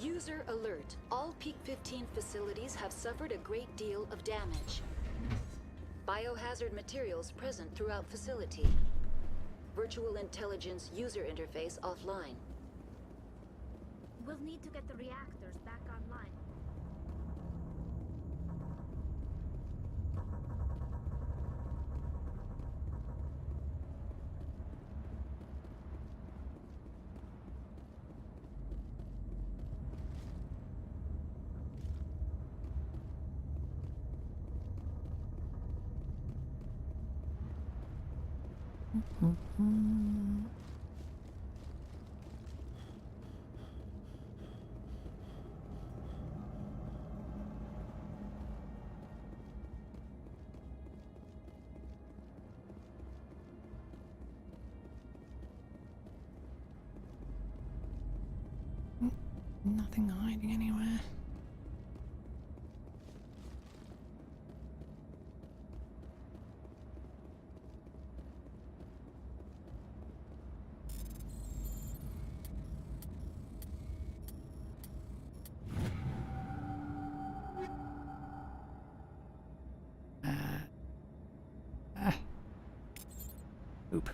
[SPEAKER 2] User alert. All Peak 15 facilities have suffered a great deal of damage. Biohazard materials present throughout facility. Virtual intelligence user interface offline.
[SPEAKER 6] We'll need to get the reactors back online.
[SPEAKER 1] Nothing hiding anywhere. Oop.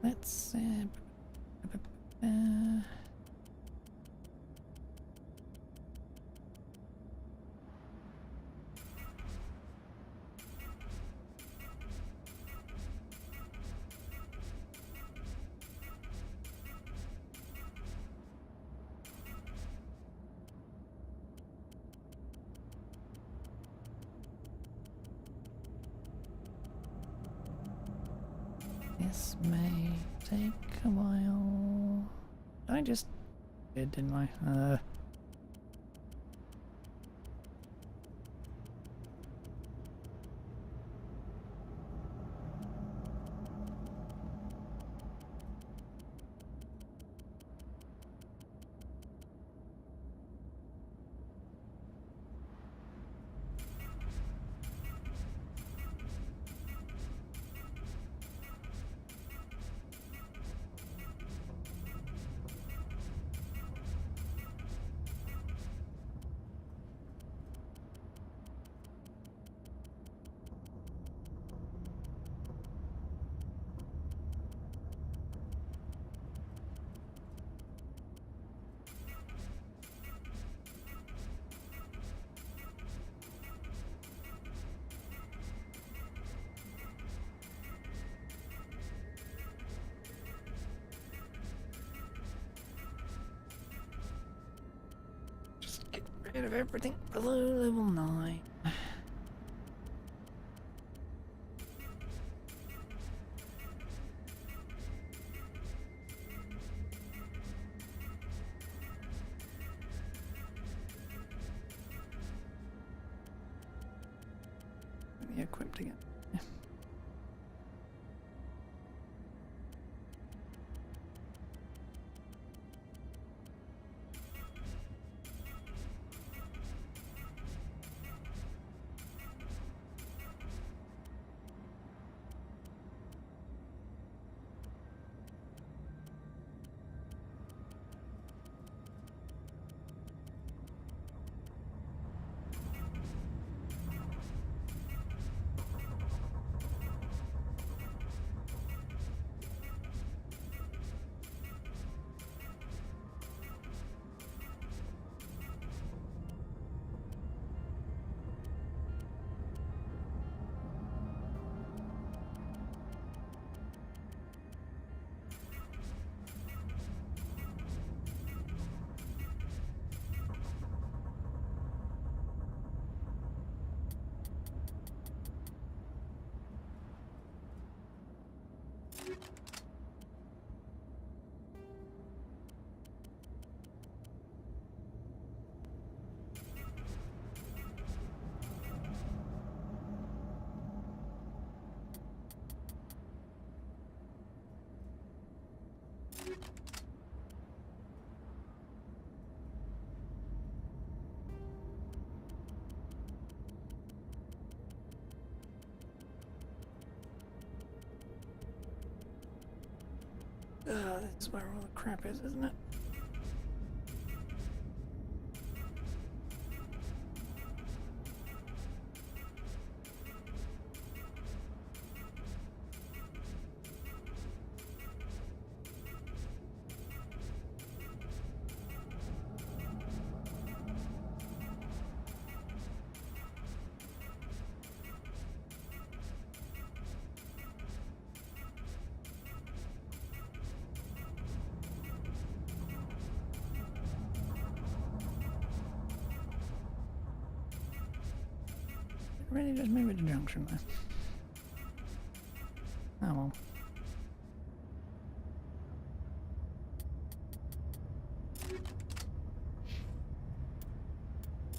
[SPEAKER 1] Let's this may take a while. I just did, didn't I? rid of everything below level 9. Equipped again. Yeah. This is where all the crap is, isn't it? Really just move it to junction there. Oh well.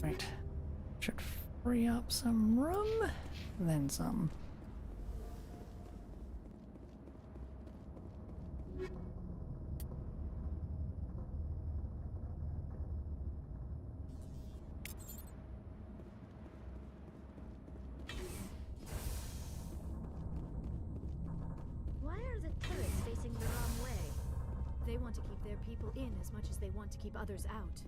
[SPEAKER 1] Right. Should free up some room, then some.
[SPEAKER 20] They want to keep their people in as much as they want to keep others out.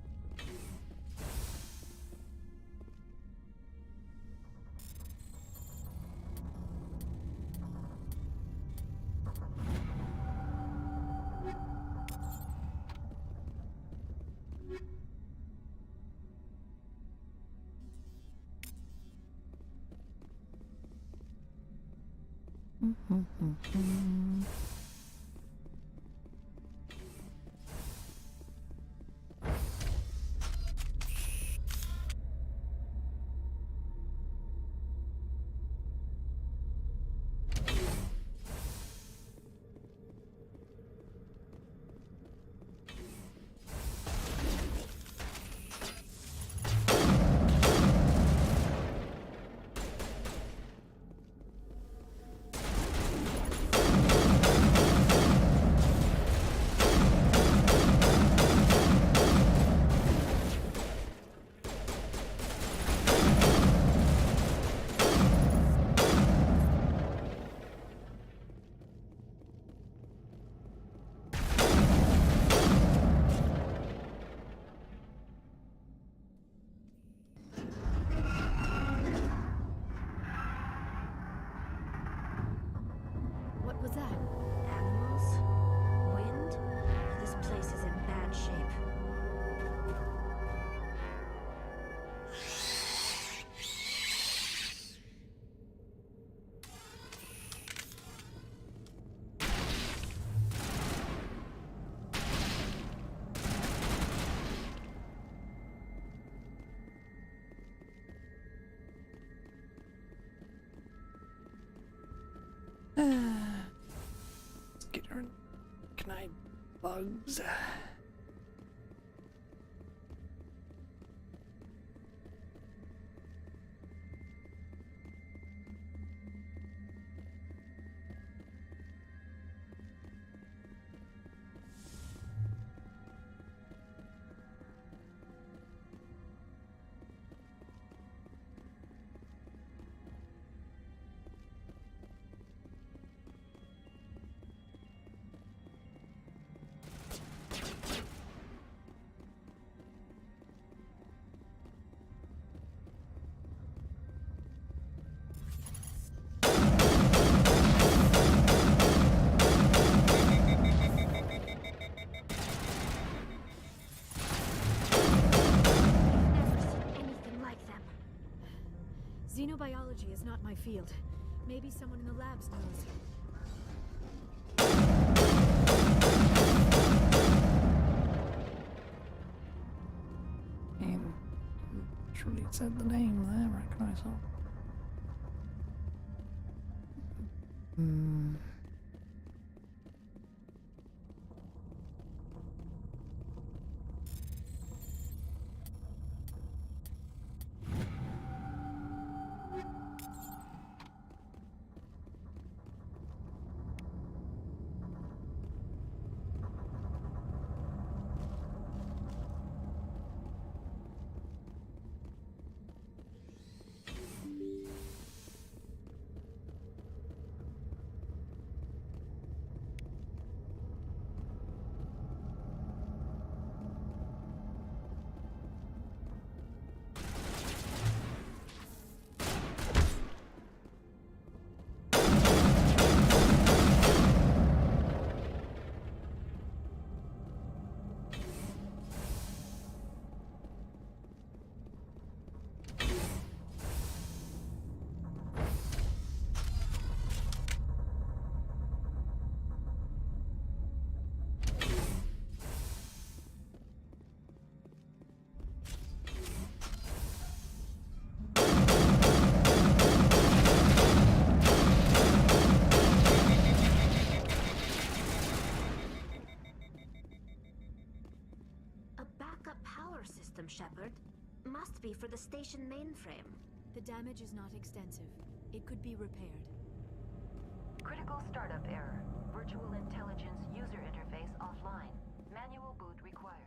[SPEAKER 1] Let's get her. Can I bugs?
[SPEAKER 20] Xenobiology is not my field. Maybe someone in the labs knows.
[SPEAKER 1] And truly said the name there, recognize all.
[SPEAKER 6] System, Shepard. Must be for the station mainframe.
[SPEAKER 20] The damage is not extensive. It could be repaired.
[SPEAKER 2] Critical startup error. Virtual intelligence user interface offline. Manual boot required.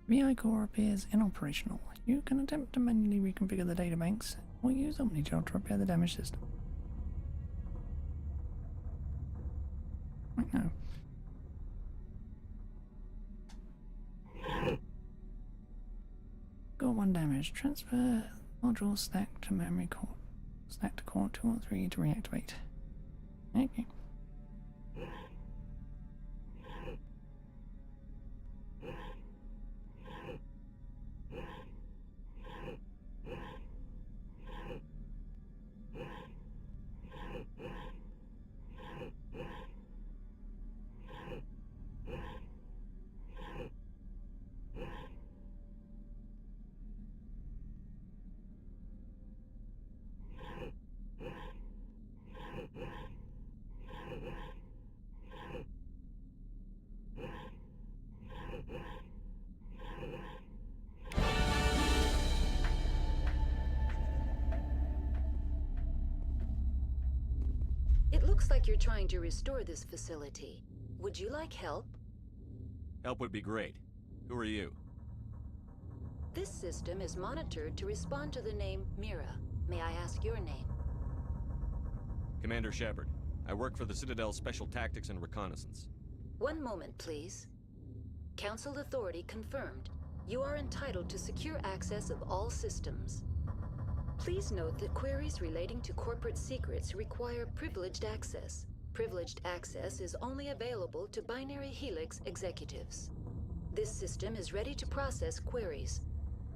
[SPEAKER 1] VI core appears inoperational. You can attempt to manually reconfigure the databanks or use OmniGel to repair the damaged system. Right now. Got one damage. Transfer module stack to memory core. Stack to core 2 or 3 to reactivate. Okay.
[SPEAKER 2] It looks like you're trying to restore this facility. Would you like help?
[SPEAKER 3] Help would be great. Who are you?
[SPEAKER 2] This system is monitored to respond to the name Mira. May I ask your name?
[SPEAKER 3] Commander Shepard. I work for the Citadel Special Tactics and Reconnaissance.
[SPEAKER 2] One moment, please. Council authority confirmed. You are entitled to secure access of all systems. Please note that queries relating to corporate secrets require privileged access. Privileged access is only available to Binary Helix executives. This system is ready to process queries.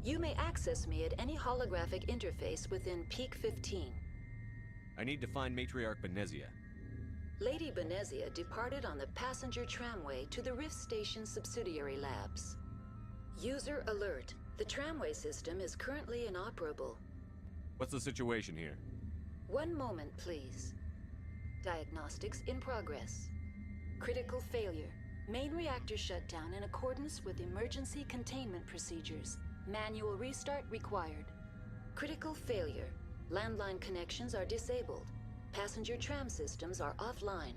[SPEAKER 2] You may access me at any holographic interface within Peak 15.
[SPEAKER 3] I need to find Matriarch Benezia.
[SPEAKER 2] Lady Benezia departed on the passenger tramway to the Rift Station subsidiary labs. User alert. The tramway system is currently inoperable.
[SPEAKER 3] What's the situation here?
[SPEAKER 2] One moment, please. Diagnostics in progress. Critical failure. Main reactor shut down in accordance with emergency containment procedures. Manual restart required. Critical failure. Landline connections are disabled. Passenger tram systems are offline.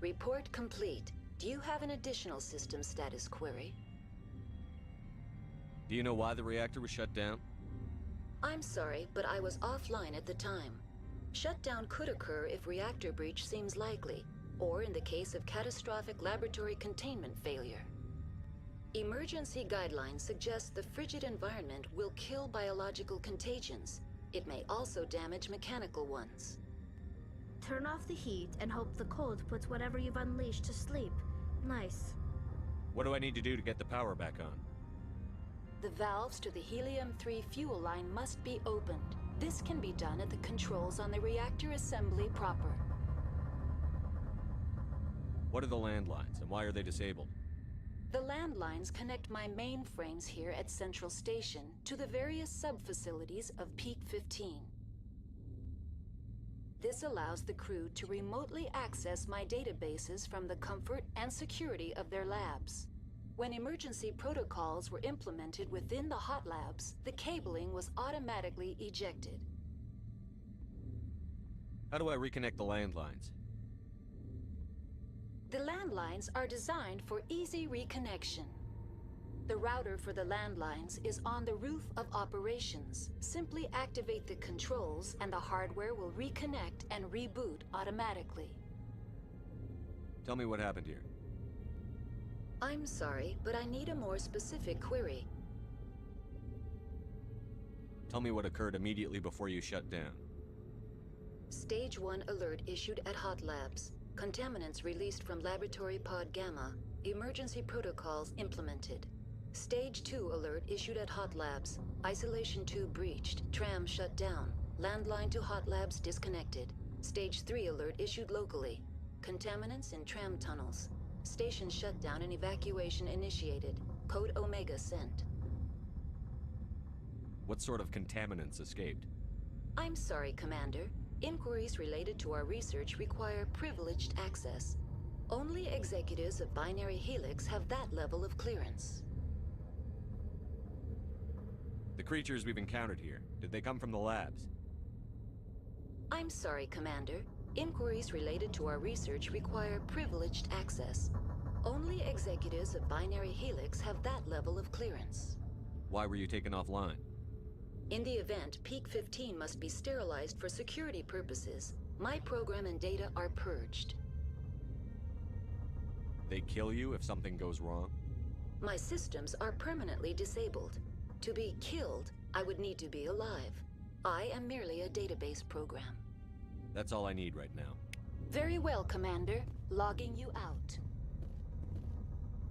[SPEAKER 2] Report complete. Do you have an additional system status query?
[SPEAKER 3] Do you know why the reactor was shut down?
[SPEAKER 2] I'm sorry, but I was offline at the time. Shutdown could occur if reactor breach seems likely, or in the case of catastrophic laboratory containment failure. Emergency guidelines suggest the frigid environment will kill biological contagions. It may also damage mechanical ones.
[SPEAKER 6] Turn off the heat and hope the cold puts whatever you've unleashed to sleep. Nice.
[SPEAKER 3] What do I need to do to get the power back on?
[SPEAKER 2] The valves to the helium-3 fuel line must be opened. This can be done at the controls on the reactor assembly proper.
[SPEAKER 3] What are the landlines, and why are they disabled?
[SPEAKER 2] The landlines connect my mainframes here at Central Station to the various sub-facilities of Peak 15. This allows the crew to remotely access my databases from the comfort and security of their labs. When emergency protocols were implemented within the hot labs, the cabling was automatically ejected.
[SPEAKER 3] How do I reconnect the landlines?
[SPEAKER 2] The landlines are designed for easy reconnection. The router for the landlines is on the roof of operations. Simply activate the controls and the hardware will reconnect and reboot automatically.
[SPEAKER 3] Tell me what happened here.
[SPEAKER 2] I'm sorry, but I need a more specific query.
[SPEAKER 3] Tell me what occurred immediately before you shut down.
[SPEAKER 2] Stage 1 alert issued at Hot Labs. Contaminants released from Laboratory Pod Gamma. Emergency protocols implemented. Stage 2 alert issued at Hot Labs. Isolation tube breached. Tram shut down. Landline to Hot Labs disconnected. Stage 3 alert issued locally. Contaminants in tram tunnels. Station shutdown and evacuation initiated. Code Omega sent.
[SPEAKER 3] What sort of contaminants escaped?
[SPEAKER 2] I'm sorry, Commander. Inquiries related to our research require privileged access. Only executives of Binary Helix have that level of clearance.
[SPEAKER 3] The creatures we've encountered here, did they come from the labs?
[SPEAKER 2] I'm sorry, Commander. Inquiries related to our research require privileged access. Only executives of Binary Helix have that level of clearance.
[SPEAKER 3] Why were you taken offline?
[SPEAKER 2] In the event, Peak 15 must be sterilized for security purposes. My program and data are purged.
[SPEAKER 3] They kill you if something goes wrong?
[SPEAKER 2] My systems are permanently disabled. To be killed, I would need to be alive. I am merely a database program.
[SPEAKER 3] That's all I need right now.
[SPEAKER 2] Very well, Commander. Logging you out.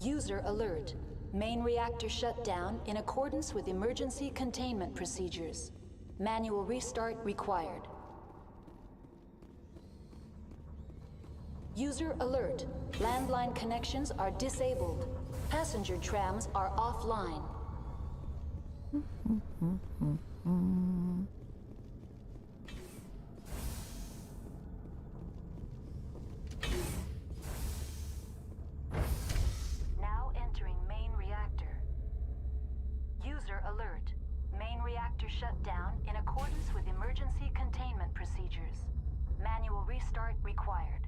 [SPEAKER 2] User alert. Main reactor shut down in accordance with emergency containment procedures. Manual restart required. User alert. Landline connections are disabled. Passenger trams are offline. Now entering main reactor. User alert. Main reactor shut down in accordance with emergency containment procedures. Manual restart required.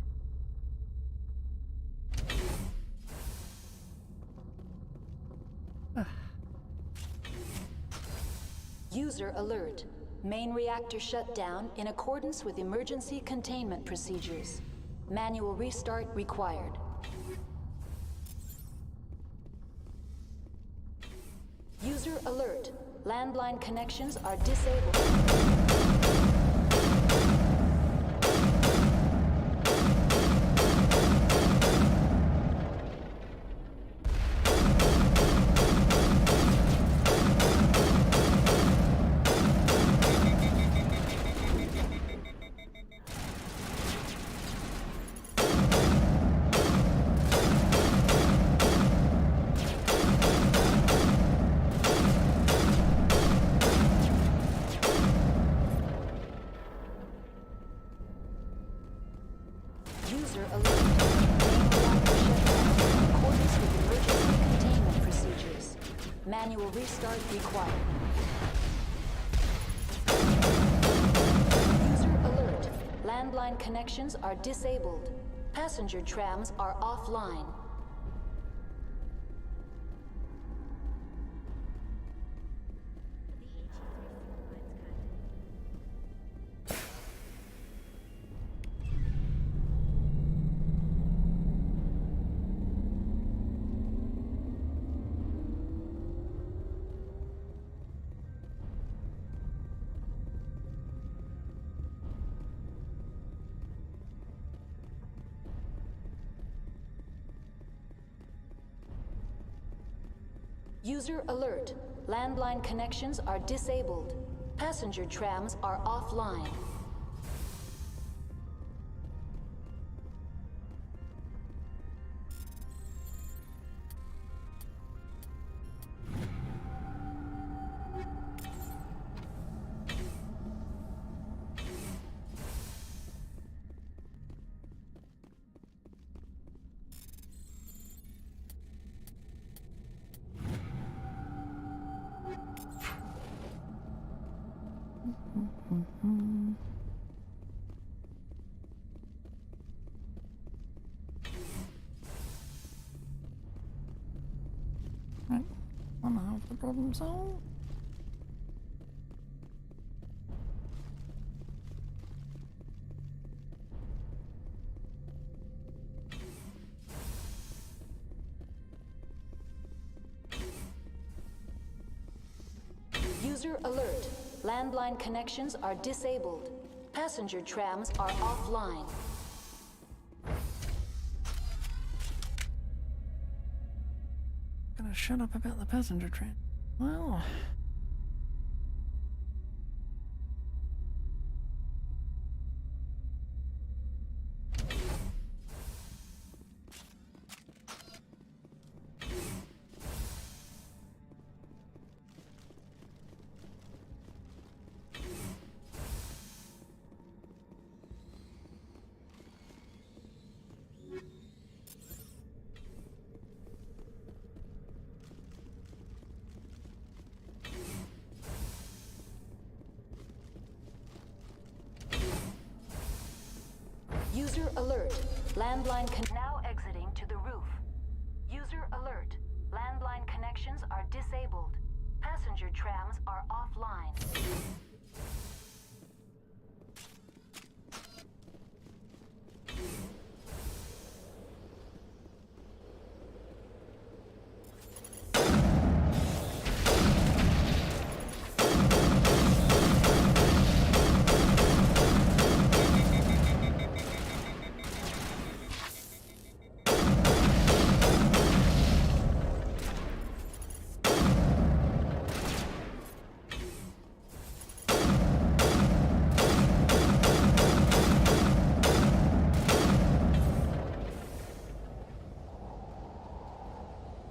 [SPEAKER 2] User alert. Main reactor shut down in accordance with emergency containment procedures. Manual restart required. User alert. Landline connections are disabled. User alert. In accordance with emergency containment procedures. Manual restart required. User alert. Landline connections are disabled. Passenger trams are offline. User alert. Landline connections are disabled. Passenger trams are offline.
[SPEAKER 1] Right. Wanna have the problem solved?
[SPEAKER 2] User alert. Landline connections are disabled. Passenger trams are offline.
[SPEAKER 1] Gonna shut up about the passenger train. Well...
[SPEAKER 2] User alert. Landline now exiting to the roof. User alert. Landline connections are disabled. Passenger trams are offline.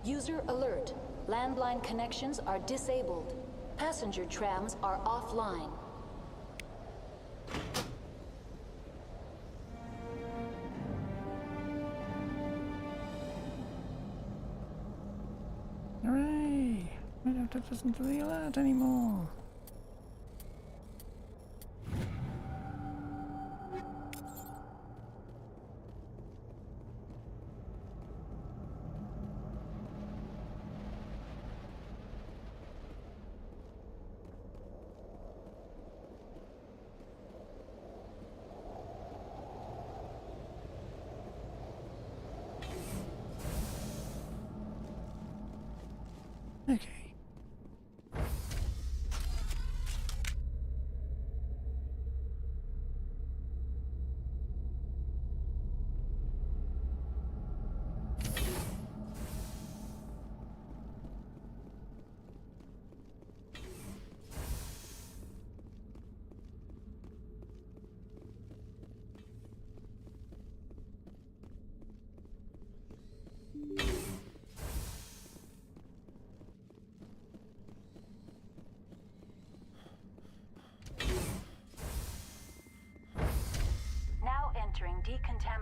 [SPEAKER 2] User alert. Landline connections are disabled. Passenger trams are offline.
[SPEAKER 1] Hooray! I don't have to listen to the alert anymore. Okay.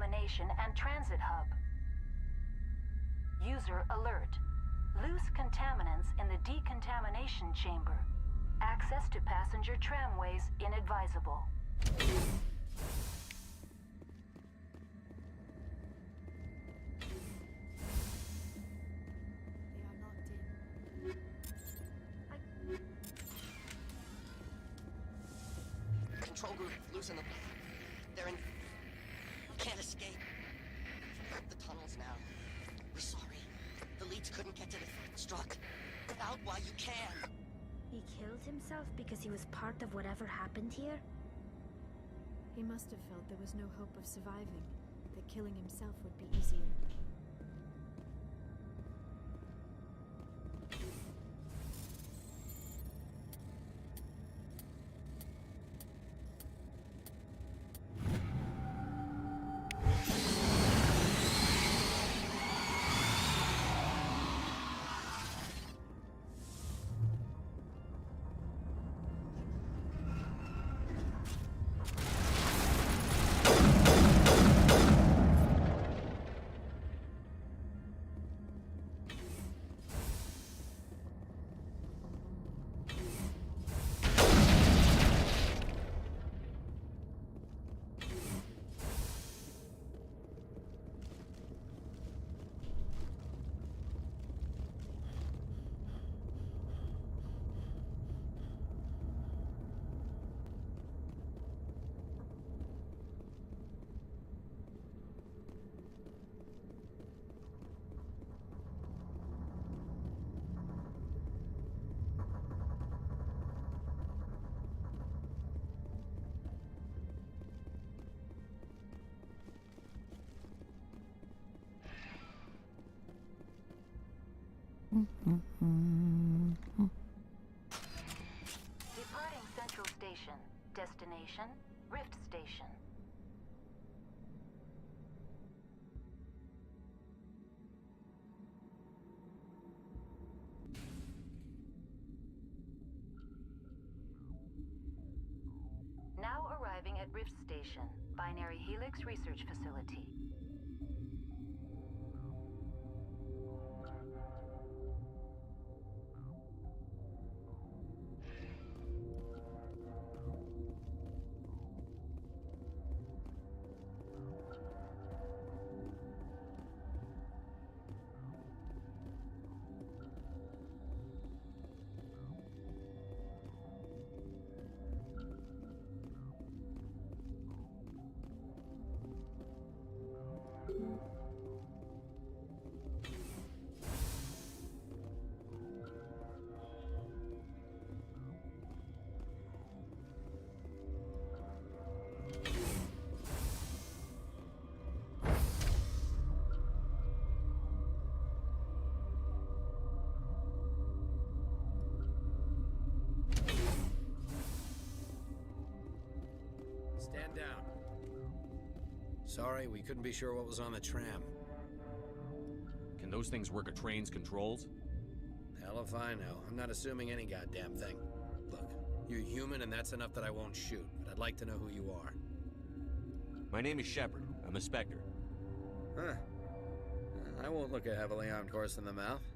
[SPEAKER 2] decontamination and transit hub. User alert. Loose contaminants in the decontamination chamber. Access to passenger tramways inadvisable.
[SPEAKER 11] Control group, losing them. They're in... Can't escape. The tunnels now. We're sorry. The leads couldn't get to the struck. Get out while you can.
[SPEAKER 6] He killed himself because he was part of whatever happened here?
[SPEAKER 20] He must have felt there was no hope of surviving, that killing himself would be easier.
[SPEAKER 2] Departing Central Station. Destination, Rift Station. Now arriving at Rift Station, Binary Helix Research Facility.
[SPEAKER 22] Stand down. Sorry, we couldn't be sure what was on the tram.
[SPEAKER 3] Can those things work a train's controls?
[SPEAKER 22] Hell if I know. I'm not assuming any goddamn thing. Look, you're human and that's enough that I won't shoot, but I'd like to know who you are.
[SPEAKER 3] My name is Shepard. I'm a Spectre.
[SPEAKER 22] Huh. I won't look a heavily armed horse in the mouth.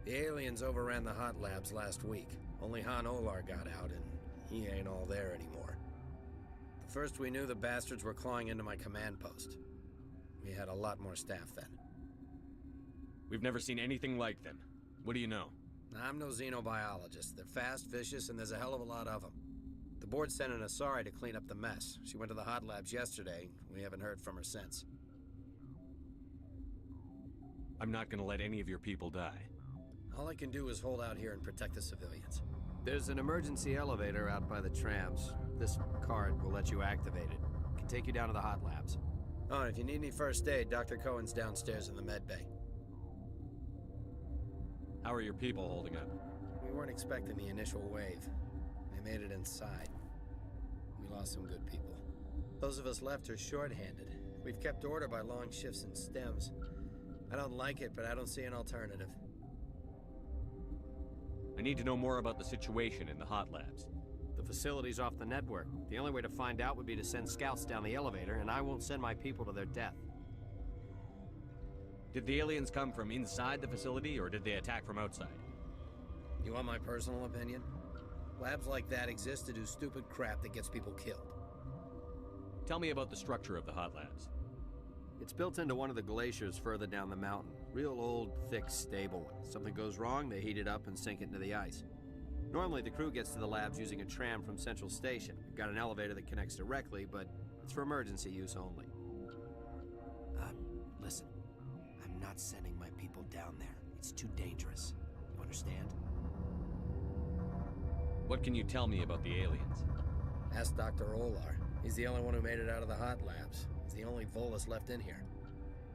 [SPEAKER 22] The aliens overran the hot labs last week. Only Han Olar got out, and he ain't all there anymore. The first we knew, the bastards were clawing into my command post. We had a lot more staff then.
[SPEAKER 3] We've never seen anything like them. What do you know?
[SPEAKER 22] I'm no xenobiologist. They're fast, vicious, and there's a hell of a lot of them. The board sent an Asari to clean up the mess. She went to the hot labs yesterday. We haven't heard from her since.
[SPEAKER 3] I'm not gonna let any of your people die.
[SPEAKER 22] All I can do is hold out here and protect the civilians. There's an emergency elevator out by the trams. This card will let you activate it. It can take you down to the hot labs. Oh, and if you need any first aid, Dr. Cohen's downstairs in the med bay.
[SPEAKER 3] How are your people holding up?
[SPEAKER 22] We weren't expecting the initial wave. They made it inside. We lost some good people. Those of us left are short-handed. We've kept order by long shifts and stems. I don't like it, but I don't see an alternative.
[SPEAKER 3] I need to know more about the situation in the hot labs.
[SPEAKER 22] The facility's off the network. The only way to find out would be to send scouts down the elevator, and I won't send my people to their death.
[SPEAKER 3] Did the aliens come from inside the facility, or did they attack from outside?
[SPEAKER 22] You want my personal opinion? Labs like that exist to do stupid crap that gets people killed.
[SPEAKER 3] Tell me about the structure of the hot labs.
[SPEAKER 22] It's built into one of the glaciers further down the mountain. Real old, thick, stable one. Something goes wrong, they heat it up and sink it into the ice. Normally, the crew gets to the labs using a tram from Central Station. We've got an elevator that connects directly, but it's for emergency use only. Listen. I'm not sending my people down there. It's too dangerous. You understand?
[SPEAKER 3] What can you tell me about the aliens?
[SPEAKER 22] Ask Dr. Olar. He's the only one who made it out of the hot labs. He's the only Volus left in here.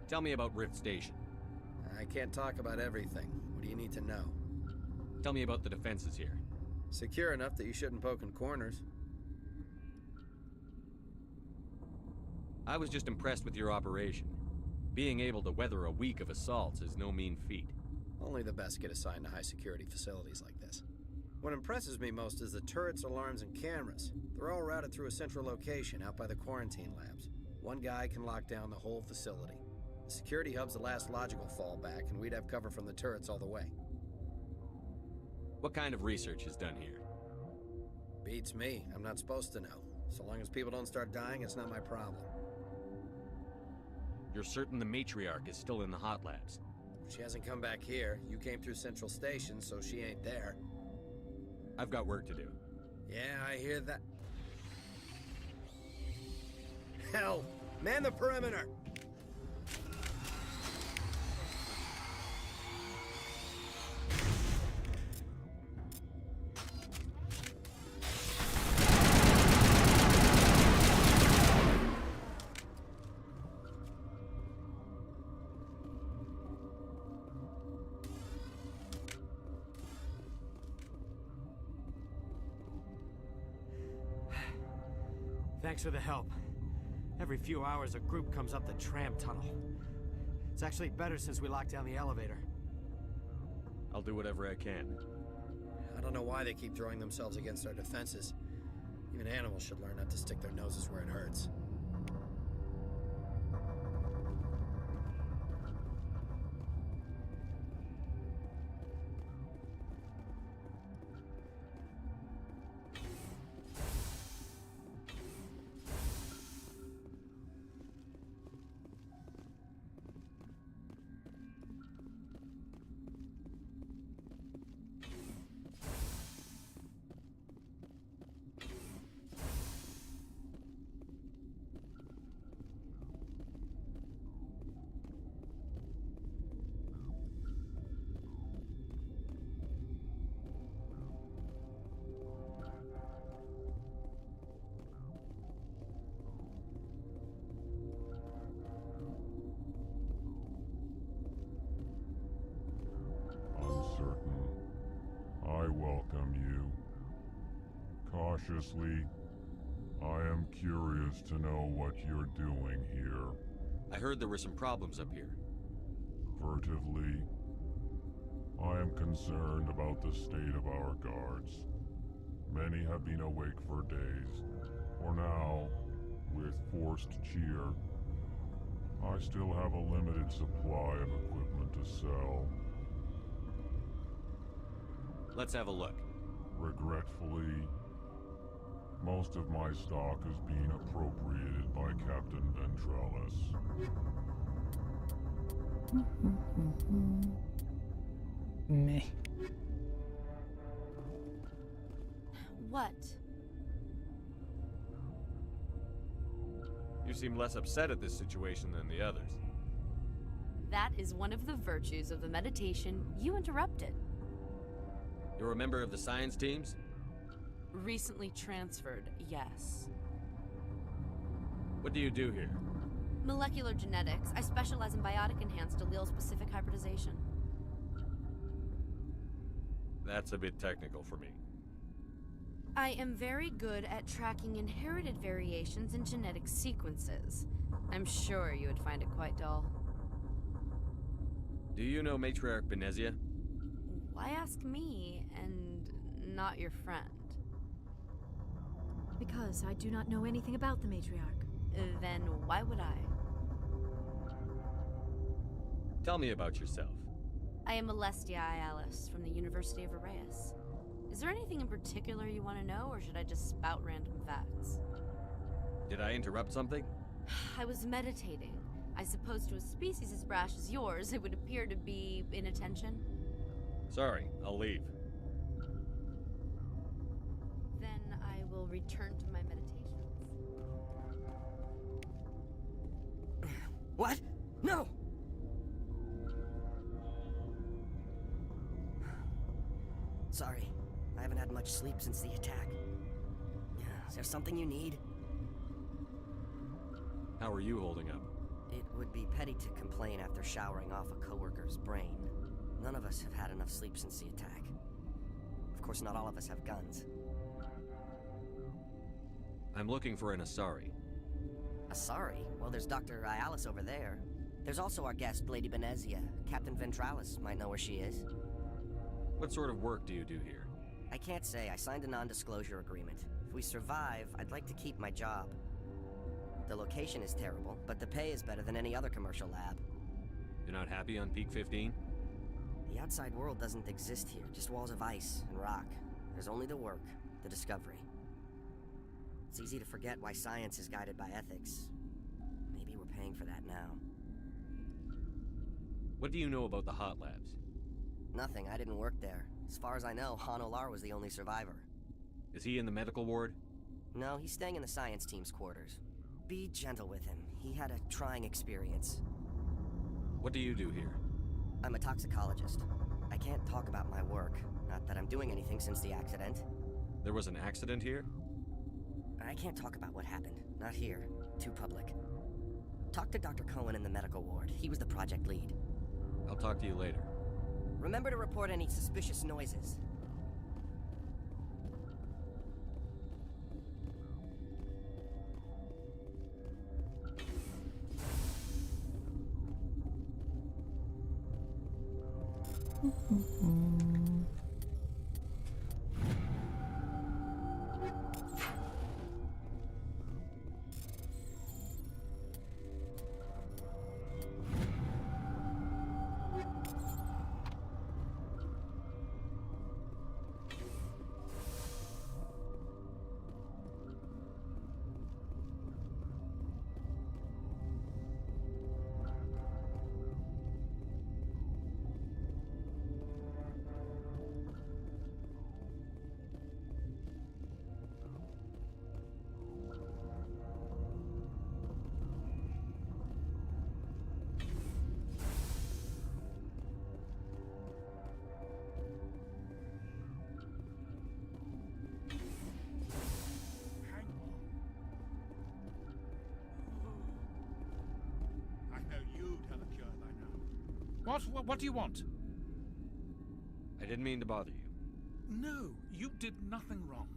[SPEAKER 3] Tell me about Rift Station.
[SPEAKER 22] I can't talk about everything. What do you need to know?
[SPEAKER 3] Tell me about the defenses here.
[SPEAKER 22] Secure enough that you shouldn't poke in corners.
[SPEAKER 3] I was just impressed with your operation. Being able to weather a week of assaults is no mean feat.
[SPEAKER 22] Only the best get assigned to high-security facilities like this. What impresses me most is the turrets, alarms, and cameras. They're all routed through a central location out by the quarantine labs. One guy can lock down the whole facility. The security hub's the last logical fallback, and we'd have cover from the turrets all the way.
[SPEAKER 3] What kind of research is done here?
[SPEAKER 22] Beats me. I'm not supposed to know. So long as people don't start dying, it's not my problem.
[SPEAKER 3] You're certain the matriarch is still in the hot labs?
[SPEAKER 22] She hasn't come back here. You came through Central Station, so she ain't there.
[SPEAKER 3] I've got work to do.
[SPEAKER 22] Yeah, I hear that. Hell! Man the perimeter! Thanks for the help. Every few hours, a group comes up the tram tunnel. It's actually better since we locked down the elevator.
[SPEAKER 3] I'll do whatever I can.
[SPEAKER 22] I don't know why they keep throwing themselves against our defenses. Even animals should learn not to stick their noses where it hurts.
[SPEAKER 4] Uncertain. I welcome you. Cautiously, I am curious to know what you're doing here.
[SPEAKER 3] I heard there were some problems up here.
[SPEAKER 4] Furtively, I am concerned about the state of our guards. Many have been awake for days, or now, with forced cheer. I still have a limited supply of equipment to sell.
[SPEAKER 3] Let's have a look.
[SPEAKER 4] Regretfully, most of my stock is being appropriated by Captain Ventrellis.
[SPEAKER 1] Meh.
[SPEAKER 10] What?
[SPEAKER 3] You seem less upset at this situation than the others.
[SPEAKER 10] That is one of the virtues of the meditation you interrupted.
[SPEAKER 3] You're a member of the science teams?
[SPEAKER 10] Recently transferred, yes.
[SPEAKER 3] What do you do here?
[SPEAKER 10] Molecular genetics. I specialize in biotic-enhanced allele-specific hybridization.
[SPEAKER 3] That's a bit technical for me.
[SPEAKER 10] I am very good at tracking inherited variations in genetic sequences. I'm sure you would find it quite dull.
[SPEAKER 3] Do you know Matriarch Benezia?
[SPEAKER 10] Why ask me, and not your friend?
[SPEAKER 20] Because I do not know anything about the matriarch.
[SPEAKER 10] Then why would I?
[SPEAKER 3] Tell me about yourself.
[SPEAKER 10] I am Alestia Ialis from the University of Arrayus. Is there anything in particular you want to know, or should I just spout random facts?
[SPEAKER 3] Did I interrupt something?
[SPEAKER 10] I was meditating. I suppose to a species as brash as yours, it would appear to be inattention.
[SPEAKER 3] Sorry, I'll leave.
[SPEAKER 10] Then I will return to my meditations.
[SPEAKER 11] What? No! Sorry, I haven't had much sleep since the attack. Is there something you need?
[SPEAKER 3] How are you holding up?
[SPEAKER 11] It would be petty to complain after showering off a coworker's brain. None of us have had enough sleep since the attack. Of course, not all of us have guns.
[SPEAKER 3] I'm looking for an Asari.
[SPEAKER 11] Asari? Well, there's Dr. Ialis over there. There's also our guest, Lady Benezia. Captain Ventralis might know where she is.
[SPEAKER 3] What sort of work do you do here?
[SPEAKER 11] I can't say. I signed a non-disclosure agreement. If we survive, I'd like to keep my job. The location is terrible, but the pay is better than any other commercial lab.
[SPEAKER 3] You're not happy on Peak 15?
[SPEAKER 11] The outside world doesn't exist here, just walls of ice and rock. There's only the work, the discovery. It's easy to forget why science is guided by ethics. Maybe we're paying for that now.
[SPEAKER 3] What do you know about the hot labs?
[SPEAKER 11] Nothing, I didn't work there. As far as I know, Han Olar was the only survivor.
[SPEAKER 3] Is he in the medical ward?
[SPEAKER 11] No, he's staying in the science team's quarters. Be gentle with him. He had a trying experience.
[SPEAKER 3] What do you do here?
[SPEAKER 11] I'm a toxicologist. I can't talk about my work. Not that I'm doing anything since the accident.
[SPEAKER 3] There was an accident here?
[SPEAKER 11] I can't talk about what happened. Not here. Too public. Talk to Dr. Cohen in the medical ward. He was the project lead.
[SPEAKER 3] I'll talk to you later.
[SPEAKER 11] Remember to report any suspicious noises.
[SPEAKER 8] What do you want?
[SPEAKER 3] I didn't mean to bother you.
[SPEAKER 8] No, you did nothing wrong.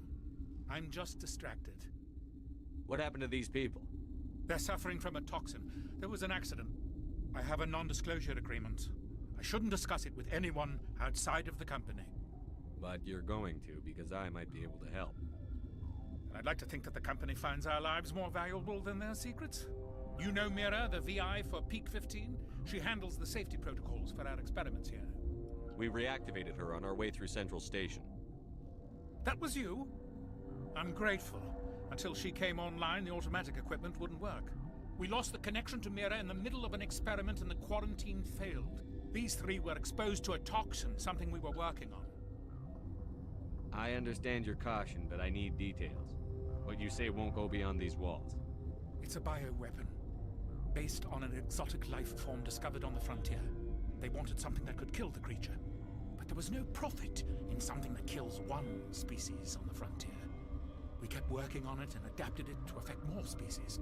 [SPEAKER 8] I'm just distracted.
[SPEAKER 3] What happened to these people?
[SPEAKER 8] They're suffering from a toxin. There was an accident. I have a non-disclosure agreement. I shouldn't discuss it with anyone outside of the company.
[SPEAKER 3] But you're going to, because I might be able to help.
[SPEAKER 8] And I'd like to think that the company finds our lives more valuable than their secrets. You know Mira, the VI for Peak 15? She handles the safety protocols for our experiments here.
[SPEAKER 3] We reactivated her on our way through Central Station.
[SPEAKER 8] That was you? I'm grateful. Until she came online, the automatic equipment wouldn't work. We lost the connection to Mira in the middle of an experiment and the quarantine failed. These three were exposed to a toxin, something we were working on.
[SPEAKER 3] I understand your caution, but I need details. What you say won't go beyond these walls.
[SPEAKER 8] It's a bioweapon. Based on an exotic life form discovered on the frontier. They wanted something that could kill the creature. But there was no profit in something that kills one species on the frontier. We kept working on it and adapted it to affect more species.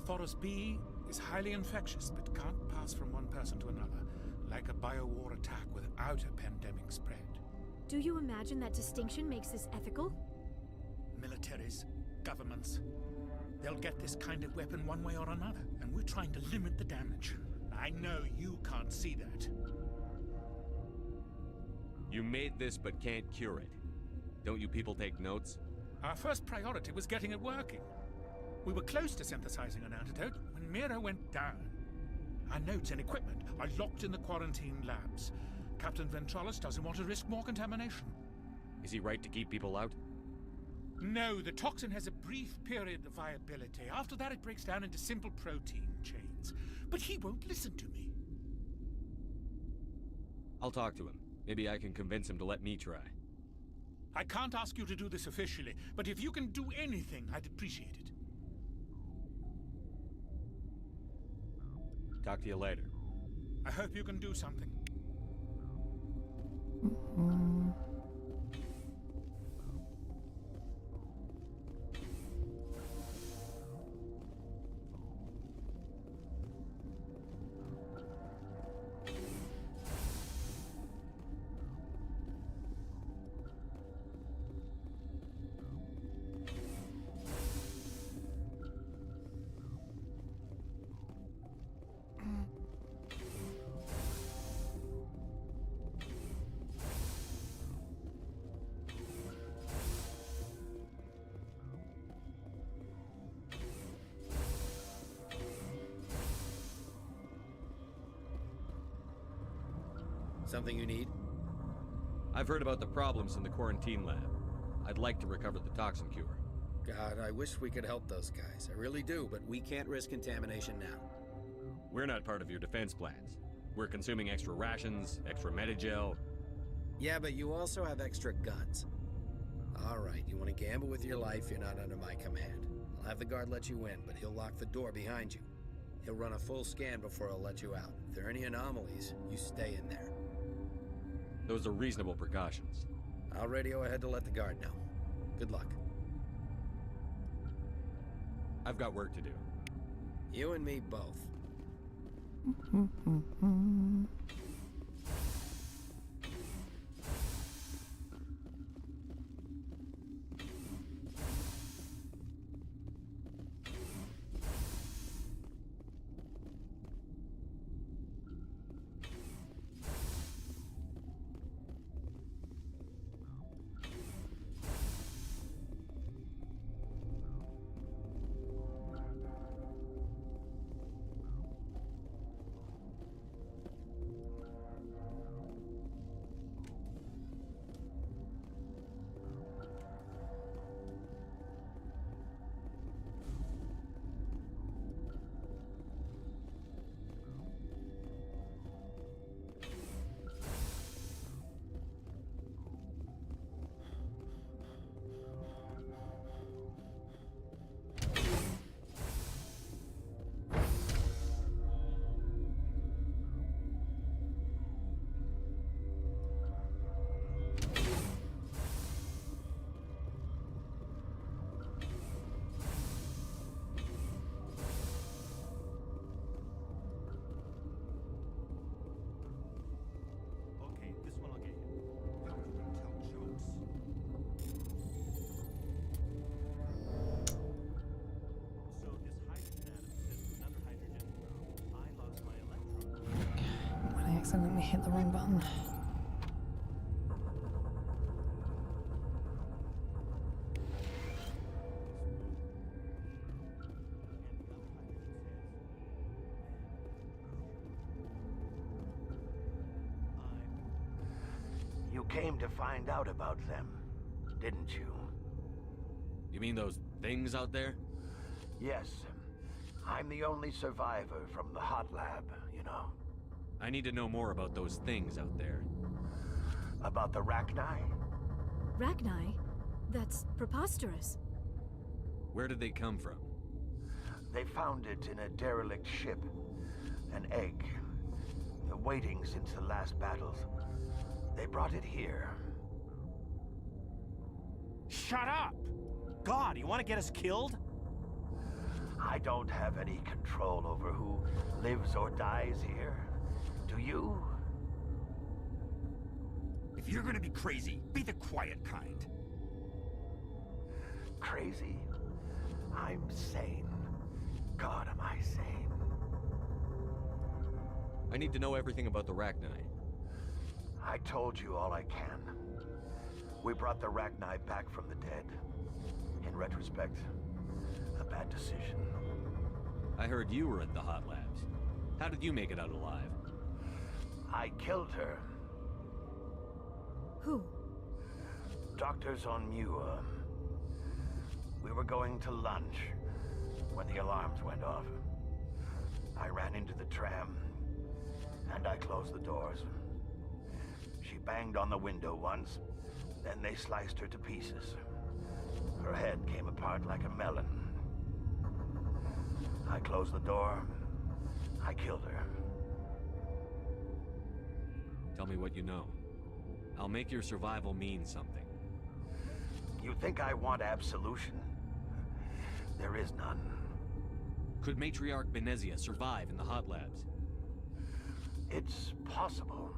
[SPEAKER 8] Thoros B is highly infectious, but can't pass from one person to another, like a biowar attack without a pandemic spread.
[SPEAKER 20] Do you imagine that distinction makes this ethical?
[SPEAKER 8] Militaries, governments, they'll get this kind of weapon one way or another, and we're trying to limit the damage. I know you can't see that.
[SPEAKER 3] You made this but can't cure it. Don't you people take notes?
[SPEAKER 8] Our first priority was getting it working. We were close to synthesizing an antidote when Mira went down. Our notes and equipment are locked in the quarantine labs. Captain Ventralis doesn't want to risk more contamination.
[SPEAKER 3] Is he right to keep people out?
[SPEAKER 8] No, the toxin has a brief period of viability. After that, it breaks down into simple protein chains. But he won't listen to me.
[SPEAKER 3] I'll talk to him. Maybe I can convince him to let me try.
[SPEAKER 8] I can't ask you to do this officially, but if you can do anything, I'd appreciate it.
[SPEAKER 3] Talk to you later.
[SPEAKER 8] I hope you can do something.
[SPEAKER 22] Something you need?
[SPEAKER 3] I've heard about the problems in the quarantine lab. I'd like to recover the toxin cure.
[SPEAKER 22] God, I wish we could help those guys. I really do, but we can't risk contamination now.
[SPEAKER 3] We're not part of your defense plans. We're consuming extra rations, extra Medigel.
[SPEAKER 22] Yeah, but you also have extra guns. All right, you want to gamble with your life, you're not under my command. I'll have the guard let you in, but he'll lock the door behind you. He'll run a full scan before he'll let you out. If there are any anomalies, you stay in there.
[SPEAKER 3] Those are reasonable precautions.
[SPEAKER 22] I'll radio ahead to let the guard know. Good luck.
[SPEAKER 3] I've got work to do.
[SPEAKER 22] You and me both.
[SPEAKER 1] I accidentally hit the wrong button.
[SPEAKER 16] You came to find out about them, didn't you?
[SPEAKER 3] You mean those things out there?
[SPEAKER 16] Yes. I'm the only survivor from the hot lab, you know.
[SPEAKER 3] I need to know more about those things out there.
[SPEAKER 16] About the Rachni?
[SPEAKER 20] Rachni? That's preposterous.
[SPEAKER 3] Where did they come from?
[SPEAKER 16] They found it in a derelict ship. An egg. Waiting since the last battles. They brought it here.
[SPEAKER 18] Shut up! God, you want to get us killed?
[SPEAKER 16] I don't have any control over who lives or dies here. Do you?
[SPEAKER 18] If you're gonna be crazy, be the quiet kind.
[SPEAKER 16] Crazy? I'm sane. God, am I sane?
[SPEAKER 3] I need to know everything about the Rachni.
[SPEAKER 16] I told you all I can. We brought the Rachni back from the dead. In retrospect, a bad decision.
[SPEAKER 3] I heard you were at the hot labs. How did you make it out alive?
[SPEAKER 16] I killed her.
[SPEAKER 20] Who?
[SPEAKER 16] Doctors on Muir. We were going to lunch when the alarms went off. I ran into the tram, and I closed the doors. She banged on the window once, then they sliced her to pieces. Her head came apart like a melon. I closed the door. I killed her.
[SPEAKER 3] Tell me what you know. I'll make your survival mean something.
[SPEAKER 16] You think I want absolution? There is none.
[SPEAKER 3] Could Matriarch Benezia survive in the hot labs?
[SPEAKER 16] It's possible.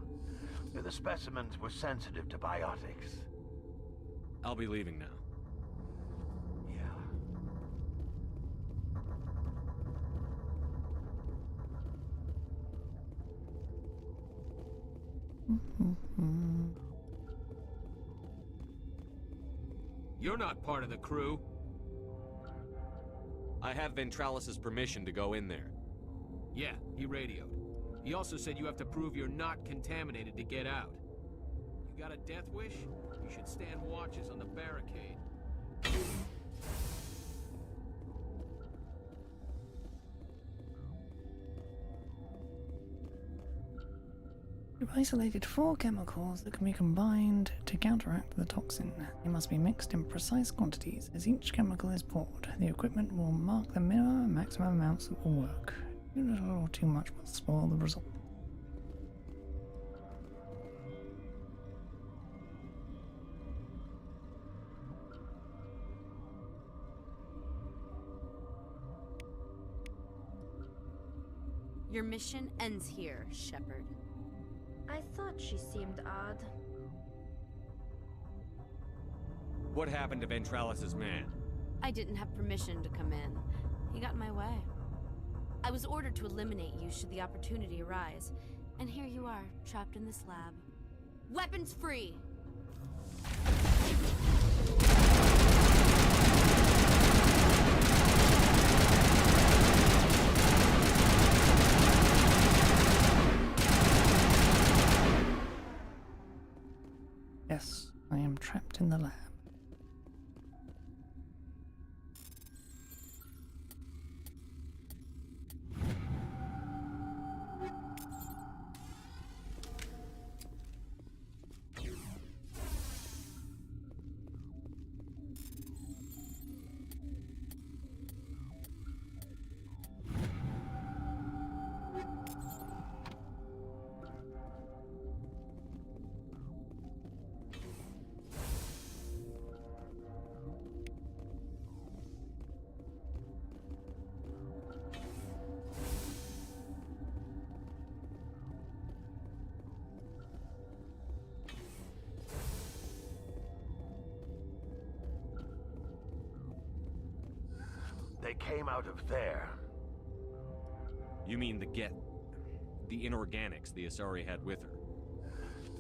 [SPEAKER 16] The specimens were sensitive to biotics.
[SPEAKER 3] I'll be leaving now.
[SPEAKER 5] You're not part of the crew.
[SPEAKER 3] I have Ventralis's permission to go in there.
[SPEAKER 5] Yeah, he radioed. He also said you have to prove you're not contaminated to get out. You got a death wish? You should stand watches on the barricade.
[SPEAKER 1] You've isolated 4 chemicals that can be combined to counteract the toxin. They must be mixed in precise quantities. As each chemical is poured, the equipment will mark the minimum and maximum amounts that will work. Too little or too much will spoil the result.
[SPEAKER 10] Your mission ends here, Shepard.
[SPEAKER 6] I thought she seemed odd.
[SPEAKER 3] What happened to Ventralis's man?
[SPEAKER 10] I didn't have permission to come in. He got in my way. I was ordered to eliminate you should the opportunity arise. And here you are, trapped in this lab. Weapons free!
[SPEAKER 1] Yes, I am trapped in the lab.
[SPEAKER 16] They came out of there.
[SPEAKER 3] You mean the inorganics the Asari had with her?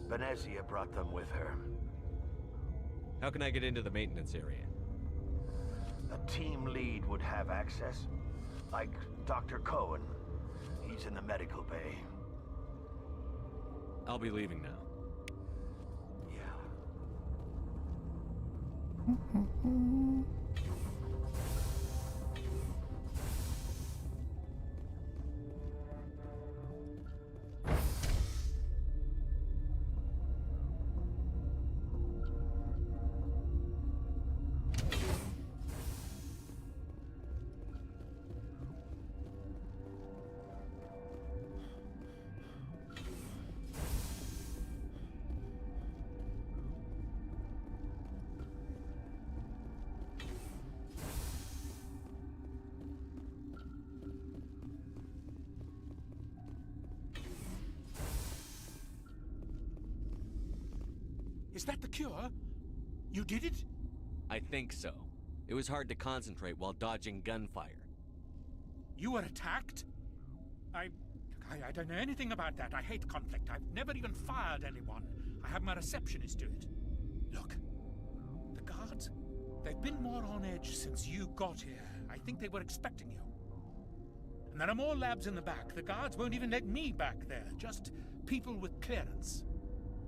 [SPEAKER 16] Benezia brought them with her.
[SPEAKER 3] How can I get into the maintenance area?
[SPEAKER 16] A team lead would have access. Like Dr. Cohen. He's in the medical bay.
[SPEAKER 3] I'll be leaving now.
[SPEAKER 8] Is that the cure? You did it?
[SPEAKER 3] I think so. It was hard to concentrate while dodging gunfire.
[SPEAKER 8] You were attacked? I don't know anything about that. I hate conflict. I've never even fired anyone. I have my receptionist do it. Look, the guards, They've been more on edge since you got here. I think they were expecting you. And there are more labs in the back. The guards won't even let me back there. Just people with clearance.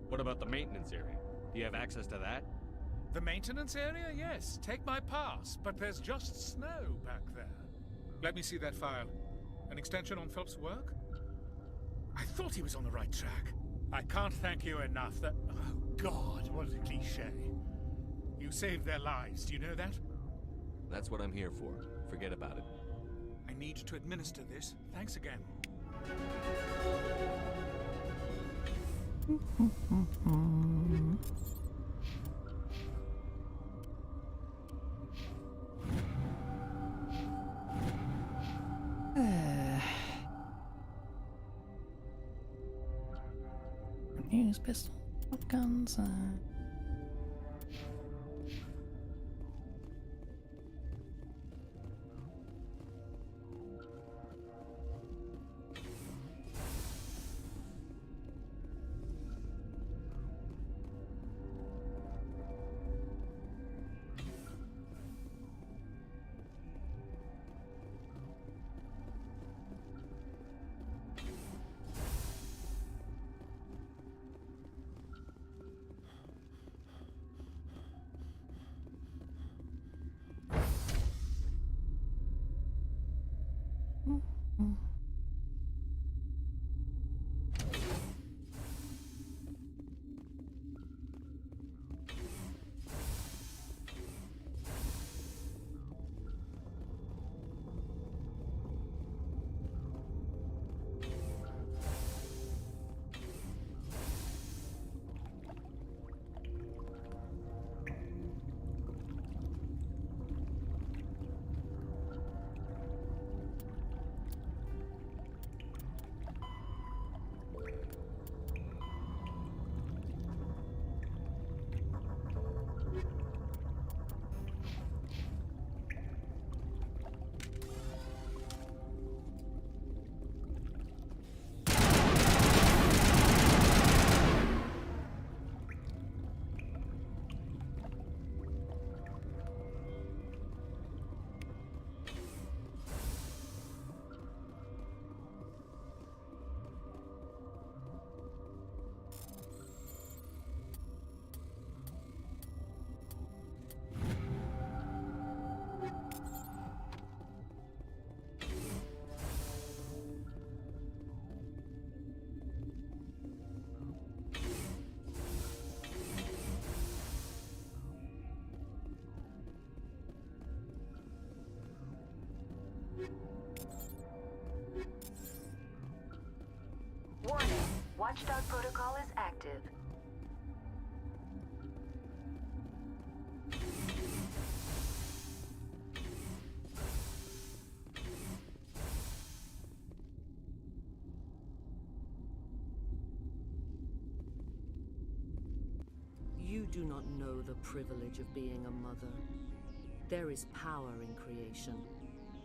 [SPEAKER 3] What about the maintenance area? Do you have access to that?
[SPEAKER 8] The maintenance area? Yes. Take my pass. But there's just snow back there. Let me see that file. An extension on Phelps' work? I thought he was on the right track. I can't thank you enough that... Oh, God, what a cliché. You saved their lives, do you know that?
[SPEAKER 3] That's what I'm here for. Forget about it.
[SPEAKER 8] I need to administer this. Thanks again.
[SPEAKER 1] Use pistol, guns.
[SPEAKER 2] Warning, Watchdog protocol is active.
[SPEAKER 15] You do not know the privilege of being a mother. There is power in creation.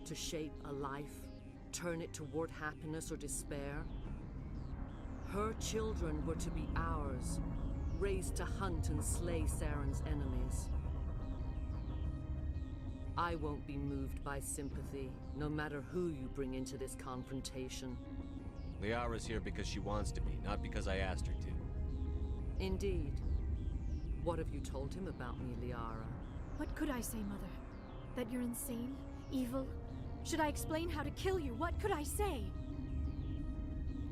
[SPEAKER 15] To shape a life, turn it toward happiness or despair. Her children were to be ours, raised to hunt and slay Saren's enemies. I won't be moved by sympathy, no matter who you bring into this confrontation.
[SPEAKER 3] Liara's here because she wants to be, not because I asked her to.
[SPEAKER 15] Indeed. What have you told him about me, Liara?
[SPEAKER 20] What could I say, Mother? That you're insane? Evil? Should I explain how to kill you? What could I say?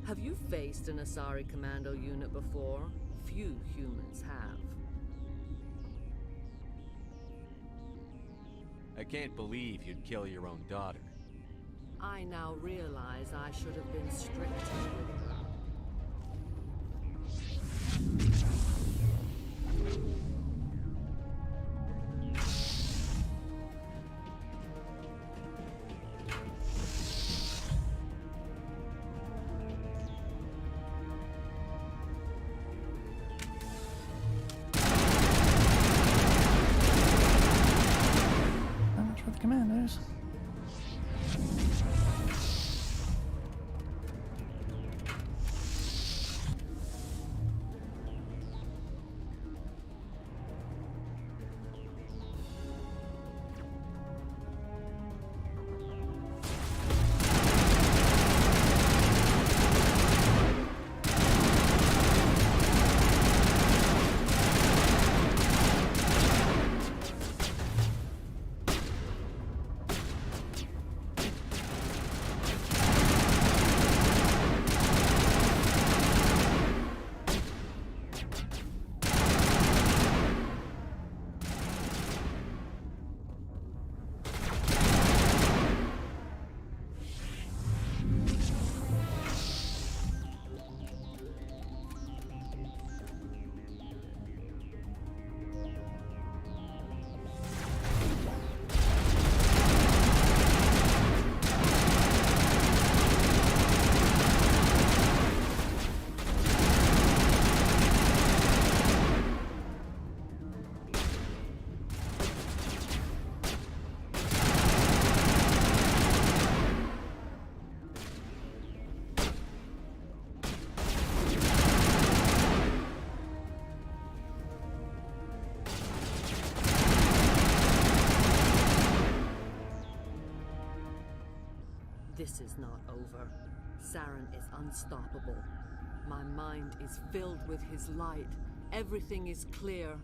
[SPEAKER 15] Have you faced an Asari commando unit before? Few humans have.
[SPEAKER 3] I can't believe you'd kill your own daughter.
[SPEAKER 15] I now realize I should have been stricter with her.
[SPEAKER 1] Commandos.
[SPEAKER 15] This is not over. Saren is unstoppable. My mind is filled with his light. Everything is clear.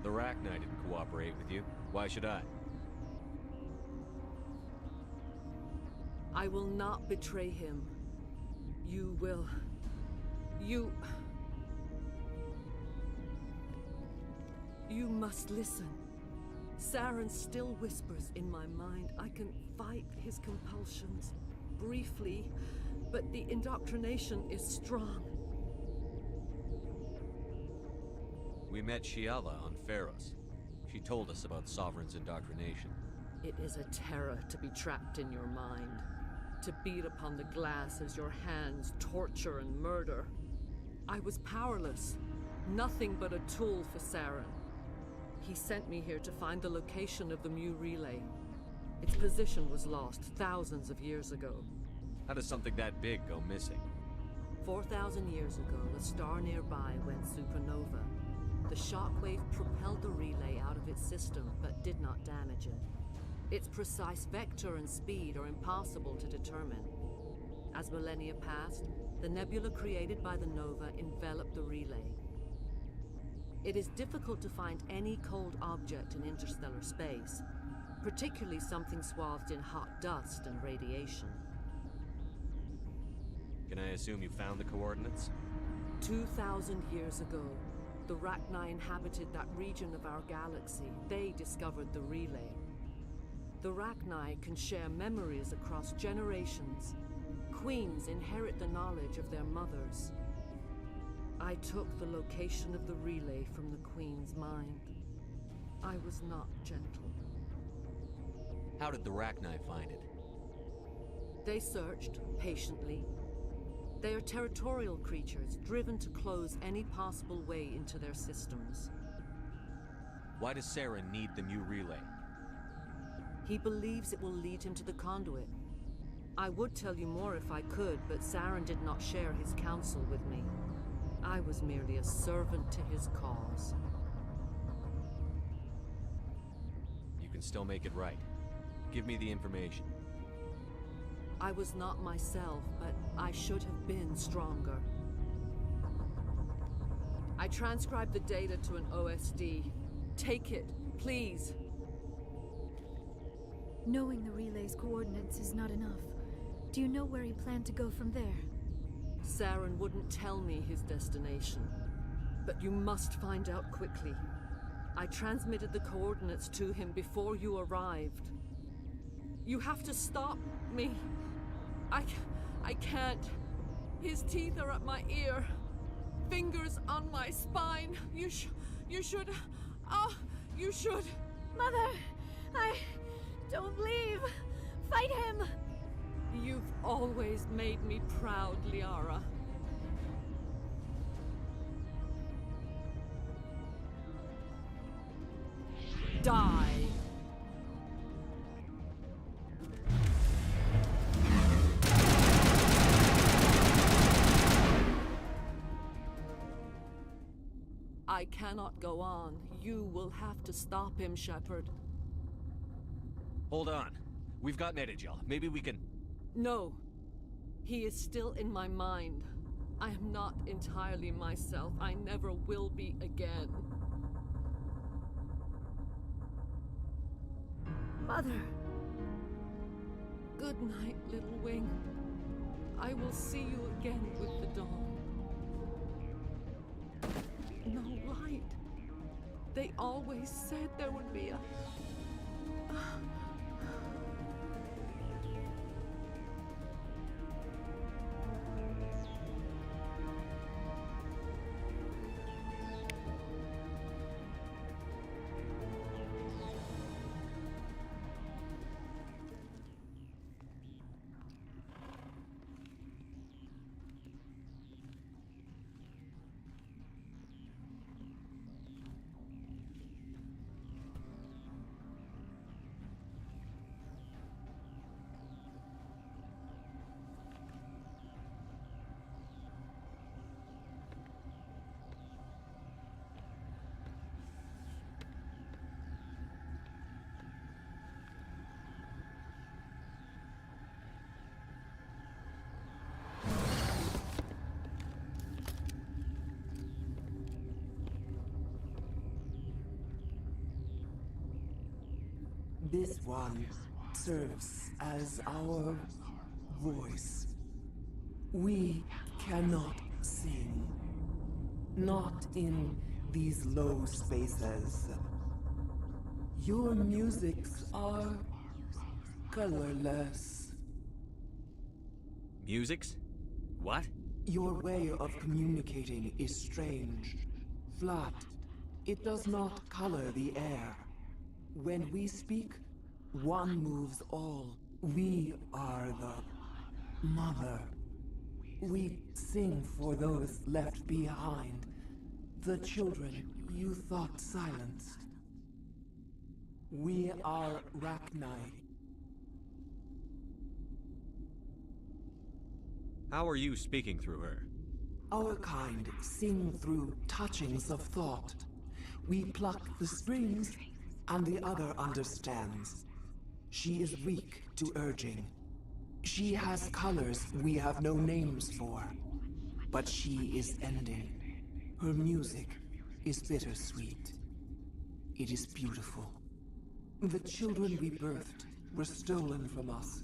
[SPEAKER 3] The Rachni didn't cooperate with you. Why should I?
[SPEAKER 15] I will not betray him. You will. You must listen. Saren still whispers in my mind. I can fight his compulsions. Briefly, but the indoctrination is strong.
[SPEAKER 3] We met Shiala on Pharos. She told us about Sovereign's indoctrination.
[SPEAKER 15] It is a terror to be trapped in your mind. To beat upon the glass as your hands torture and murder. I was powerless. Nothing but a tool for Saren. He sent me here to find the location of the Mu relay. Its position was lost thousands of years ago.
[SPEAKER 3] How does something that big go missing?
[SPEAKER 15] 4,000 years ago, a star nearby went supernova. The shockwave propelled the relay out of its system, but did not damage it. Its precise vector and speed are impossible to determine. As millennia passed, the nebula created by the nova enveloped the relay. It is difficult to find any cold object in interstellar space, particularly something swathed in hot dust and radiation.
[SPEAKER 3] Can I assume you found the coordinates?
[SPEAKER 15] 2,000 years ago, the Rachni inhabited that region of our galaxy. They discovered the relay. The Rachni can share memories across generations. Queens inherit the knowledge of their mothers. I took the location of the relay from the Queen's mind. I was not gentle.
[SPEAKER 3] How did the Rachni find it?
[SPEAKER 15] They searched, patiently. They are territorial creatures, driven to close any possible way into their systems.
[SPEAKER 3] Why does Saren need the Mu relay?
[SPEAKER 15] He believes it will lead him to the conduit. I would tell you more if I could, but Saren did not share his counsel with me. I was merely a servant to his cause.
[SPEAKER 3] You can still make it right. Give me the information.
[SPEAKER 15] I was not myself, but I should have been stronger. I transcribed the data to an OSD. Take it, please.
[SPEAKER 20] Knowing the relay's coordinates is not enough. Do you know where he planned to go from there?
[SPEAKER 15] Saren wouldn't tell me his destination. But you must find out quickly. I transmitted the coordinates to him before you arrived. You have to stop me. I can't. His teeth are at my ear. Fingers on my spine. You should. You should.
[SPEAKER 20] Mother, don't leave. Fight him.
[SPEAKER 15] You've always made me proud, Liara. Die. I cannot go on. You will have to stop him, Shepard.
[SPEAKER 3] Hold on. We've got Medigel. Maybe we can...
[SPEAKER 15] No. He is still in my mind. I am not entirely myself. I never will be again.
[SPEAKER 20] Mother.
[SPEAKER 15] Good night, little wing. I will see you again with the dawn. No light. They always said there would be a...
[SPEAKER 9] This one serves as our voice. We cannot sing. Not in these low spaces. Your musics are colorless.
[SPEAKER 3] Musics? What?
[SPEAKER 9] Your way of communicating is strange. Flat. It does not color the air. When we speak, one moves all. We are the mother. We sing for those left behind. The children you thought silenced. We are Rachni.
[SPEAKER 3] How are you speaking through her?
[SPEAKER 9] Our kind sing through touchings of thought. We pluck the strings, and the other understands. She is weak to urging. She has colors we have no names for. But she is ending. Her music is bittersweet. It is beautiful. The children we birthed were stolen from us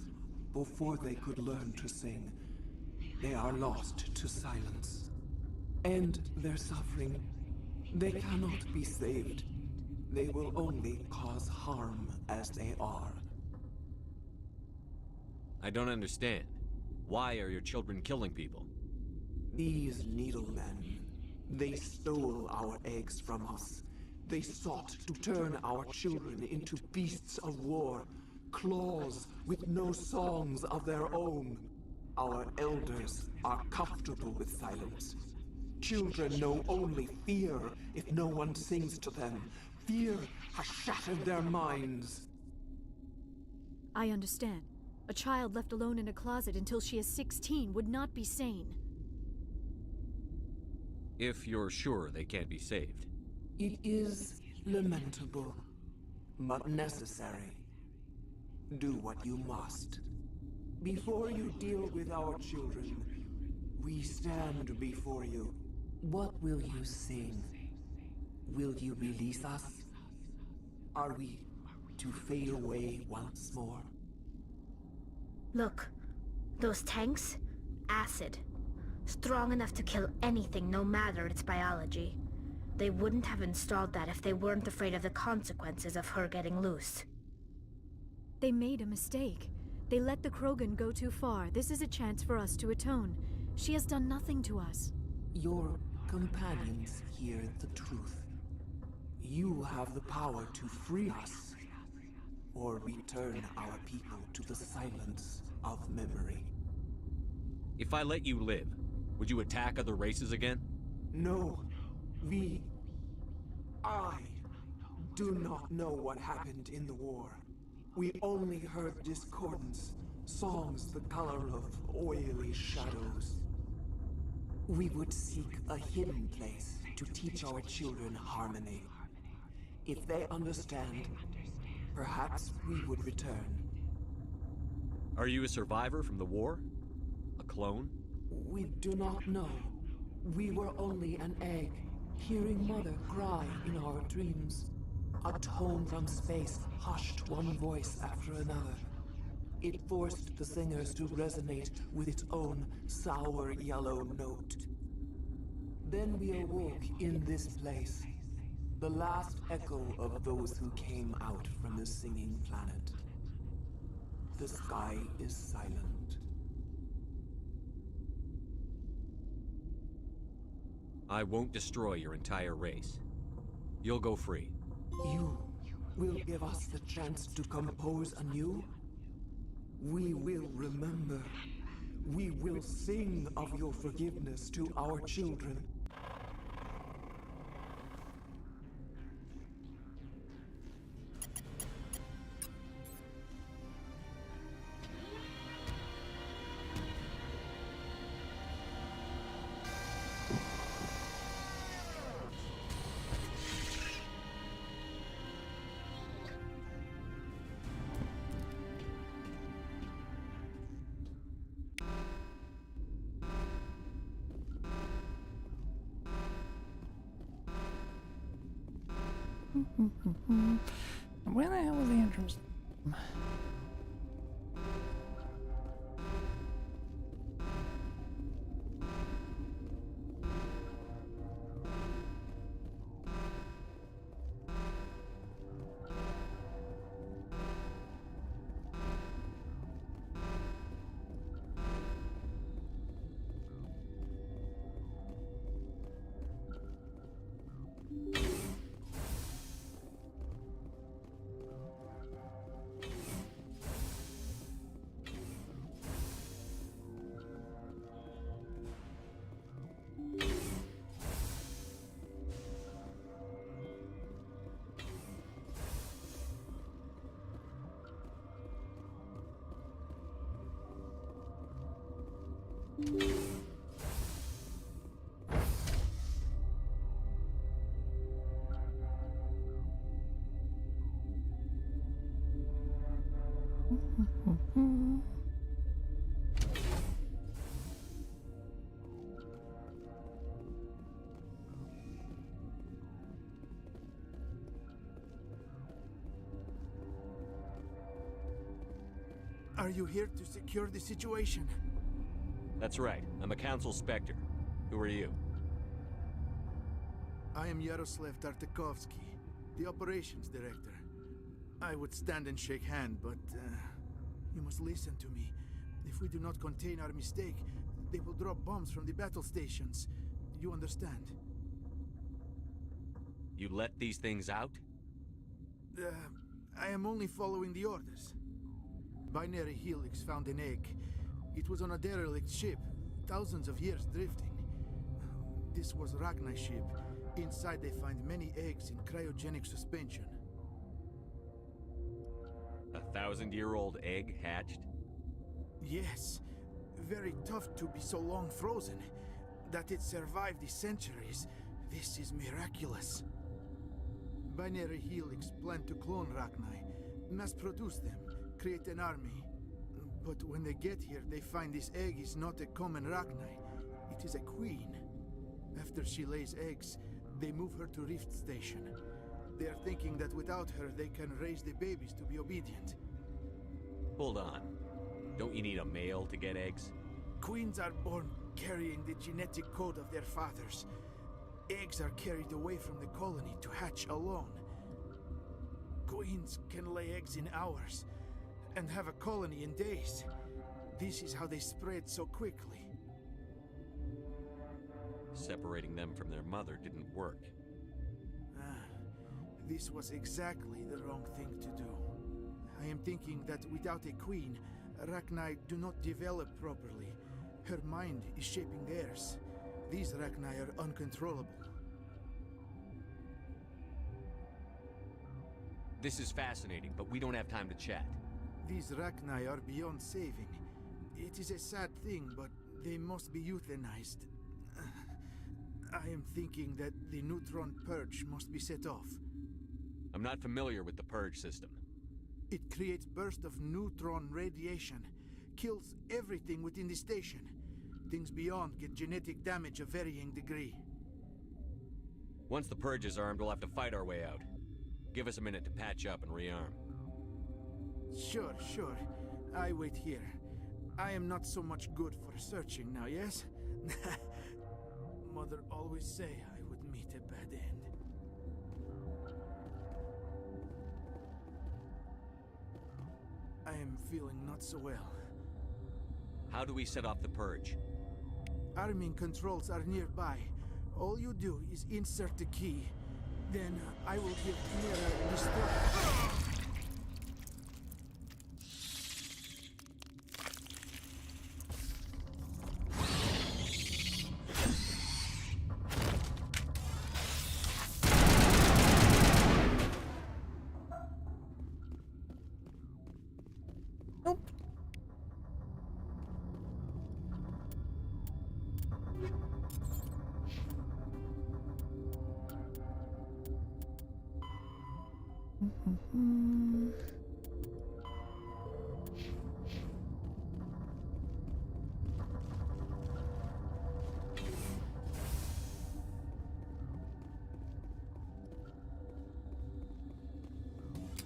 [SPEAKER 9] before they could learn to sing. They are lost to silence. And their suffering, they cannot be saved. They will only cause harm as they are.
[SPEAKER 3] I don't understand. Why are your children killing people?
[SPEAKER 9] These needlemen, they stole our eggs from us. They sought to turn our children into beasts of war, claws with no songs of their own. Our elders are comfortable with silence. Children know only fear if no one sings to them. Fear has shattered their minds.
[SPEAKER 20] I understand. A child left alone in a closet until she is 16 would not be sane.
[SPEAKER 3] If you're sure they can't be saved.
[SPEAKER 9] It is lamentable, but necessary. Do what you must. Before you deal with our children, we stand before you. What will you sing? Will you release us? Are we to fade away once more?
[SPEAKER 6] Look, those tanks? Acid. Strong enough to kill anything, no matter its biology. They wouldn't have installed that if they weren't afraid of the consequences of her getting loose.
[SPEAKER 20] They made a mistake. They let the Krogan go too far. This is a chance for us to atone. She has done nothing to us.
[SPEAKER 9] Your companions hear the truth. You have the power to free us, or return our people to the silence of memory.
[SPEAKER 3] If I let you live, would you attack other races again?
[SPEAKER 9] No. I do not know what happened in the war. We only heard discordance, songs the color of oily shadows. We would seek a hidden place to teach our children harmony. If they understand, perhaps we would return.
[SPEAKER 3] Are you a survivor from the war? A clone?
[SPEAKER 9] We do not know. We were only an egg, hearing Mother cry in our dreams. A tone from space hushed one voice after another. It forced the singers to resonate with its own sour yellow note. Then we awoke in this place, the last echo of those who came out from the singing planet. The sky is silent.
[SPEAKER 3] I won't destroy your entire race. You'll go free.
[SPEAKER 9] You will give us the chance to compose anew? We will remember. We will sing of your forgiveness to our children.
[SPEAKER 1] Where the hell was the entrance
[SPEAKER 14] Are you here to secure the situation?
[SPEAKER 3] That's right. I'm a council specter. Who are you?
[SPEAKER 14] I am Yaroslav Tartakovsky, the operations director. I would stand and shake hand, but you must listen to me. If we do not contain our mistake, they will drop bombs from the battle stations. You understand?
[SPEAKER 3] You let these things out?
[SPEAKER 14] I am only following the orders. Binary Helix found an egg. It was on a derelict ship, thousands of years drifting. This was Ragna's ship. Inside they find many eggs in cryogenic suspension.
[SPEAKER 3] 1,000-year-old egg hatched?
[SPEAKER 14] Yes. Very tough to be so long frozen. That it survived the centuries. This is miraculous. Binary Helix planned to clone Ragnar, mass produce them, create an army. But when they get here, they find this egg is not a common Ragnar. It is a queen. After she lays eggs, they move her to Rift Station. They are thinking that without her, they can raise the babies to be obedient.
[SPEAKER 3] Hold on. Don't you need a male to get eggs?
[SPEAKER 14] Queens are born carrying the genetic code of their fathers. Eggs are carried away from the colony to hatch alone. Queens can lay eggs in hours and have a colony in days. This is how they spread so quickly.
[SPEAKER 3] Separating them from their mother didn't work.
[SPEAKER 14] This was exactly the wrong thing to do. I am thinking that without a queen, Ragnar do not develop properly. Her mind is shaping theirs. These Ragnar are uncontrollable.
[SPEAKER 3] This is fascinating, but we don't have time to chat.
[SPEAKER 14] These Ragnar are beyond saving. It is a sad thing, but they must be euthanized. I am thinking that the neutron purge must be set off.
[SPEAKER 3] I'm not familiar with the purge system.
[SPEAKER 14] It creates bursts of neutron radiation, kills everything within the station. Things beyond get genetic damage of varying degree.
[SPEAKER 3] Once the purge is armed, we'll have to fight our way out. Give us a minute to patch up and rearm.
[SPEAKER 14] Sure. I wait here. I am not so much good for searching now, yes? Mother always say I would meet a bad end. I am feeling not so well.
[SPEAKER 3] How do we set off the purge?
[SPEAKER 14] Arming controls are nearby. All you do is insert the key. Then I will give Mira destroy.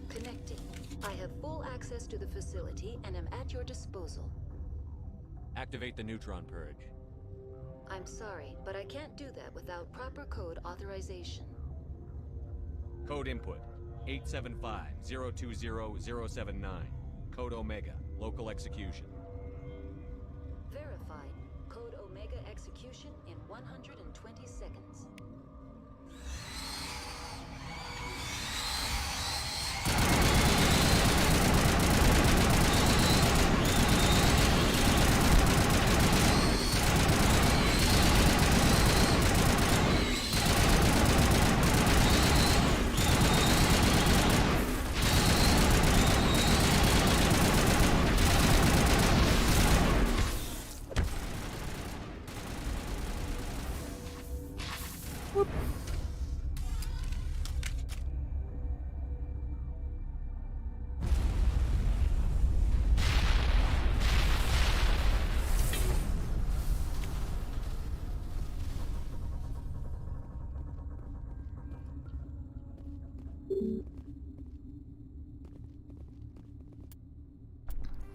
[SPEAKER 2] Connecting. I have full access to the facility and am at your disposal.
[SPEAKER 3] Activate the neutron purge.
[SPEAKER 2] I'm sorry, but I can't do that without proper code authorization.
[SPEAKER 3] Code input 875-020-079. Code Omega. Local execution.
[SPEAKER 2] Verified. Code Omega execution in 120 seconds.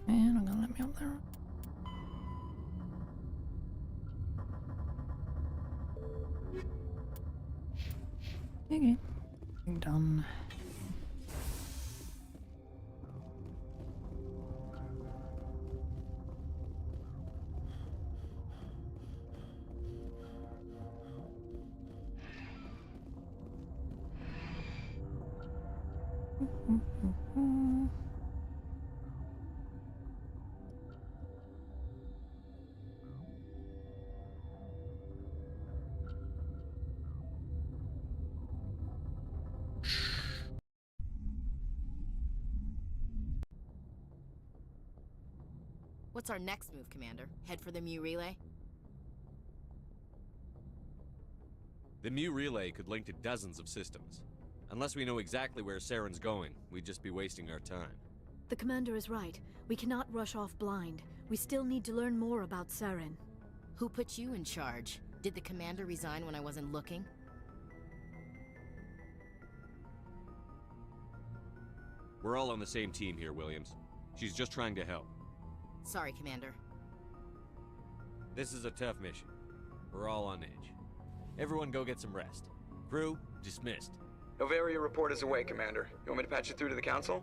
[SPEAKER 1] And I'm gonna let me up there. Okay. Done.
[SPEAKER 19] What's our next move, Commander? Head for the Mu relay?
[SPEAKER 3] The Mu relay could link to dozens of systems. Unless we know exactly where Saren's going, we'd just be wasting our time.
[SPEAKER 20] The Commander is right. We cannot rush off blind. We still need to learn more about Saren.
[SPEAKER 19] Who put you in charge? Did the Commander resign when I wasn't looking?
[SPEAKER 3] We're all on the same team here, Williams. She's just trying to help.
[SPEAKER 19] Sorry, Commander.
[SPEAKER 3] This is a tough mission. We're all on edge. Everyone go get some rest. Crew, dismissed.
[SPEAKER 21] Noveria report is away, Commander. You want me to patch it through to the Council?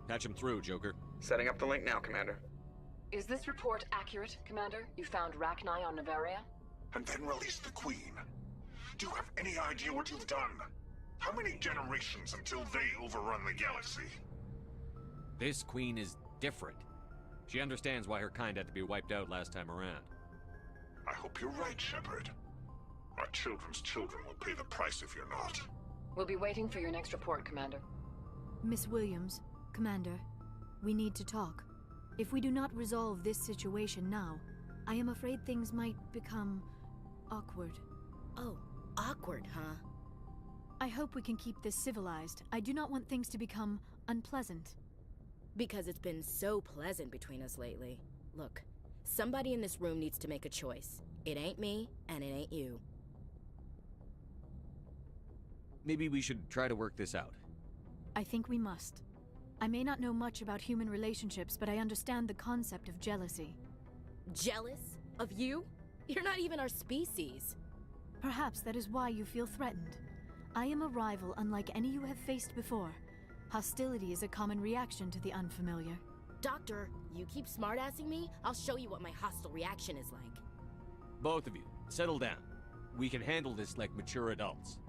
[SPEAKER 3] Patch him through, Joker.
[SPEAKER 21] Setting up the link now, Commander.
[SPEAKER 23] Is this report accurate, Commander? You found Rachni on Noveria?
[SPEAKER 24] And then released the Queen. Do you have any idea what you've done? How many generations until they overrun the galaxy?
[SPEAKER 3] This Queen is different. She understands why her kind had to be wiped out last time around.
[SPEAKER 24] I hope you're right, Shepard. Our children's children will pay the price if you're not.
[SPEAKER 23] We'll be waiting for your next report, Commander.
[SPEAKER 20] Miss Williams, Commander, we need to talk. If we do not resolve this situation now, I am afraid things might become awkward.
[SPEAKER 19] Oh, awkward, huh?
[SPEAKER 20] I hope we can keep this civilized. I do not want things to become unpleasant.
[SPEAKER 19] Because it's been so pleasant between us lately. Look, somebody in this room needs to make a choice. It ain't me, and it ain't you.
[SPEAKER 3] Maybe we should try to work this out.
[SPEAKER 20] I think we must. I may not know much about human relationships, but I understand the concept of jealousy.
[SPEAKER 19] Jealous? Of you? You're not even our species.
[SPEAKER 20] Perhaps that is why you feel threatened. I am a rival unlike any you have faced before. Hostility is a common reaction to the unfamiliar.
[SPEAKER 19] Doctor, you keep smartassing me, I'll show you what my hostile reaction is like.
[SPEAKER 3] Both of you, settle down. We can handle this like mature adults.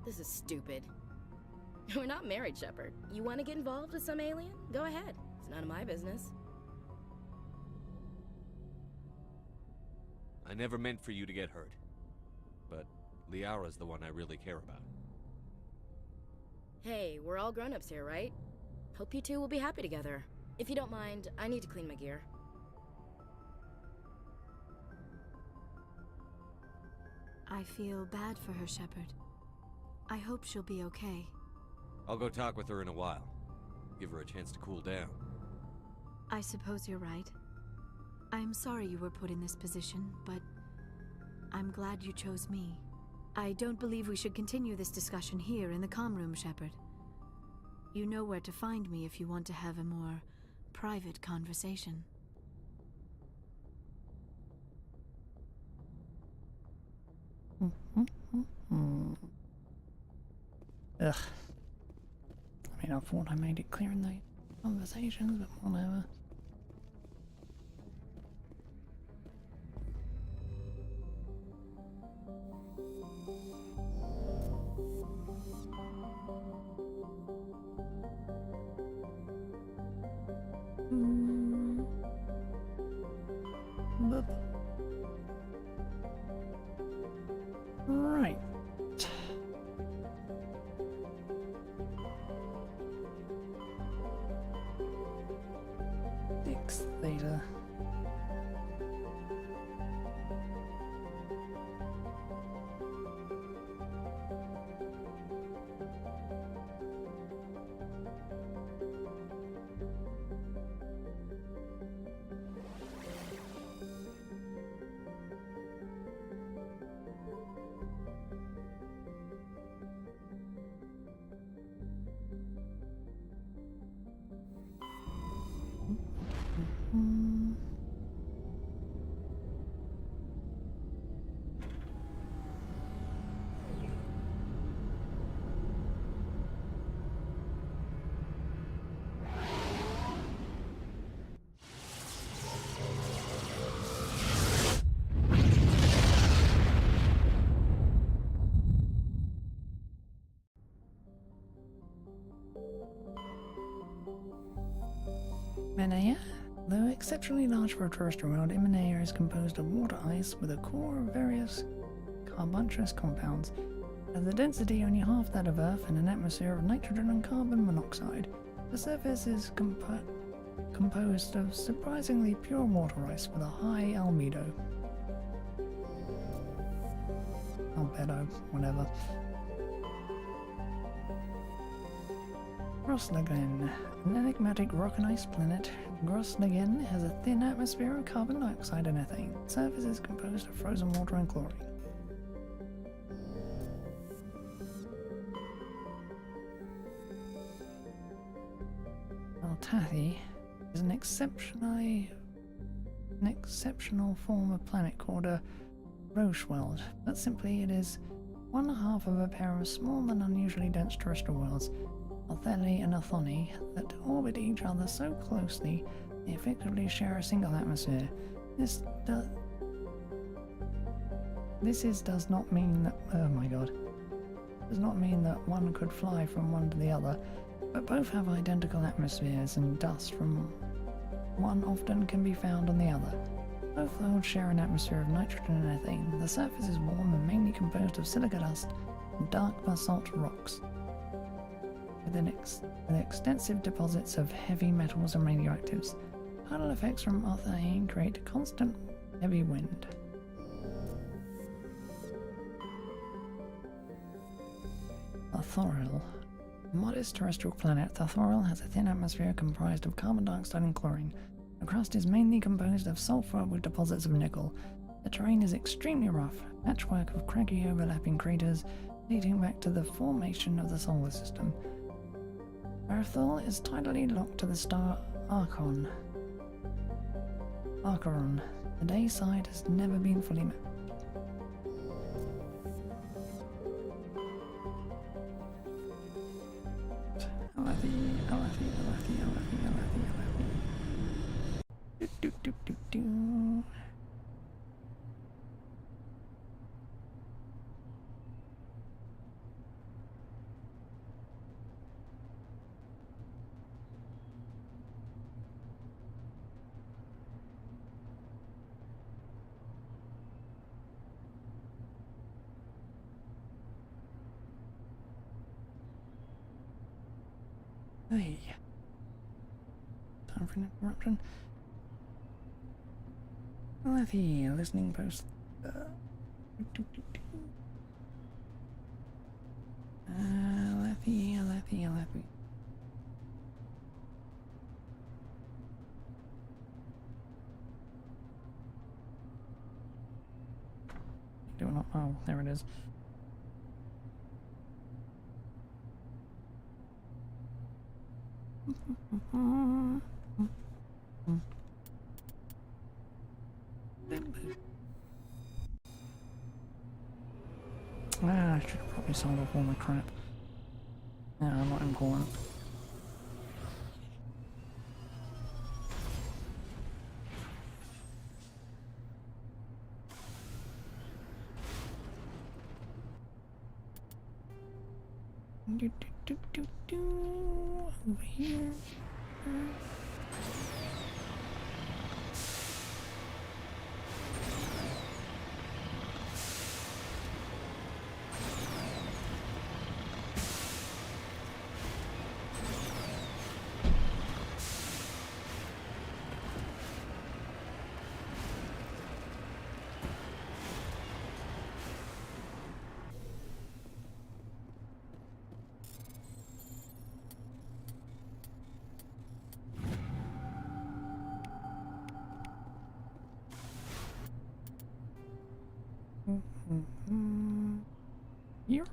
[SPEAKER 19] This is stupid. We're not married, Shepard. You want to get involved with some alien? Go ahead. It's none of my business.
[SPEAKER 3] I never meant for you to get hurt. But Liara's the one I really care about.
[SPEAKER 19] Hey, we're all grown-ups here, right? Hope you two will be happy together. If you don't mind, I need to clean my gear.
[SPEAKER 20] I feel bad for her, Shepard. I hope she'll be okay.
[SPEAKER 3] I'll go talk with her in a while. Give her a chance to cool down.
[SPEAKER 20] I suppose you're right. I'm sorry you were put in this position, but I'm glad you chose me. I don't believe we should continue this discussion here in the comm room, Shepard. You know where to find me if you want to have a more private conversation.
[SPEAKER 1] Ugh. I mean, I thought I made it clear in the conversations, but whatever. Right. Six theta. Imanea, though exceptionally large for a terrestrial world, Imanea is composed of water ice with a core of various carbonaceous compounds. It has a density only half that of Earth and an atmosphere of nitrogen and carbon monoxide. The surface is composed of surprisingly pure water ice with a high albedo. Albedo, whatever. Grosslagen, an enigmatic rock and ice planet. Grosslagen has a thin atmosphere of carbon dioxide and ethane. The surface is composed of frozen water and chlorine. Altathi is an exceptional form of planet called a Rocheweld, but simply it is one half of a pair of small and unusually dense terrestrial worlds, Altheli and Athoni, that orbit each other so closely they effectively share a single atmosphere. This does not mean that, oh my god, does not mean that one could fly from one to the other, but both have identical atmospheres, and dust from one often can be found on the other. Both worlds share an atmosphere of nitrogen and ethane. The surface is warm and mainly composed of silica dust and dark basalt rocks, with extensive deposits of heavy metals and radioactives. Tidal effects from Althani create constant heavy wind. Thoril. A modest terrestrial planet, Thoril has a thin atmosphere comprised of carbon dioxide and chlorine. The crust is mainly composed of sulfur with deposits of nickel. The terrain is extremely rough, a patchwork of craggy overlapping craters dating back to the formation of the solar system. Earthel is tidally locked to the star Archon. The day side has never been fully mapped. Hey. Time for an interruption. Letty, listening post. Letty. Do not. Oh, there it is. Ah, I should have probably sold off all my crap. Yeah, not important. Over here. Here.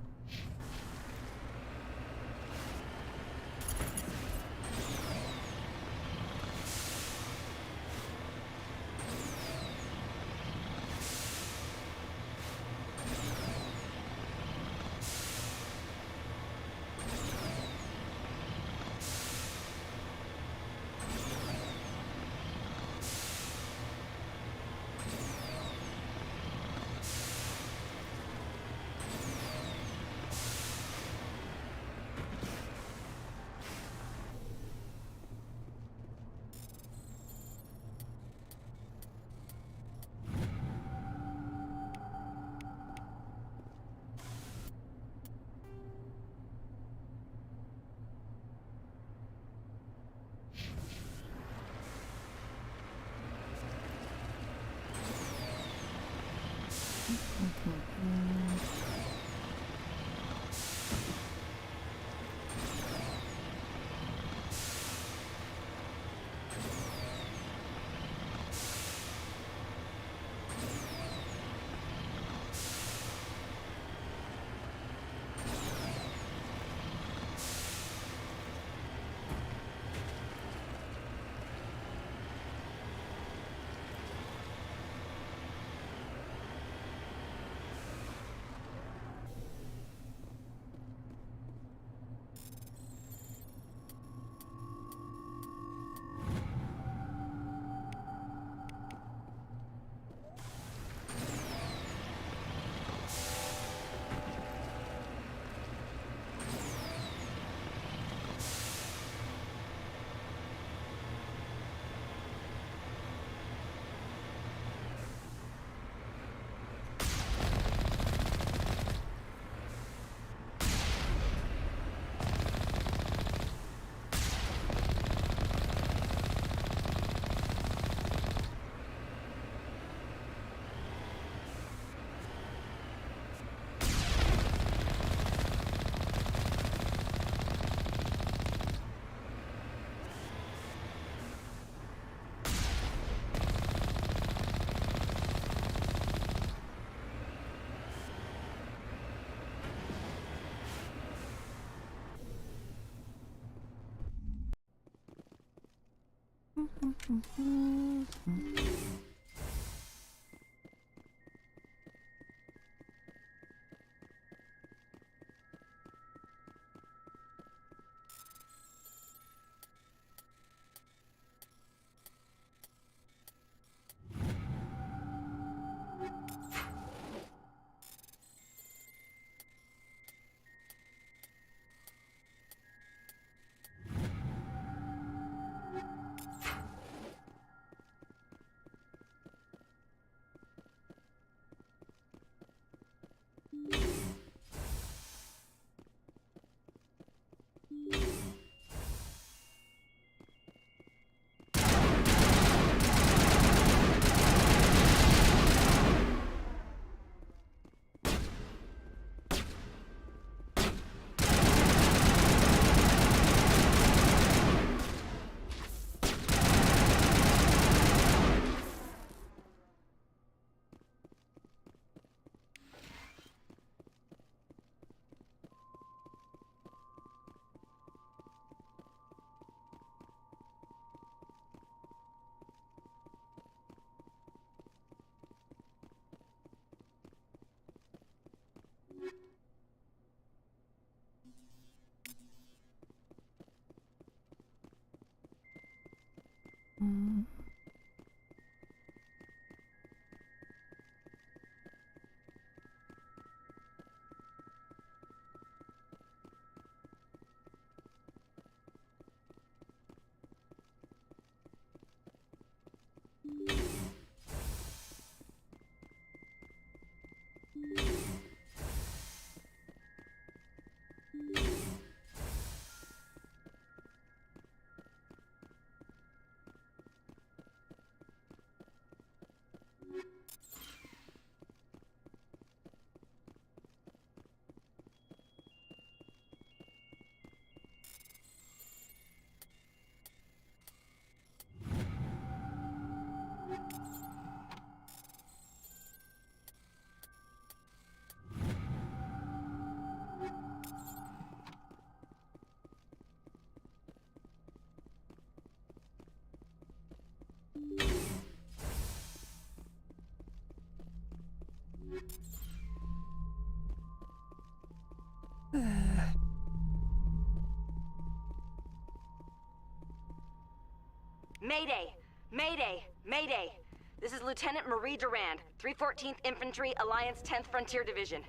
[SPEAKER 7] Mayday! Mayday! Mayday! This is Lieutenant Marie Durand, 314th Infantry, Alliance 10th Frontier Division.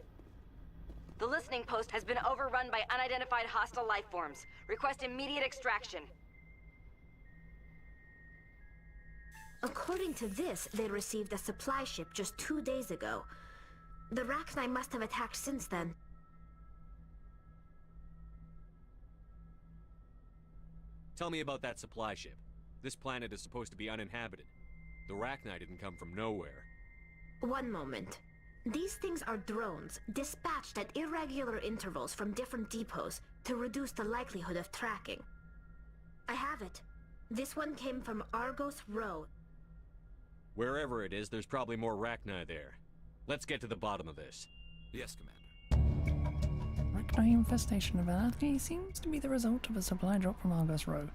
[SPEAKER 7] The listening post has been overrun by unidentified hostile life forms. Request immediate extraction.
[SPEAKER 6] According to this, they received a supply ship just 2 days ago. The Rachni must have attacked since then.
[SPEAKER 3] Tell me about that supply ship. This planet is supposed to be uninhabited. The Rachni didn't come from nowhere.
[SPEAKER 6] One moment. These things are drones, dispatched at irregular intervals from different depots to reduce the likelihood of tracking. I have it. This one came from Argos Row.
[SPEAKER 3] Wherever it is, there's probably more Rachni there. Let's get to the bottom of this.
[SPEAKER 5] Yes, Commander.
[SPEAKER 1] Rachni infestation of Alathni seems to be the result of a supply drop from Argos Row.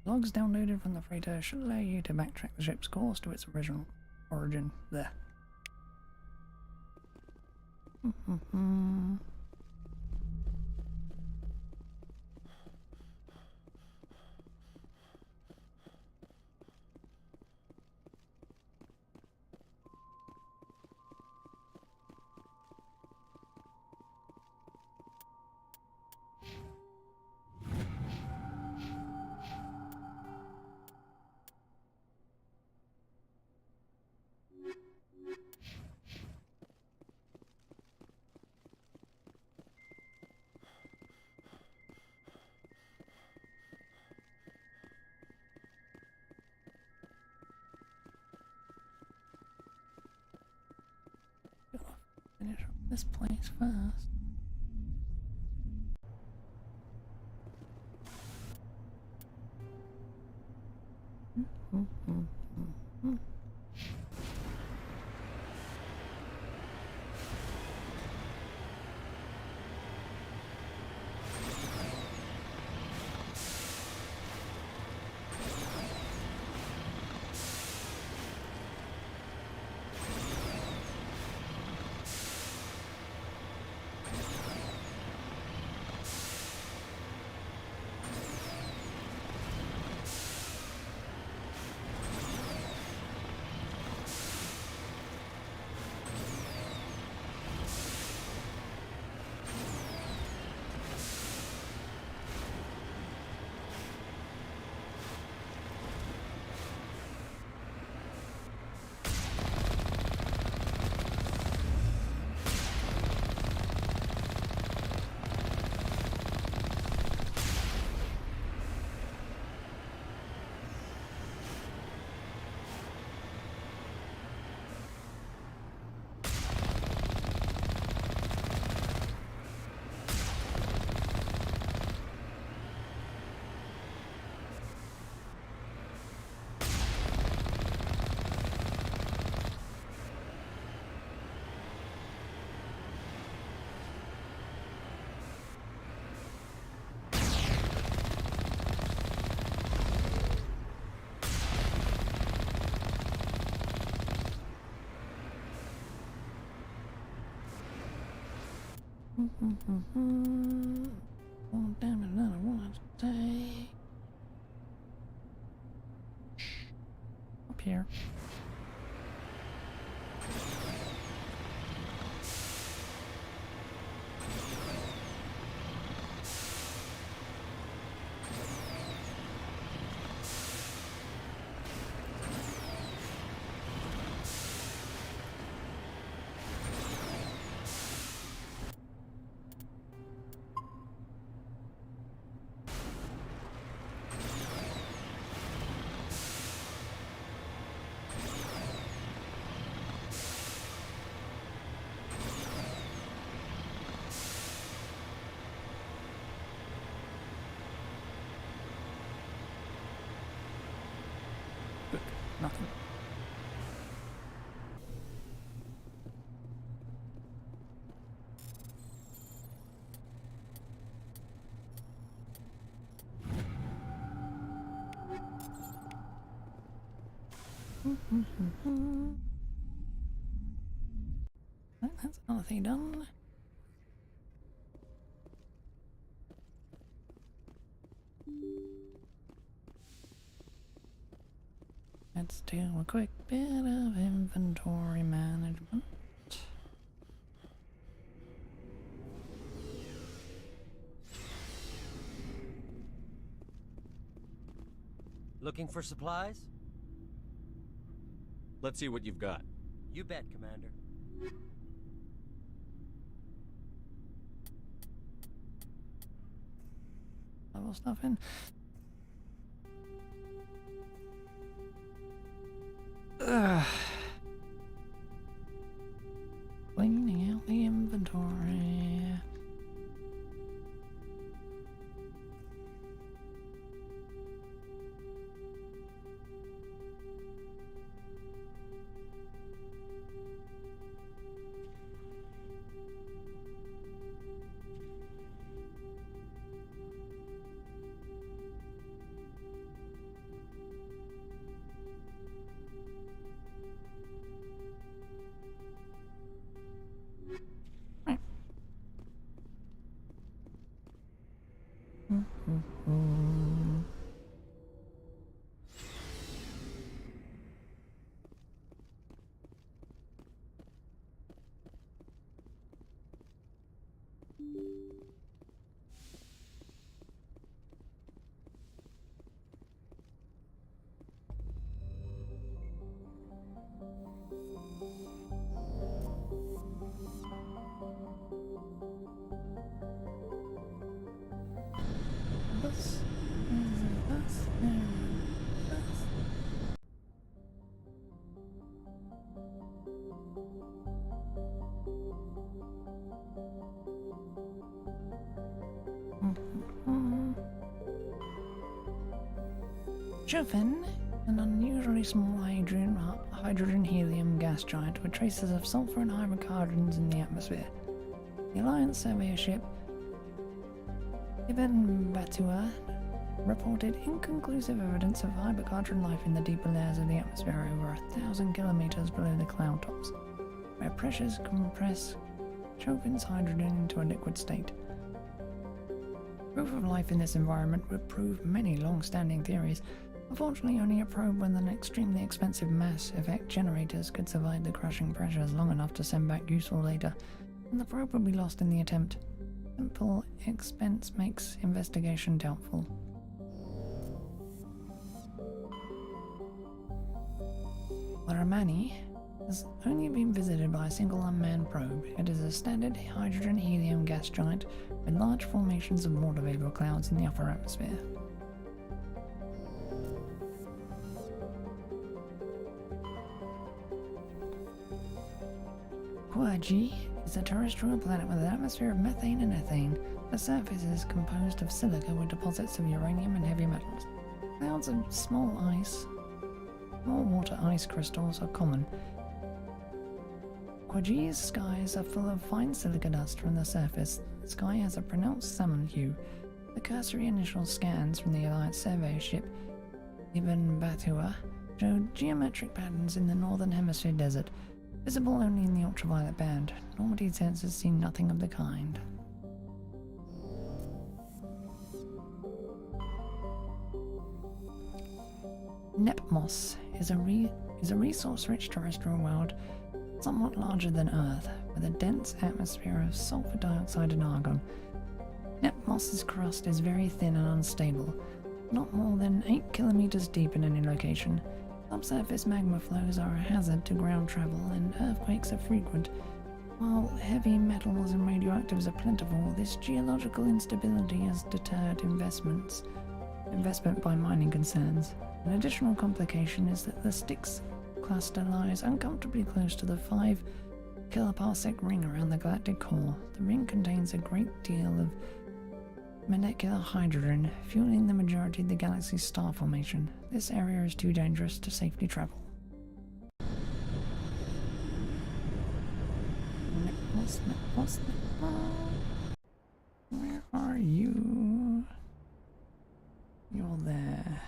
[SPEAKER 1] Logs downloaded from the freighter should allow you to backtrack the ship's course to its original origin. There. Finish up this place first. Oh, damn it, another one today. Up here. Nothing. Right, that's another thing done. let's do a quick bit of inventory management.
[SPEAKER 4] Looking for supplies?
[SPEAKER 3] Let's see what you've got.
[SPEAKER 4] You bet, Commander.
[SPEAKER 1] Level stuff in. Ugh. Cleaning out the inventory. Joven, an unusually small hydrogen-helium gas giant with traces of sulfur and hydrocarbons in the atmosphere. The Alliance surveyor ship Ibn Batua reported inconclusive evidence of hydrocarbon life in the deeper layers of the atmosphere over 1,000 kilometers below the cloud tops, where pressures compress Joven's hydrogen into a liquid state. Proof of life in this environment would prove many long-standing theories. Unfortunately, only a probe with an extremely expensive mass effect generators could survive the crushing pressures long enough to send back useful data, and the probe would be lost in the attempt. Simple expense makes investigation doubtful. Laramani has only been visited by a single unmanned probe. It is a standard hydrogen-helium gas giant with large formations of water vapor clouds in the upper atmosphere. Quaji is a terrestrial planet with an atmosphere of methane and ethane. The surface is composed of silica with deposits of uranium and heavy metals. Clouds of small water ice crystals are common. Quaji's skies are full of fine silica dust from the surface. The sky has a pronounced salmon hue. The cursory initial scans from the Alliance survey ship Ibn Batua showed geometric patterns in the northern hemisphere desert, visible only in the ultraviolet band. Normandy sensors see nothing of the kind. Nepmos is a resource-rich terrestrial world somewhat larger than Earth, with a dense atmosphere of sulfur dioxide and argon. Nepmos's crust is very thin and unstable, not more than 8 kilometers deep in any location. Subsurface magma flows are a hazard to ground travel, and earthquakes are frequent. While heavy metals and radioactives are plentiful, this geological instability has deterred investment by mining concerns. An additional complication is that the Styx cluster lies uncomfortably close to the 5 kiloparsec ring around the galactic core. The ring contains a great deal of molecular hydrogen, fueling the majority of the galaxy's star formation. This area is too dangerous to safely travel. Where are you? You're there.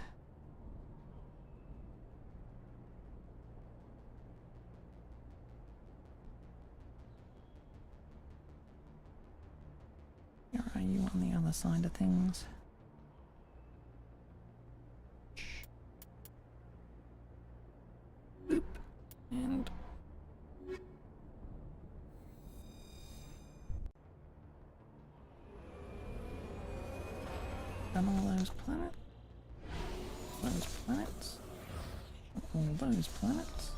[SPEAKER 1] Where are you on the other side of things? those planets.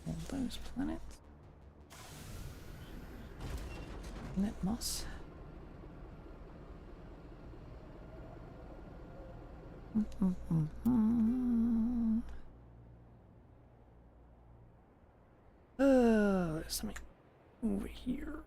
[SPEAKER 1] All those planets. Planet moss. There's something over here.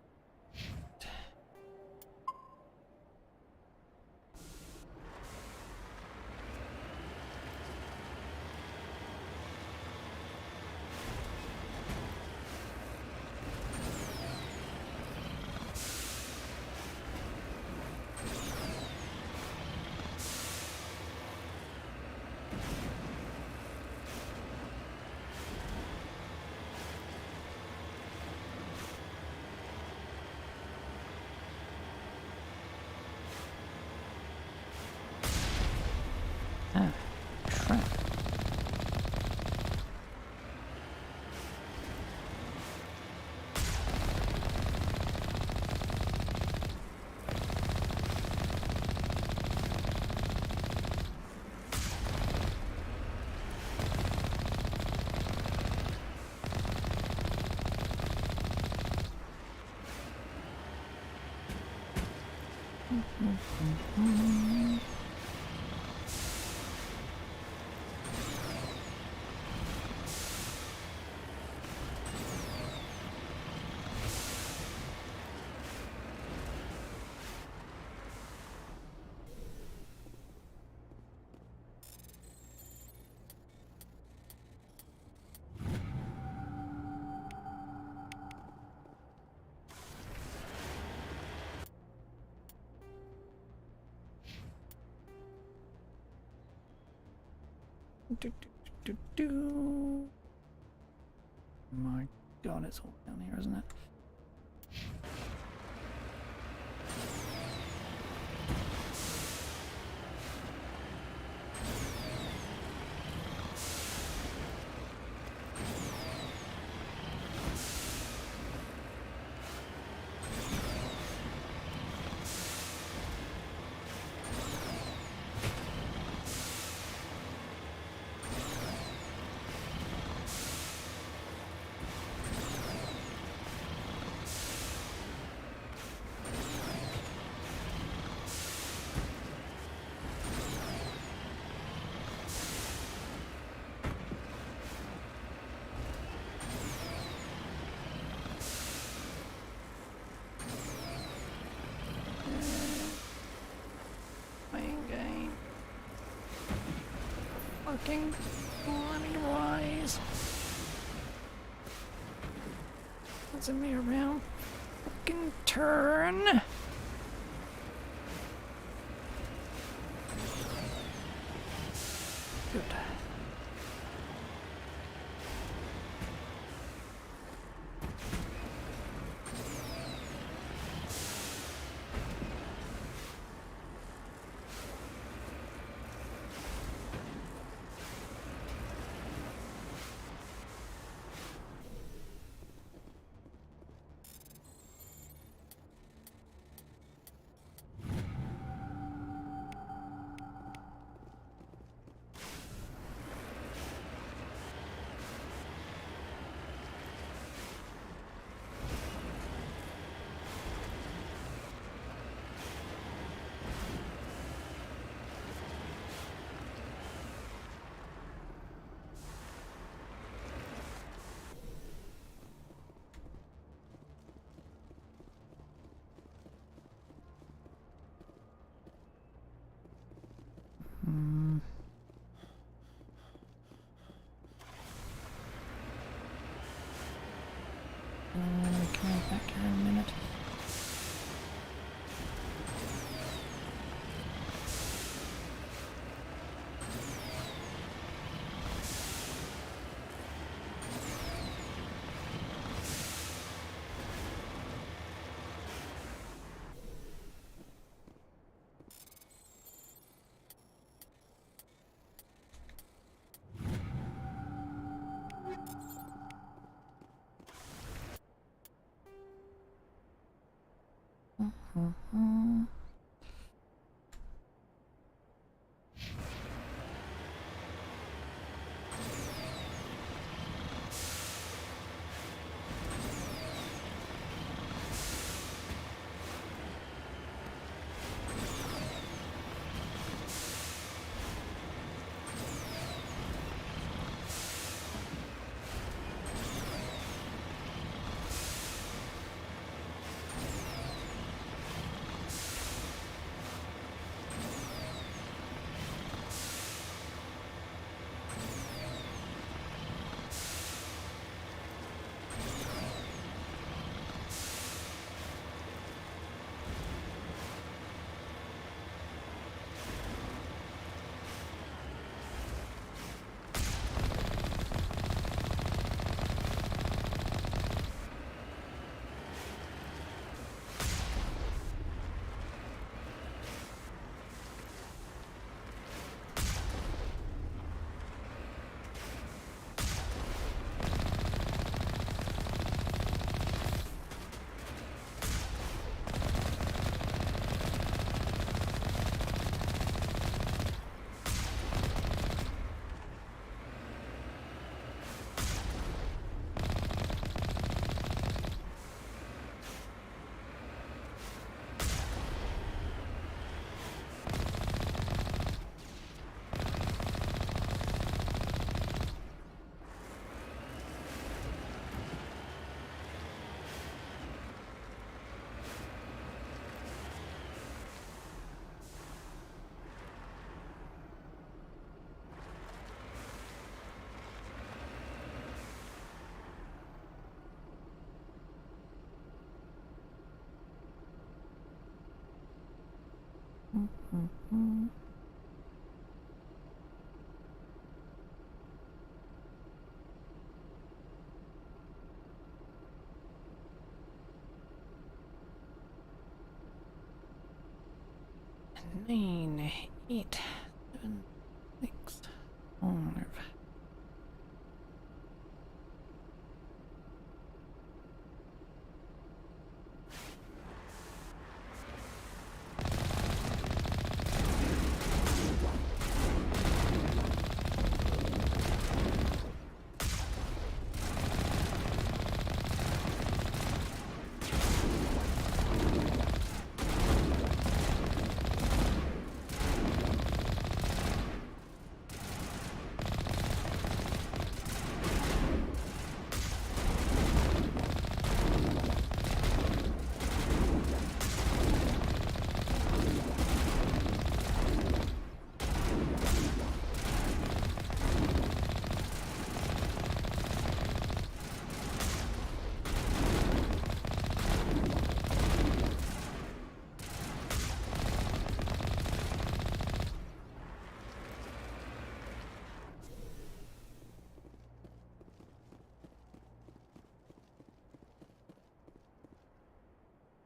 [SPEAKER 1] Ah, crap. My god, it's all down here, isn't it? Fucking let me rise. What's in me around? Fucking turn. Good. Come back here in a minute. Nine, 8, 7, 6, 5.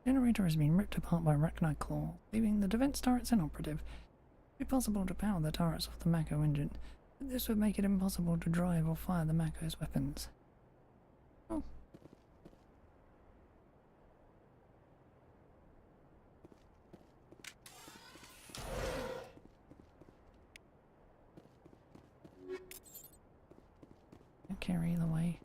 [SPEAKER 1] Generator has been ripped apart by Arachnite Claw, leaving the defense turrets inoperative. It would be possible to power the turrets off the Mako engine, but this would make it impossible to drive or fire the Mako's weapons. Oh. Don't care either way.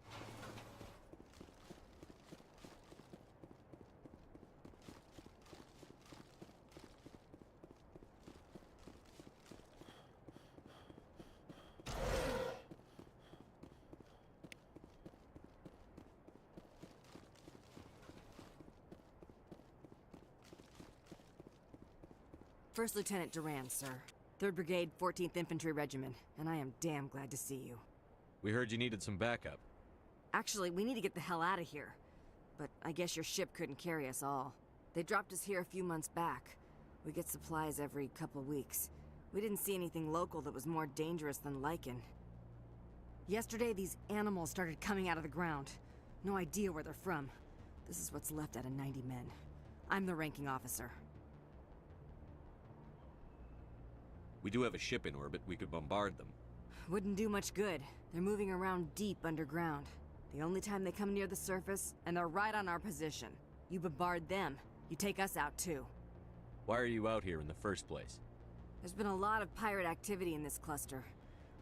[SPEAKER 7] First Lieutenant Durand, sir. 3rd Brigade, 14th Infantry Regiment, and I am damn glad to see you.
[SPEAKER 3] We heard you needed some backup.
[SPEAKER 7] Actually, we need to get the hell out of here. But I guess your ship couldn't carry us all. They dropped us here a few months back. We get supplies every couple weeks. We didn't see anything local that was more dangerous than lichen. Yesterday, these animals started coming out of the ground. No idea where they're from. This is what's left out of 90 men. I'm the ranking officer.
[SPEAKER 3] We do have a ship in orbit. We could bombard them.
[SPEAKER 7] Wouldn't do much good. They're moving around deep underground. The only time they come near the surface, and they're right on our position. You bombard them, you take us out too.
[SPEAKER 3] Why are you out here in the first place?
[SPEAKER 7] There's been a lot of pirate activity in this cluster.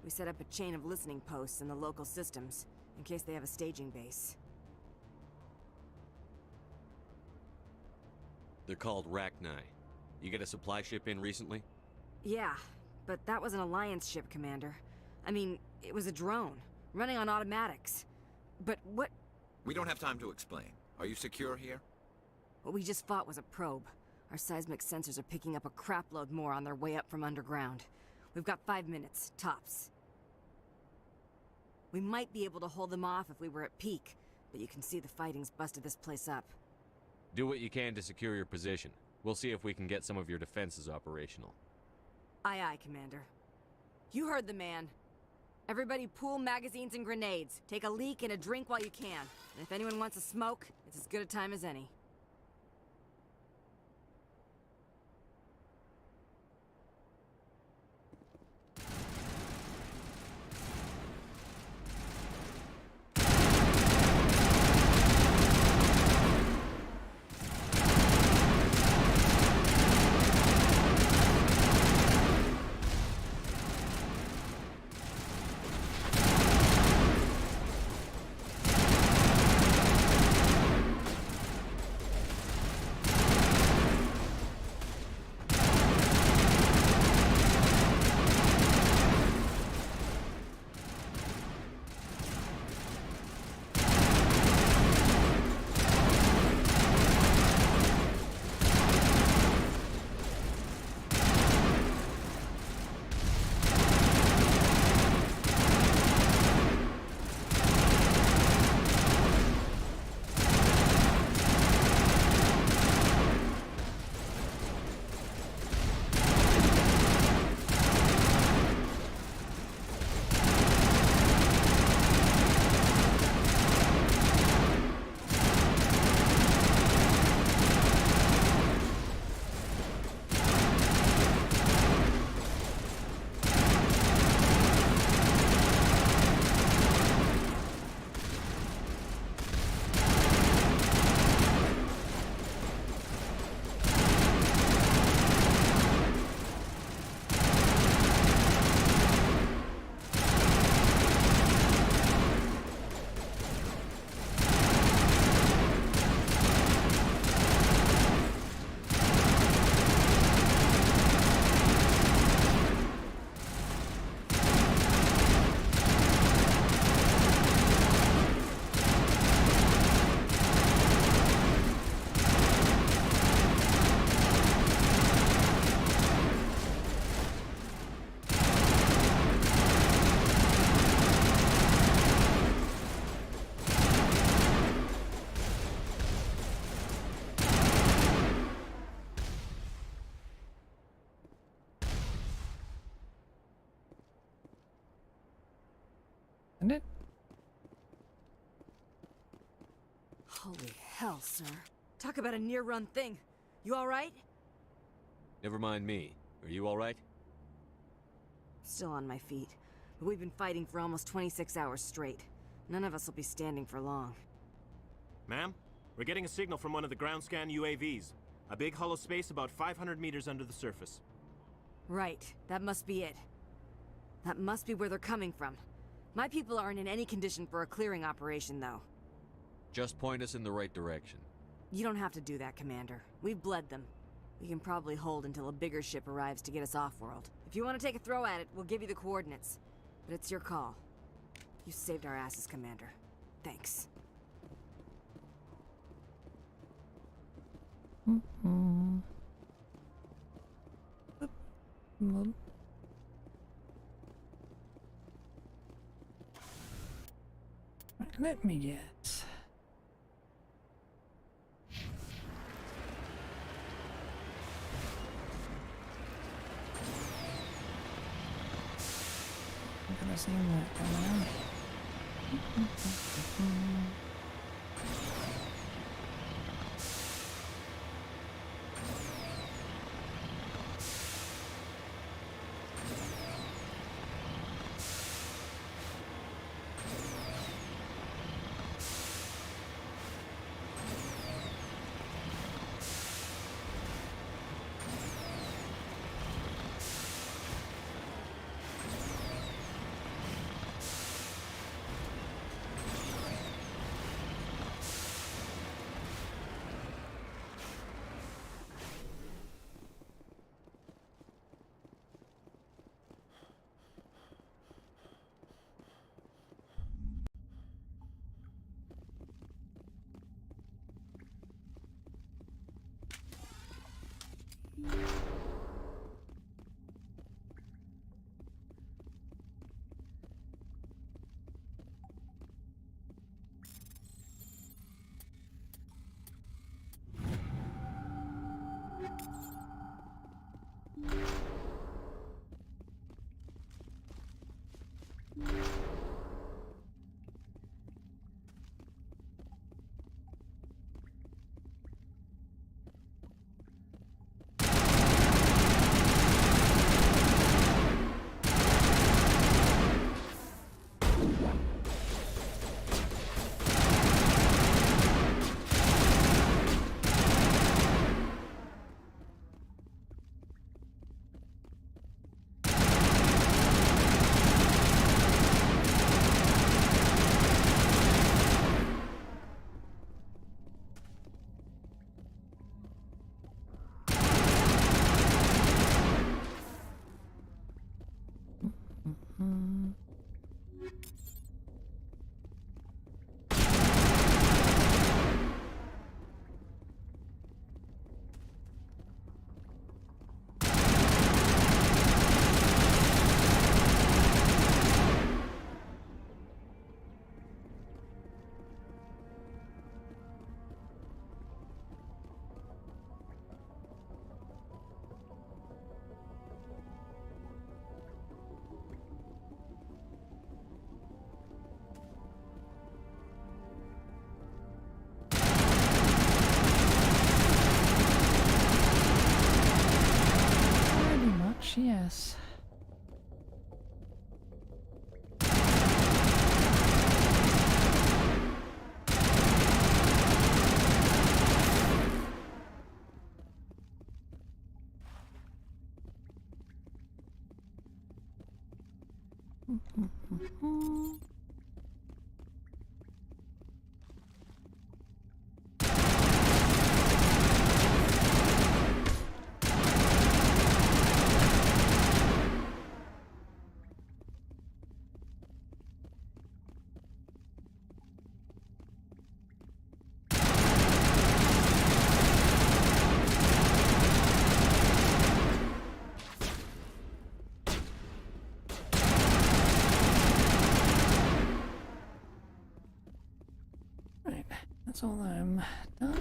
[SPEAKER 7] We set up a chain of listening posts in the local systems, in case they have a staging base.
[SPEAKER 3] They're called Rachni. You get a supply ship in recently?
[SPEAKER 7] Yeah, but that was an Alliance ship, Commander. I mean, it was a drone, running on automatics. But what...
[SPEAKER 11] We don't have time to explain. Are you secure here?
[SPEAKER 7] What we just fought was a probe. Our seismic sensors are picking up a crapload more on their way up from underground. We've got 5 minutes, tops. We might be able to hold them off if we were at peak, but you can see the fighting's busted this place up.
[SPEAKER 3] Do what you can to secure your position. We'll see if we can get some of your defenses operational.
[SPEAKER 7] Aye, aye, Commander. You heard the man. Everybody pool magazines and grenades. Take a leak and a drink while you can. And if anyone wants a smoke, it's as good a time as any. Holy hell, sir. Talk about a near-run thing. You alright?
[SPEAKER 3] Never mind me. Are you alright?
[SPEAKER 7] Still on my feet. But we've been fighting for almost 26 hours straight. None of us will be standing for long.
[SPEAKER 18] Ma'am, we're getting a signal from one of the ground scan UAVs. A big hollow space about 500 meters under the surface.
[SPEAKER 7] Right. That must be it. That must be where they're coming from. My people aren't in any condition for a clearing operation, though.
[SPEAKER 3] Just point us in the right direction.
[SPEAKER 7] You don't have to do that, Commander. We've bled them. We can probably hold until a bigger ship arrives to get us off-world. If you want to take a throw at it, we'll give you the coordinates. But it's your call. You saved our asses, Commander. Thanks.
[SPEAKER 1] Let me guess. I'm gonna see that coming on. Yes. That's all I'm done.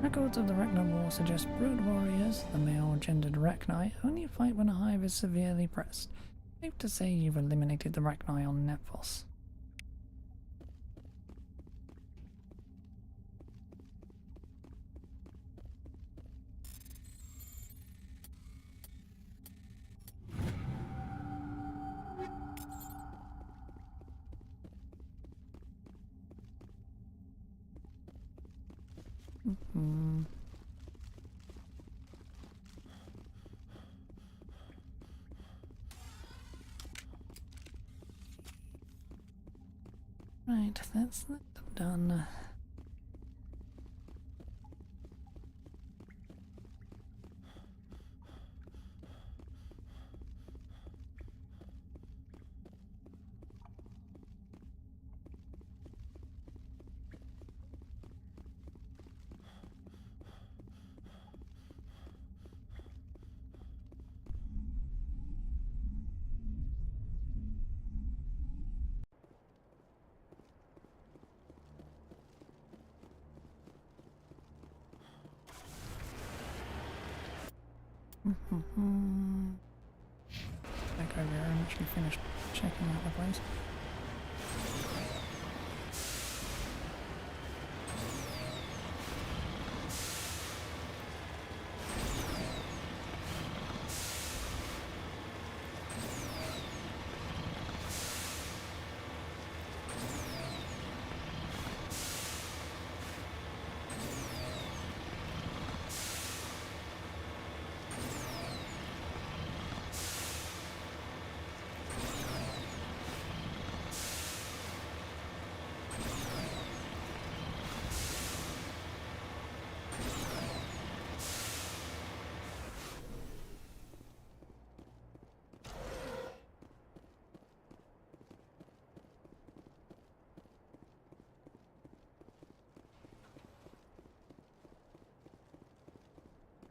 [SPEAKER 1] Records of the Rachni War suggest brood warriors, the male-gendered Rachni, only fight when a hive is severely pressed. Safe to say you've eliminated the Rachni on Nephos. Right, that's done. Back over here and actually finish checking out the place.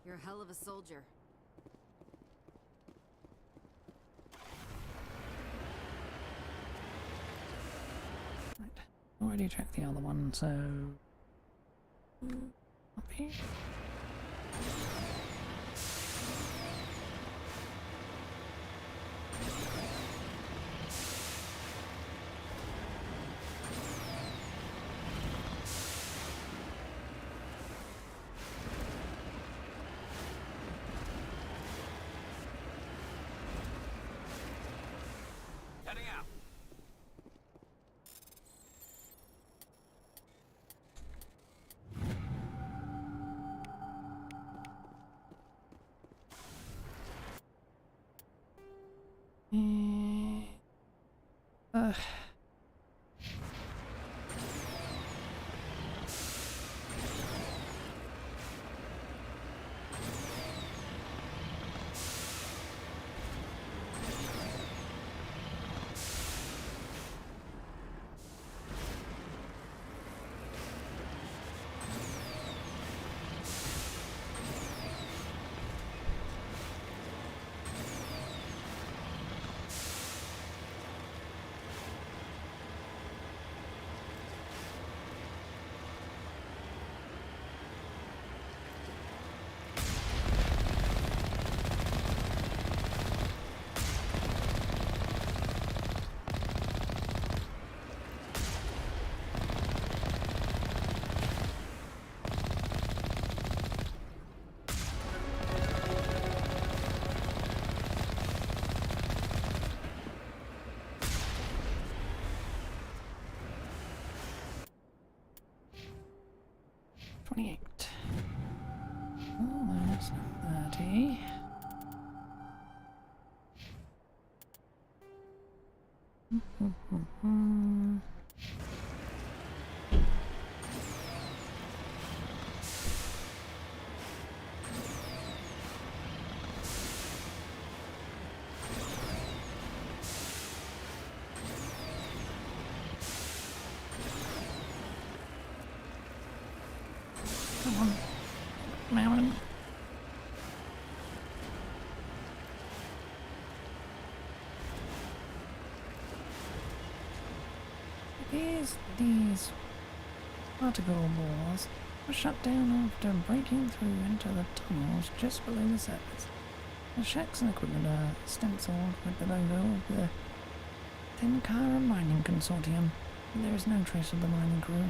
[SPEAKER 7] You're a hell of a soldier.
[SPEAKER 1] Right. Already checked the other one, so up here.
[SPEAKER 11] Heading out. Almost 30.
[SPEAKER 1] appears these particle bores were shut down after breaking through into the tunnels just below the surface. The shacks and equipment are stenciled with the logo of the Tenkara Mining Consortium, but there is no trace of the mining crew.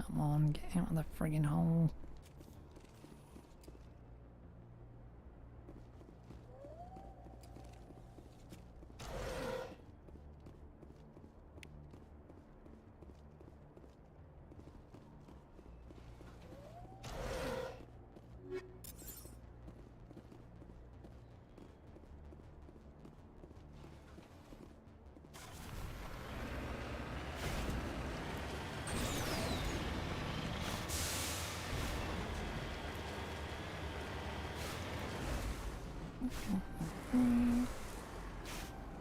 [SPEAKER 1] Come on, get out of the friggin' hole.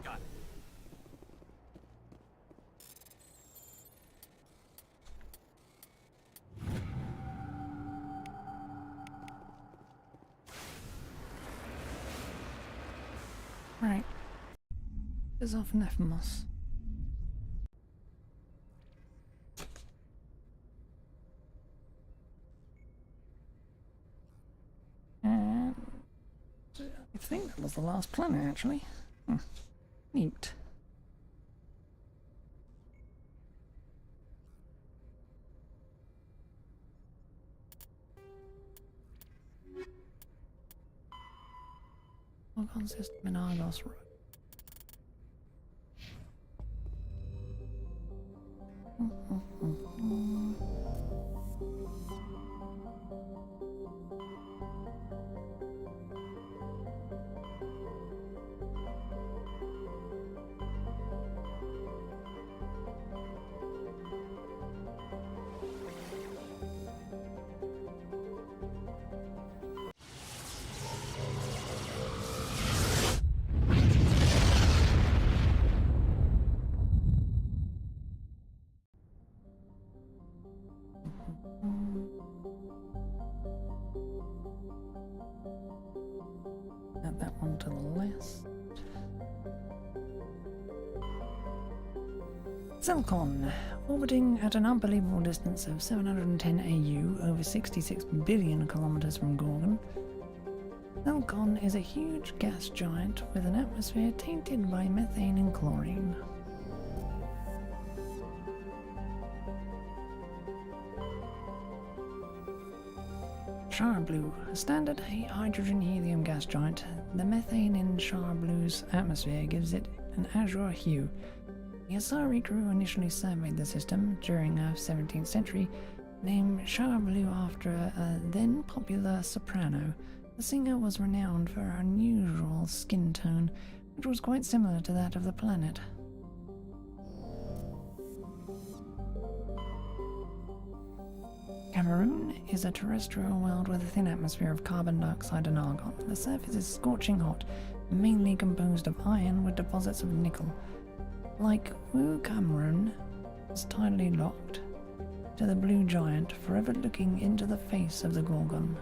[SPEAKER 5] Got it.
[SPEAKER 1] Right. Is off Nephemos. And I think that was the last planet, actually. Neat. Organ system in Argos Road. Add that one to the list. Zelkon, orbiting at an unbelievable distance of 710 AU, over 66 billion kilometers from Gorgon. Zelkon is a huge gas giant with an atmosphere tainted by methane and chlorine. Charblu, a standard hydrogen-helium gas giant. The methane in Charblu's atmosphere gives it an azure hue. The Asari crew initially surveyed the system during the 17th century, named Charblu after a then popular soprano. The singer was renowned for her unusual skin tone, which was quite similar to that of the planet. Cameroon is a terrestrial world with a thin atmosphere of carbon dioxide and argon. The surface is scorching hot, mainly composed of iron with deposits of nickel. Like Wu Cameroon is tidally locked to the blue giant, forever looking into the face of the Gorgon.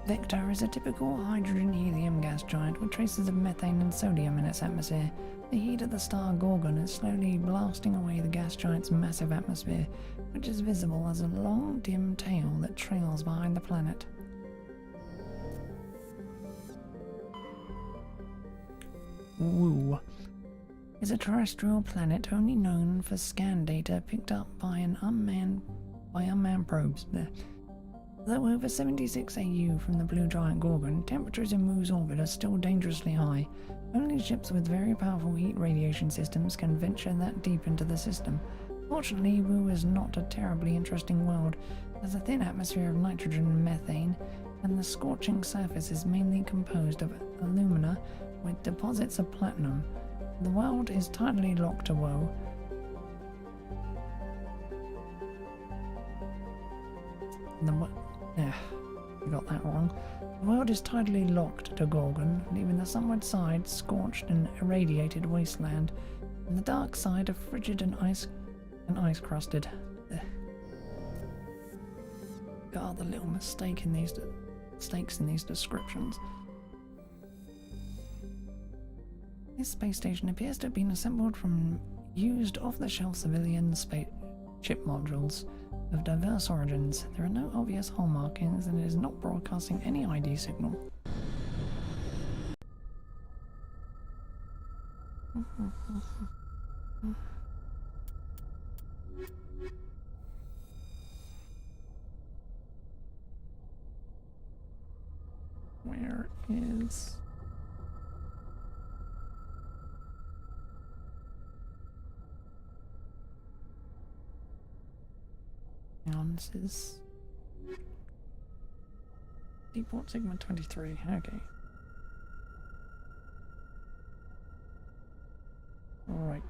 [SPEAKER 1] Vector is a typical hydrogen-helium gas giant with traces of methane and sodium in its atmosphere. The heat of the star Gorgon is slowly blasting away the gas giant's massive atmosphere, which is visible as a long, dim tail that trails behind the planet. Wu is a terrestrial planet only known for scan data picked up by unmanned probes. Though over 76 AU from the blue giant Gorgon, temperatures in Wu's orbit are still dangerously high. Only ships with very powerful heat radiation systems can venture that deep into the system. Fortunately, Wu is not a terribly interesting world. There's a thin atmosphere of nitrogen and methane, and the scorching surface is mainly composed of alumina with deposits of platinum. The world is tidally locked to Wu. I got that wrong. The world is tidally locked to Gorgon, leaving the sunward side scorched and irradiated wasteland. And the dark side of frigid and ice crusted. God, the little mistakes in these descriptions. This space station appears to have been assembled from used off-the-shelf civilian spaceship modules of diverse origins. There are no obvious hole markings and it is not broadcasting any ID signal. Where is... This is... Deeport Sigma 23, okay. Right.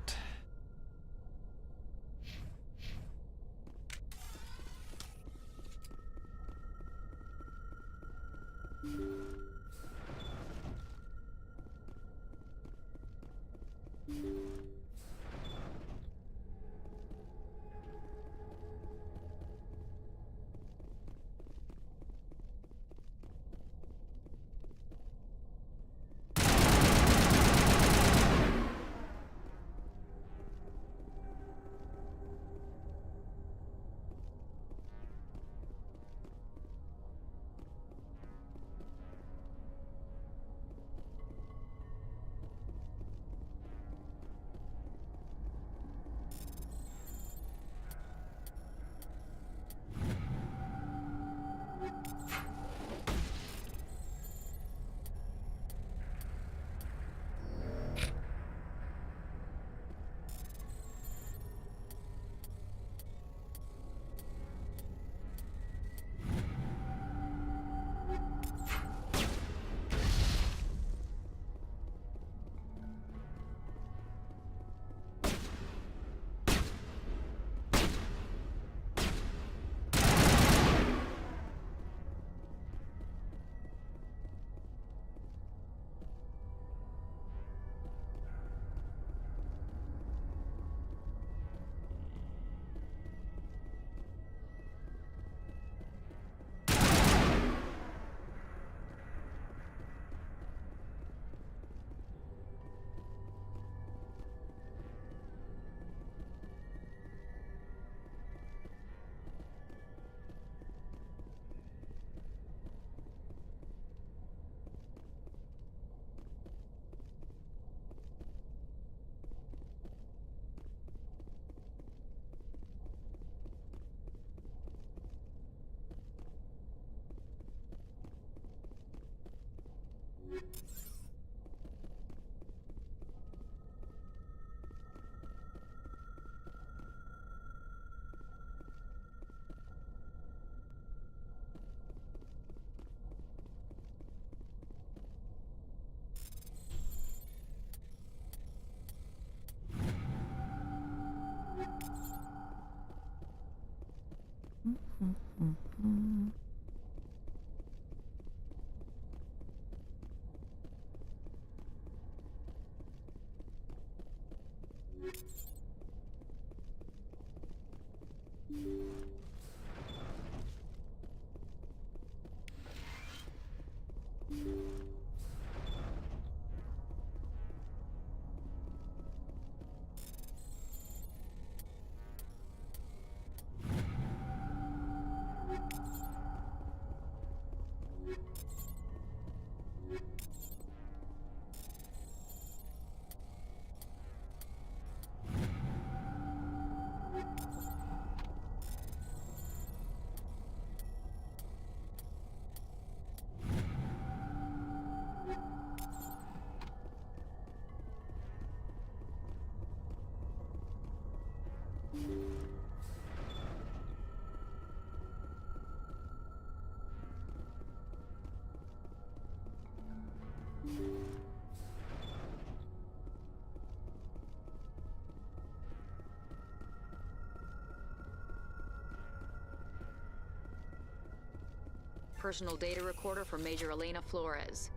[SPEAKER 2] Personal data recorder for Major Elena Flores.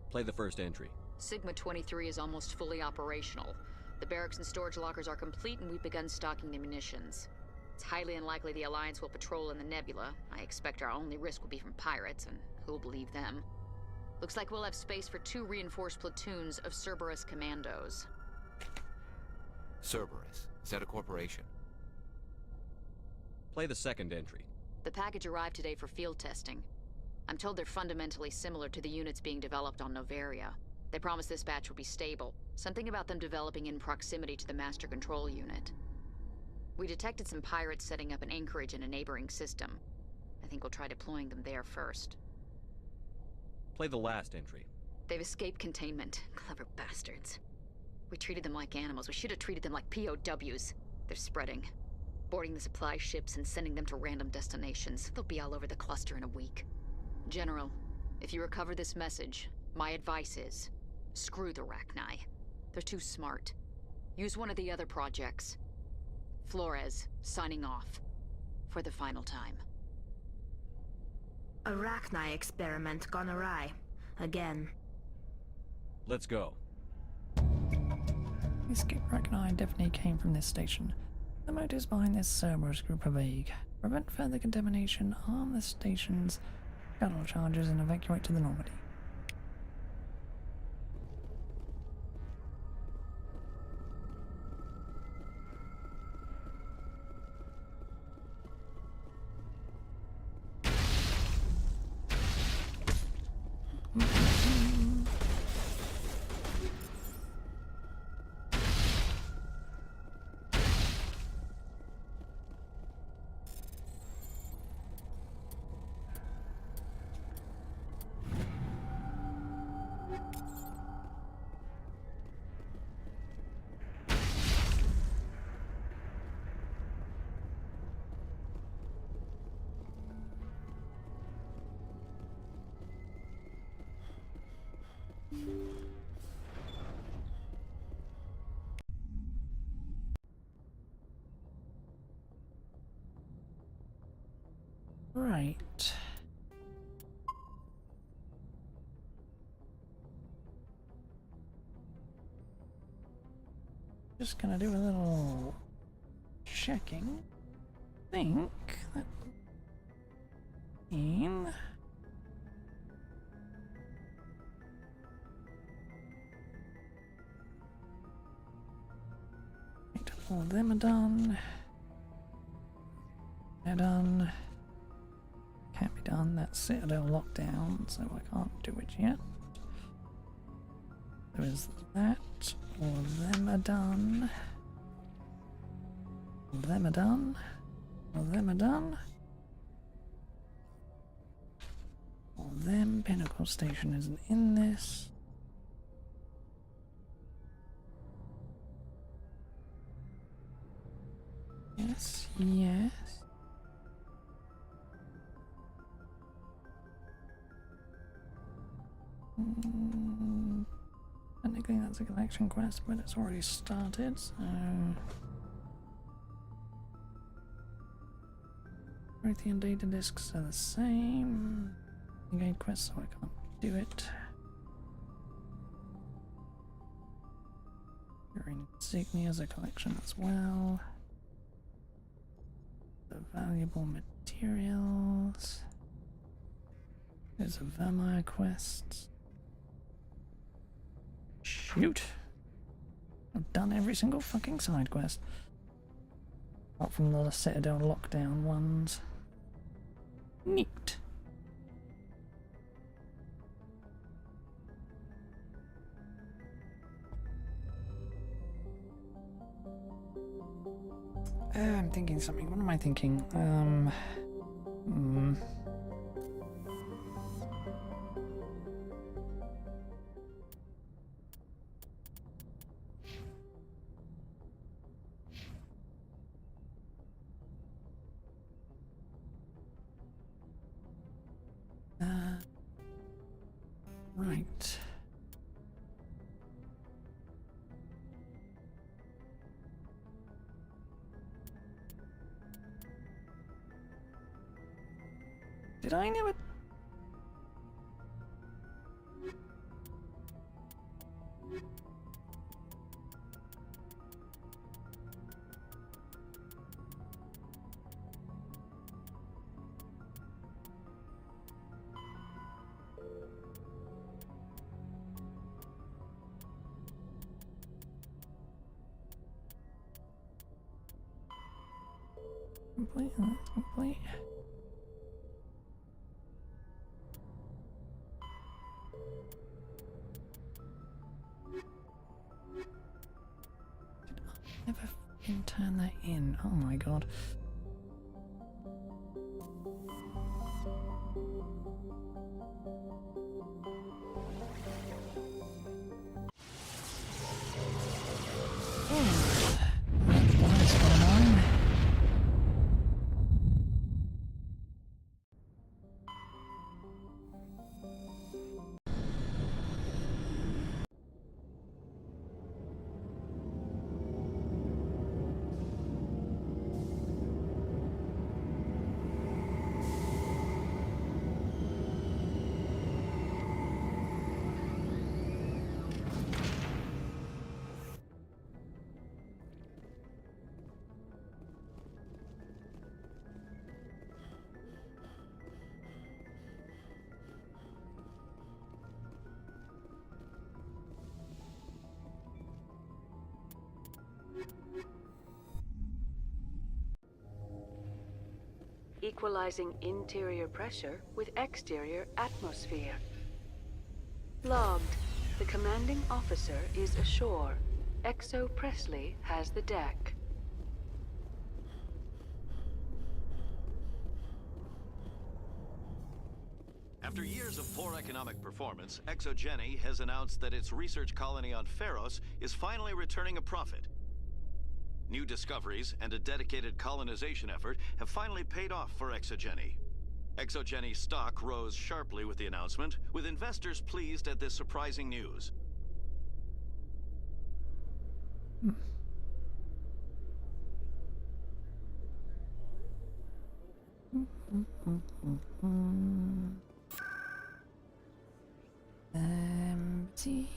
[SPEAKER 3] Play the first entry.
[SPEAKER 2] Sigma-23 is almost fully operational. The barracks and storage lockers are complete, and we've begun stocking the munitions. It's highly unlikely the Alliance will patrol in the nebula. I expect our only risk will be from pirates, and who'll believe them? Looks like we'll have space for 2 reinforced platoons of Cerberus commandos.
[SPEAKER 12] Cerberus? Is that a corporation?
[SPEAKER 3] Play the second entry.
[SPEAKER 2] The package arrived today for field testing. I'm told they're fundamentally similar to the units being developed on Noveria. They promise this batch will be stable. Something about them developing in proximity to the master control unit. We detected some pirates setting up an anchorage in a neighboring system. I think we'll try deploying them there first.
[SPEAKER 3] Play the last entry.
[SPEAKER 2] They've escaped containment. Clever bastards. We treated them like animals. We should have treated them like POWs. They're spreading. Boarding the supply ships and sending them to random destinations. They'll be all over the cluster in a week. General, if you recover this message, my advice is, screw the Rachni. They're too smart. Use one of the other projects. Flores, signing off. For the final time.
[SPEAKER 6] A Rachni experiment gone awry. Again.
[SPEAKER 3] Let's go.
[SPEAKER 1] The escape Rachni definitely came from this station. The motives behind this Cerberus group are vague. Prevent further contamination, arm the station's shuttle charges, and evacuate to the Normandy. Right. Just gonna do a little checking. Think that mean right, all of them are done. They're done. Can't be done. That's Citadel lockdown, so I can't do it yet. There is that. All of them are done. All of them are done. All of them are done. All of them. Pinnacle Station isn't in this. Yes, yes. Technically that's a collection quest, but it's already started, so... Prothean data discs are the same. Engage quest, so I can't do it. Green insignia is a collection as well. The valuable materials. There's a virmire quest. Shoot! I've done every single fucking side quest. Apart from the Citadel lockdown ones. Neat. I'm thinking something. What am I thinking? Right. Did I never... complete. That's complete. Did I never fucking turn that in? Oh my god.
[SPEAKER 12] Equalizing interior pressure with exterior atmosphere. Logged. The commanding officer is ashore. Exo Presley has the deck.
[SPEAKER 13] After years of poor economic performance, ExoGeni has announced that its research colony on Pharos is finally returning a profit. New discoveries and a dedicated colonization effort have finally paid off for ExoGeni. ExoGeni's stock rose sharply with the announcement, with investors pleased at this surprising news.
[SPEAKER 1] See.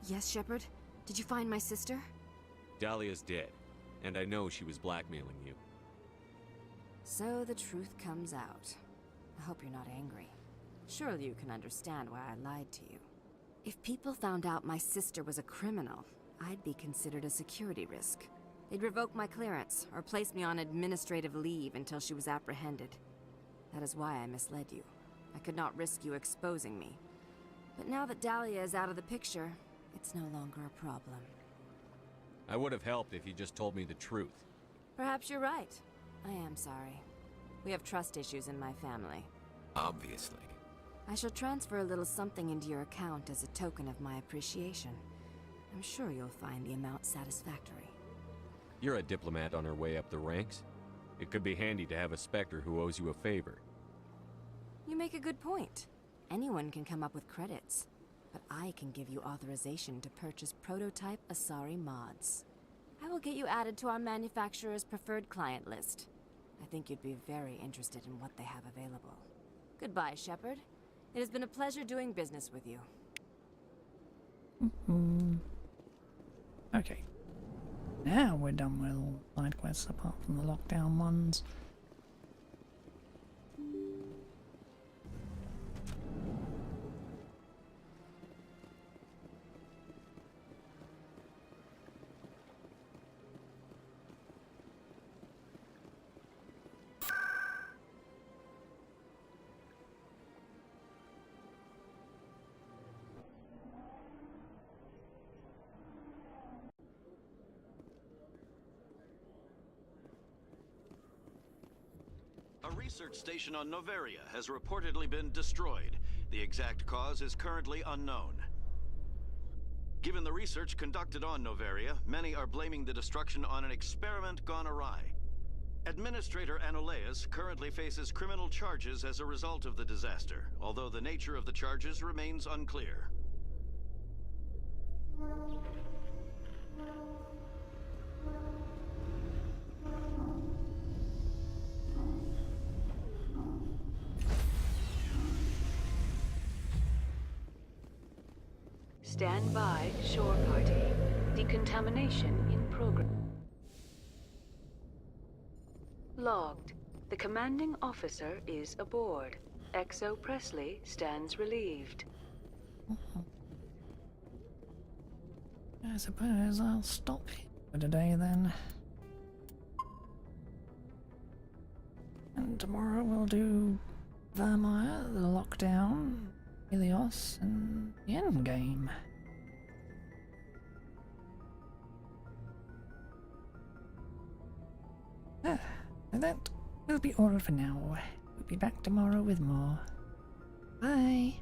[SPEAKER 7] Yes, Shepard? Did you find my sister?
[SPEAKER 3] Dahlia's dead, and I know she was blackmailing you.
[SPEAKER 7] So the truth comes out. I hope you're not angry. Surely you can understand why I lied to you. If people found out my sister was a criminal, I'd be considered a security risk. They'd revoke my clearance, or place me on administrative leave until she was apprehended. That is why I misled you. I could not risk you exposing me. But now that Dahlia is out of the picture, it's no longer a problem.
[SPEAKER 3] I would have helped if you just told me the truth.
[SPEAKER 7] Perhaps you're right. I am sorry. We have trust issues in my family.
[SPEAKER 17] Obviously.
[SPEAKER 7] I shall transfer a little something into your account as a token of my appreciation. I'm sure you'll find the amount satisfactory.
[SPEAKER 3] You're a diplomat on her way up the ranks. It could be handy to have a Spectre who owes you a favor.
[SPEAKER 7] You make a good point. Anyone can come up with credits. But I can give you authorization to purchase prototype Asari mods. I will get you added to our manufacturer's preferred client list. I think you'd be very interested in what they have available. Goodbye, Shepard. It has been a pleasure doing business with you.
[SPEAKER 1] Okay. Now we're done with all side quests apart from the lockdown ones.
[SPEAKER 13] A research station on Noveria has reportedly been destroyed. The exact cause is currently unknown. Given the research conducted on Noveria, many are blaming the destruction on an experiment gone awry. Administrator Anoleus currently faces criminal charges as a result of the disaster, although the nature of the charges remains unclear.
[SPEAKER 12] Stand by, shore party. Decontamination in progress. Logged. The commanding officer is aboard. XO Presley stands relieved.
[SPEAKER 1] I suppose I'll stop here for today then. And tomorrow we'll do Virmire, the Lockdown, Helios, and the Endgame. So that will be all for now. We'll be back tomorrow with more. Bye!